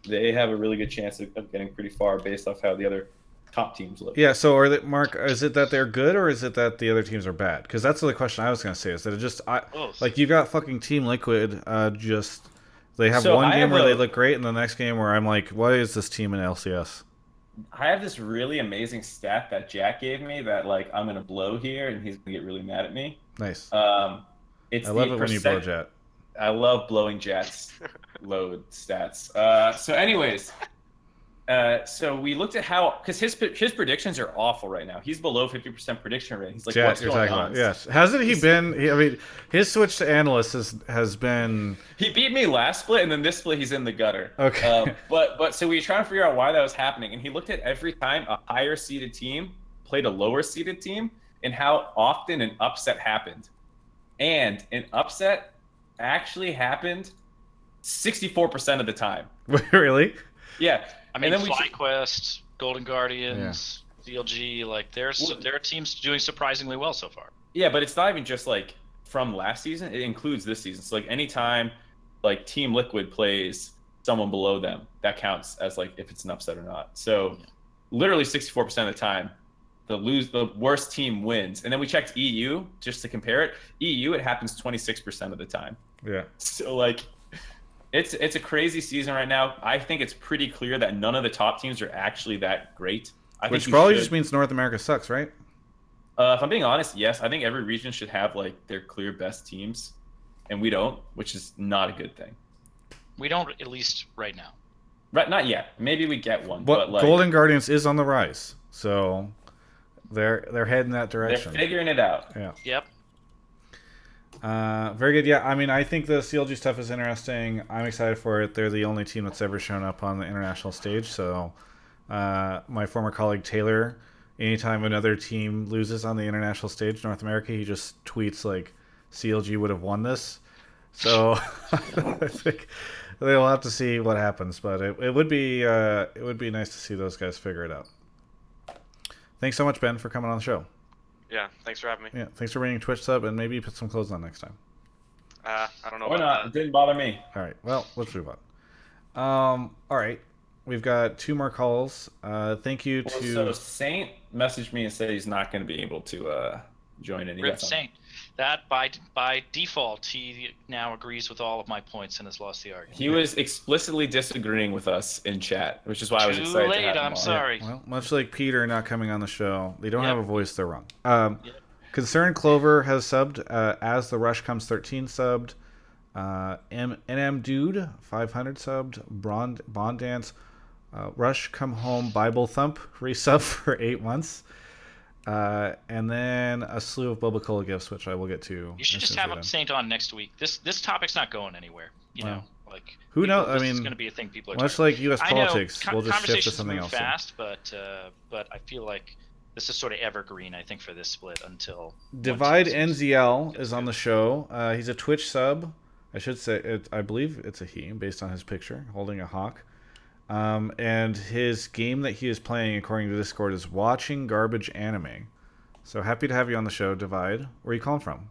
They have a really good chance of getting pretty far based off how the other top teams look. Yeah, so Mark, is it that they're good or is it that the other teams are bad? Because that's the question I was going to say. Is that it just you got fucking Team Liquid, they have one game where they look great, and the next game where I'm like, why is this team in LCS? I have this really amazing stat that Jack gave me that I'm going to blow here, and he's going to get really mad at me. Nice. I love it when you blow Jet. I love blowing Jet's load stats. So anyways. So we looked at because his predictions are awful right now. He's below 50% prediction rate. He's Jet, what's going on? Yes. Hasn't he been? His switch to analyst has been. He beat me last split, and then this split he's in the gutter. Okay. But so we were trying to figure out why that was happening, and he looked at every time a higher seeded team played a lower seeded team, and how often an upset happened. And an upset actually happened 64% of the time. Really? Yeah. I mean, FlyQuest, Golden Guardians, CLG, there are teams doing surprisingly well so far. Yeah, but it's not even just from last season; it includes this season. So anytime like Team Liquid plays someone below them, that counts as like if it's an upset or not. So literally 64% of the time, the worst team wins. And then we checked EU just to compare it. EU, it happens 26% of the time. Yeah. So like it's a crazy season right now. I think it's pretty clear that none of the top teams are actually that great. Which probably just means North America sucks, right? If I'm being honest, yes. I think every region should have like their clear best teams, and we don't, which is not a good thing. We don't, at least right now. Right, not yet. Maybe we get one. But like, Golden Guardians is on the rise, so they're heading that direction. They're figuring it out. Yeah. Yep. Very good. Yeah, I mean, I think the CLG stuff is interesting. I'm excited for it. They're the only team that's ever shown up on the international stage. So, my former colleague Taylor, anytime another team loses on the international stage, North America, he just tweets like, "CLG would have won this." So, I think they'll have to see what happens. But it would be nice to see those guys figure it out. Thanks so much, Ben, for coming on the show. Yeah, thanks for having me. Yeah, thanks for bringing Twitch sub, and maybe put some clothes on next time. I don't know Why about not? that. It didn't bother me. All right, well, let's move on. All right, we've got 2 more calls. Thank you to... So Saint messaged me and said he's not going to be able to join in. Rip Saint. That by default, he now agrees with all of my points and has lost the argument. He was explicitly disagreeing with us in chat, which is why I was excited. Too late. To have him I'm on. sorry. Yeah, well, much like Peter not coming on the show, they don't Yep. have a voice, they're wrong. Concerned Clover has subbed, As the Rush Comes 13 subbed, NM Dude 500 subbed, Bond Dance, Rush Come Home Bible Thump resub for 8 months. And then a slew of Boba Cola gifts, which I will get to. You should just have Saint on next week. This topic's not going anywhere. You know, like who knows? I This mean, is going to be a thing people are. Much like U.S. I politics, know, we'll just shift to conversations something move else. fast, but I feel like this is sort of evergreen. I think for this split until Divide NZL is on the show. He's a Twitch sub. I should say, I believe it's a he, based on his picture, holding a hawk. And his game that he is playing, according to Discord, is Watching Garbage Anime. So happy to have you on the show, Divide. Where are you calling from?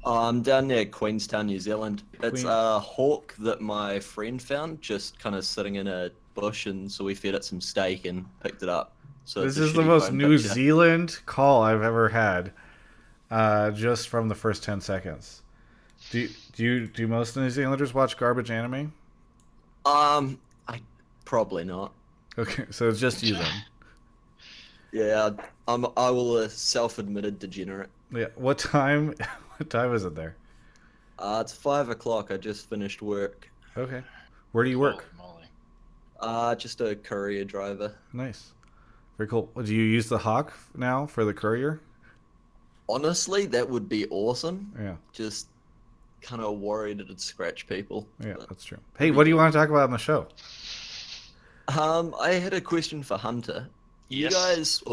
I'm down near Queenstown, New Zealand. It's a hawk that my friend found, just kind of sitting in a bush, and so we fed it some steak and picked it up. So this is the most New Zealand call I've ever had, just from the first 10 seconds. Do most New Zealanders watch garbage anime? I probably not. Okay, so it's just you then. Yeah, I will self-admitted degenerate. Yeah. What time? What time is it there? It's 5 o'clock. I just finished work. Okay. Where do you work? Holy moly. Just a courier driver. Nice. Very cool. Do you use the hawk now for the courier? Honestly, that would be awesome. Yeah. Just kind of worried it'd scratch people. Yeah, but... that's true. Hey, what do you want to talk about on the show? I had a question for Hunter. You guys,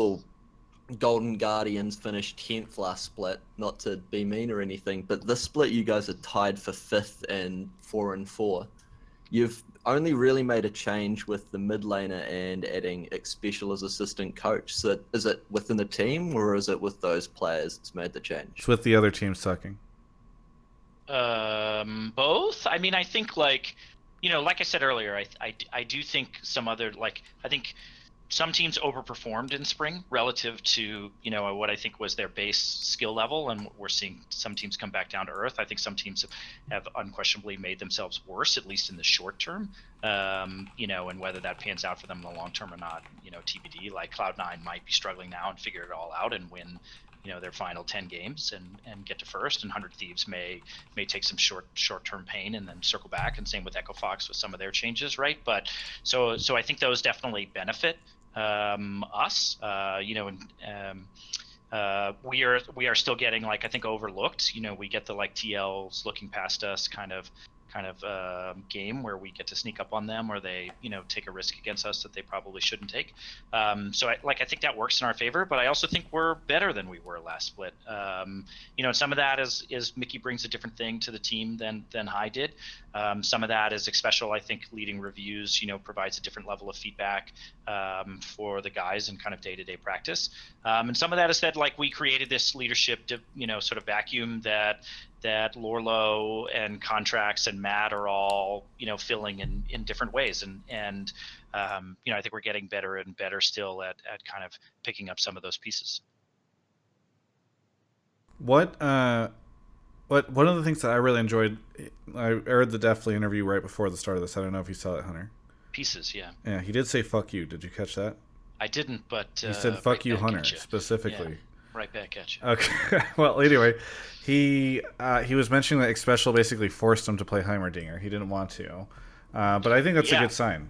Golden Guardians finished 10th last split, not to be mean or anything, but this split you guys are tied for 5th and 4 and 4. You've only really made a change with the mid laner and adding X-Special as assistant coach. So is it within the team or is it with those players that's made the change? It's with the other team sucking. Both. I mean, I think like I said earlier, I do think I think some teams overperformed in spring relative to what I think was their base skill level, and we're seeing some teams come back down to earth. I think some teams have unquestionably made themselves worse, at least in the short term. And whether that pans out for them in the long term or not, TBD. Like Cloud9 might be struggling now and figure it all out and win their final 10 games and get to first, and 100 Thieves may take some short-term pain and then circle back, and same with Echo Fox with some of their changes, right? But so I think those definitely benefit us, we are still getting, like, I think, overlooked. We get the TLs looking past us kind of game where we get to sneak up on them, or they take a risk against us that they probably shouldn't take. So I think that works in our favor, but I also think we're better than we were last split. Some of that is Mickey brings a different thing to the team than I did. Some of that is X-Special, I think, leading reviews, provides a different level of feedback for the guys in kind of day-to-day practice. And some of that is that, like, we created this leadership sort of vacuum that that Lorlo and Contracts and Matt are all, filling in different ways. And I think we're getting better and better still at kind of picking up some of those pieces. One of the things that I really enjoyed, I aired the Deathly interview right before the start of this. I don't know if you saw it, Hunter. Pieces, yeah. Yeah, he did say "fuck you." Did you catch that? I didn't, but he said "fuck right you, back Hunter" at you. specifically. Yeah, right back at you. Okay. Well, anyway, he was mentioning that Xpecial basically forced him to play Heimerdinger. He didn't want to, but I think that's a good sign.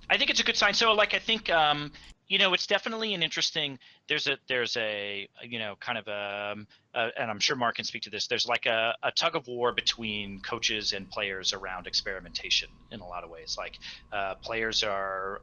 I think it's a good sign. So, I think it's definitely an interesting. There's a kind of and I'm sure Mark can speak to this. There's like a tug of war between coaches and players around experimentation in a lot of ways. Like players are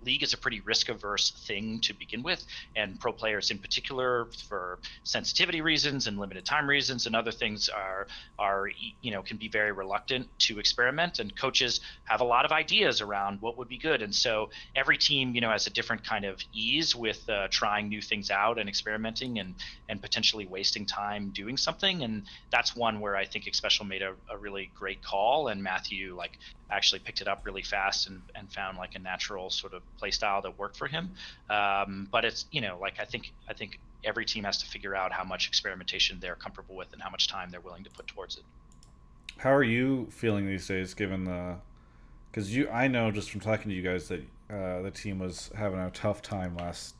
League is a pretty risk averse thing to begin with, and pro players in particular, for sensitivity reasons and limited time reasons and other things, are can be very reluctant to experiment. And coaches have a lot of ideas around what would be good, and so every team has a different kind of ease with trying new things out and experimenting and potentially wasting time doing something. And that's one where I think Xpecial made a really great call, and Matthew actually picked it up really fast and found a natural sort of play style that worked for him. But it's I think every team has to figure out how much experimentation they're comfortable with and how much time they're willing to put towards it. How are you feeling these days, given because I know just from talking to you guys that the team was having a tough time last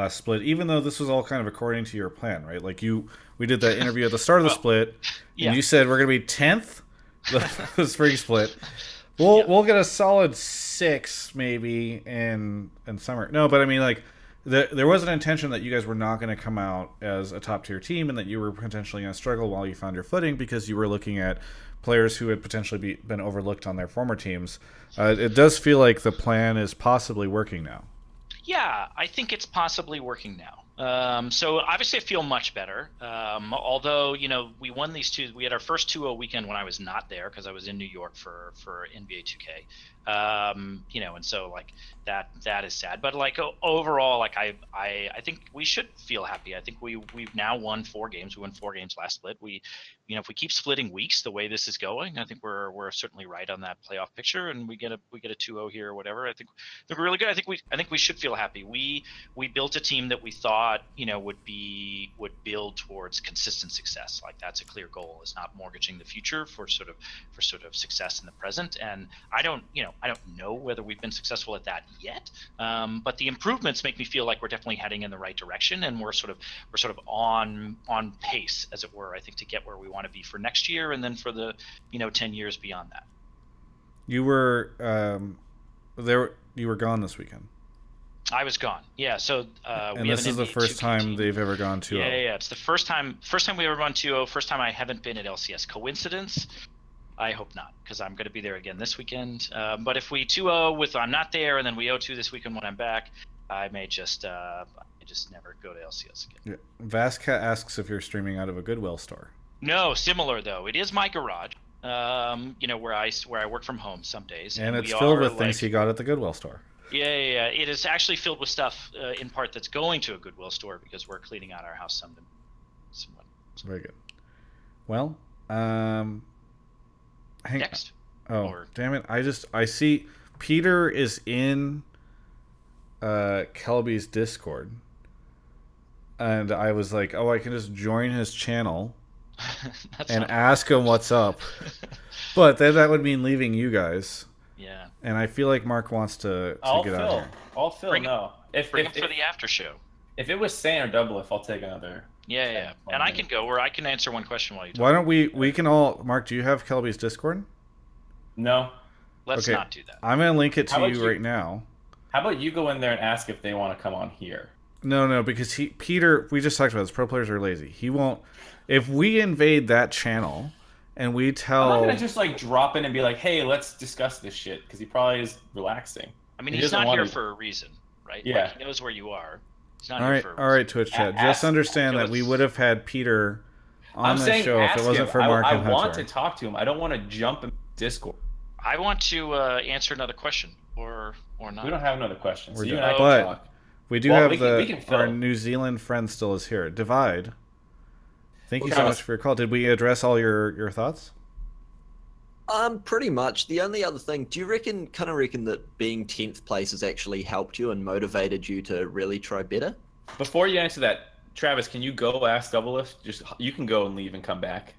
split, even though this was all kind of according to your plan, right? We did that interview at the start of the split, and you said we're going to be 10th the spring split. We'll get a solid 6 maybe in summer. No, but I mean there was an intention that you guys were not going to come out as a top tier team, and that you were potentially going to struggle while you found your footing because you were looking at players who had potentially been overlooked on their former teams. It does feel like the plan is possibly working now. Yeah, I think it's possibly working now. So obviously I feel much better. Although, we won these two. We had our first 2-0 weekend when I was not there because I was in New York for NBA 2K. And so that is sad. But overall, I think we should feel happy. I think we've now won 4 games. We won 4 games last split. If we keep splitting weeks the way this is going, I think we're certainly right on that playoff picture, and we get a 2-0 here or whatever. I think we're really good. I think we should feel happy. We built a team that we thought would build towards consistent success. That's a clear goal, is not mortgaging the future for sort of success in the present. And I don't know whether we've been successful at that yet, but the improvements make me feel like we're definitely heading in the right direction, and we're sort of on pace, as it were, I think, to get where we want to be for next year, and then for the 10 years beyond that. You were there. You were gone this weekend. I was gone. Yeah. So and this is the first time they've ever gone 2-0. Yeah. It's the first time we ever gone 2-0. First time I haven't been at LCS. Coincidence? I hope not, because I'm going to be there again this weekend. But if we 2-0 I'm not there, and then we 0-2 this weekend when I'm back, I may just never go to LCS again. Yeah. Vasca asks if you're streaming out of a Goodwill store. No, similar though. It is my garage. Where I work from home some days. And it's filled with things he got at the Goodwill store. Yeah. It is actually filled with stuff in part that's going to a Goodwill store because we're cleaning out our house somewhat. Very good. Well, next. Damn it! I see Peter is in Kelby's Discord, and I was like, I can just join his channel and ask him what's up. But then that would mean leaving you guys. Yeah. And I feel like Mark wants to get out here. I'll fill. Bring no. Him for the after show. If it was Sand or Doublelift, I'll take another. Yeah. And I can go, or I can answer one question while you talk. Why don't we can all... Mark, do you have Kelby's Discord? No. Let's not do that. I'm going to link it to you right now. How about you go in there and ask if they want to come on here? No, because Peter, we just talked about this. Pro players are lazy. He won't... If we invade that channel and we tell... I'm not going to just drop in and be like, hey, let's discuss this shit, because he probably is relaxing. I mean, he's not here for a reason, right? Yeah. He knows where you are. He's not all here for a reason. All right, Twitch chat. Just understand that we would have had Peter on the show if it wasn't for Mark and Hunter. I want to talk to him. I don't want to jump in Discord. I want to answer another question, or not. We don't have another question. So you and I but talk. We do have our New Zealand friend still is here. Divide. Thank you so Travis. much for your call. Did we address all your thoughts? Pretty much. The only other thing, do you reckon that being 10th place has actually helped you and motivated you to really try better? Before you answer that, Travis, can you go ask Doublelift? Just you can go and leave and come back.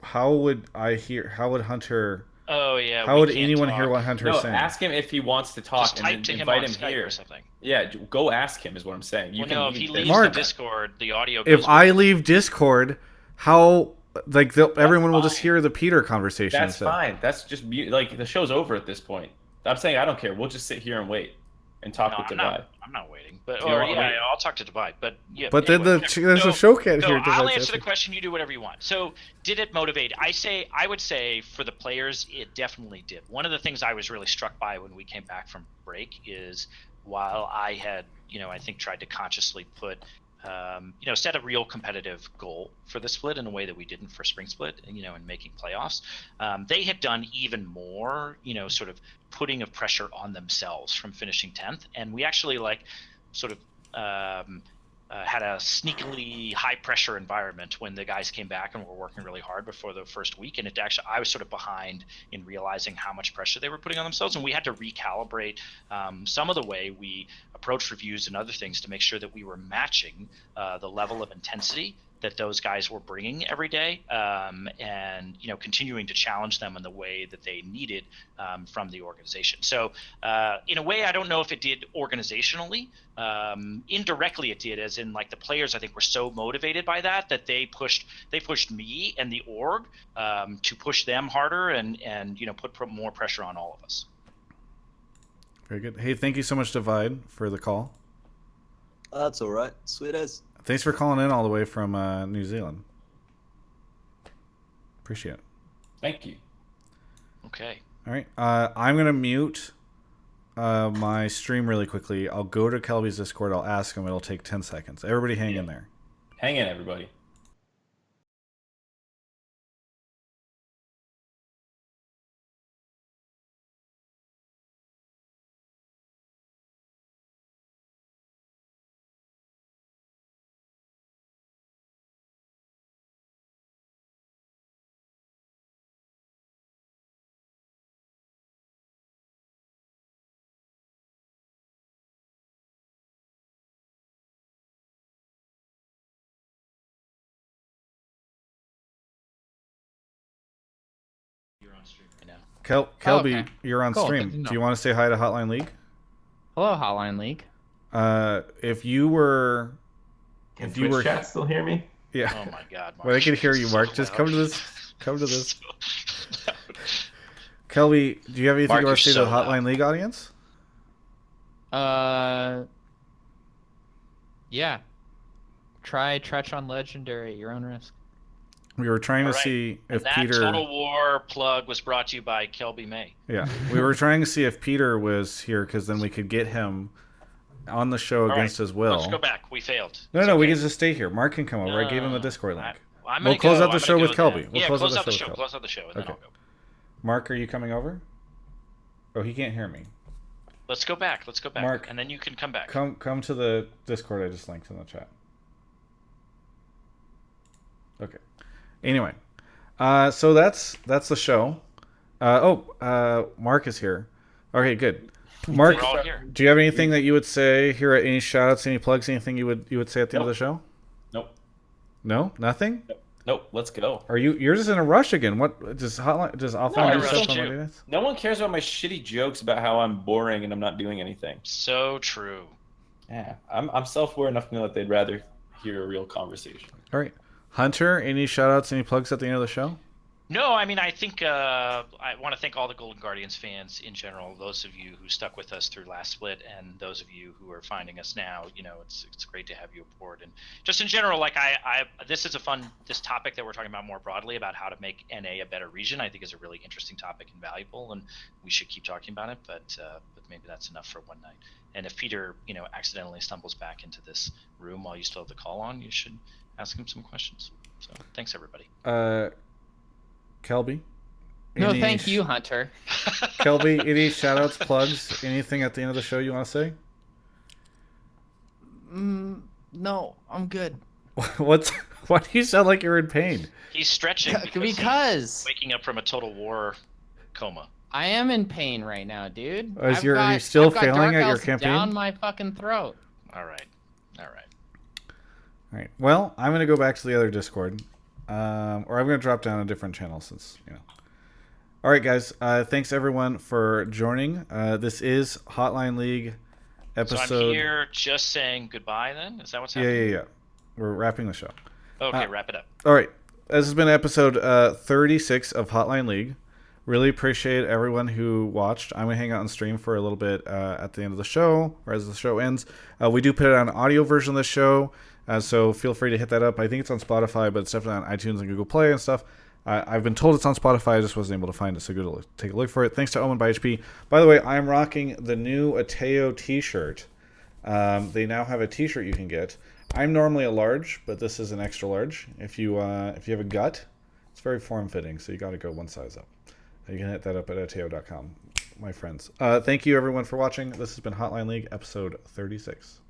How would Hunter? Oh yeah. How we would can't anyone talk. hear what Hunter's No, saying? ask him if he wants to talk Just type and to then him invite on him Skype here. or something. Yeah, go ask him is what I'm saying. You Well, can no, leave if he this. leaves Mark. the Discord, the audio goes If I with- leave Discord, how everyone will just hear the Peter conversation That's instead. fine. That's just like the show's over at this point. I'm saying I don't care. We'll just sit here and wait and talk No, with I'm Divide. not waiting. But You don't wanna wait? I'll talk to Divide. But yeah. But then anyway, there's a show cat so here. I'll Divide's answer the asking. question. You do whatever you want. So, did it motivate? I would say for the players, it definitely did. One of the things I was really struck by when we came back from break is while I had, I think tried to consciously put, set a real competitive goal for the split in a way that we didn't for spring split, and in making playoffs, they had done even more, sort of putting of pressure on themselves from finishing 10th, and we actually had a sneakily high pressure environment when the guys came back and were working really hard before the first week. And I was sort of behind in realizing how much pressure they were putting on themselves. And we had to recalibrate some of the way we approached reviews and other things to make sure that we were matching the level of intensity that those guys were bringing every day, and continuing to challenge them in the way that they needed from the organization. So in a way, I don't know if it did organizationally. Indirectly, it did, as in like the players I think were so motivated by that they pushed me and the org to push them harder and put more pressure on all of us. Very good. Hey, thank you so much, Divide, for the call. That's all right. Sweet as. Thanks for calling in all the way from New Zealand. Appreciate it. Thank you. Okay. All right. I'm going to mute my stream really quickly. I'll go to Kelby's Discord. I'll ask him. It'll take 10 seconds. Everybody hang in there. Hang in, everybody. You're on stream right now. Kelby, okay. you're on Cool, stream. good to know. Do you want to say hi to Hotline League? Hello, Hotline League. If you were... Can if you Twitch were... chat still hear me? Yeah. Oh my God, Mark. Well, I can hear you, Mark. So Just loud. come to this. Come to this. So Kelby, do you have anything Mark, you want to you're say to the so Hotline loud. League audience? Yeah. Try Tretch on Legendary at your own risk. We were trying All to right. see And if that Peter... Total War plug was brought to you by Kelby May. Yeah, we were trying to see if Peter was here because then we could get him on the show All against right, his will. Let's go back. We failed. No, It's no, we okay. can just stay here. Mark can come over. I gave him the No, Discord link. I'm We'll gonna close go. out the I'm show gonna with go Kelby. then. We'll Yeah, close close out out the the show show. with Close out the show, and then Okay. I'll go. Mark, are you coming over? Oh, he can't hear me. Let's go back. Let's go back. Mark, and then you can come back. Come to the Discord I just linked in the chat. Okay. Anyway, so that's the show. Mark is here. Okay, good. Mark, We're all here. do you have anything that you would say here? Any shout-outs, any plugs, anything you would say at the end of the show? Nope. No, nothing. Nope. Let's go. You're just in a rush again? What does Hotline? Does offline do stuff on Monday nights? No one cares about my shitty jokes about how I'm boring and I'm not doing anything. So true. Yeah, I'm self-aware enough to know that they'd rather hear a real conversation. All right, Hunter. Any shout-outs, any plugs at the end of the show? No, I mean, I think I want to thank all the Golden Guardians fans in general, those of you who stuck with us through last split, and those of you who are finding us now. It's great to have you aboard. And just in general, like this is this topic that we're talking about more broadly about how to make NA a better region, I think is a really interesting topic and valuable, and we should keep talking about it, but maybe that's enough for one night. And if Peter, accidentally stumbles back into this room while you still have the call on, you should ask him some questions. So thanks, everybody. Kelby? No, thank you, Hunter. Kelby, any shout-outs, plugs, anything at the end of the show you want to say? No, I'm good. What's Why do you sound like you're in pain? He's stretching Because he's waking up from a total war coma. I am in pain right now, dude. Are you still I've got failing Dark at your Elves campaign? down my fucking throat. All right. All right. Well, I'm gonna go back to the other Discord, or I'm gonna drop down a different channel since you know. All right, guys. Thanks everyone for joining. This is Hotline League episode. So I'm here just saying goodbye. Then is that what's happening? Yeah. We're wrapping the show. Okay, wrap it up. All right. This has been episode 36 of Hotline League. Really appreciate everyone who watched. I'm going to hang out on stream for a little bit at the end of the show, or as the show ends. We do put it on an audio version of the show, so feel free to hit that up. I think it's on Spotify, but it's definitely on iTunes and Google Play and stuff. I've been told it's on Spotify. I just wasn't able to find it, so go to take a look for it. Thanks to Omen by HP. By the way, I'm rocking the new Ateo t-shirt. They now have a t-shirt you can get. I'm normally a large, but this is an extra large. If you have a gut, it's very form-fitting, so you got to go one size up. You can hit that up at ateo.com, my friends. Thank you, everyone, for watching. This has been Hotline League, episode 36.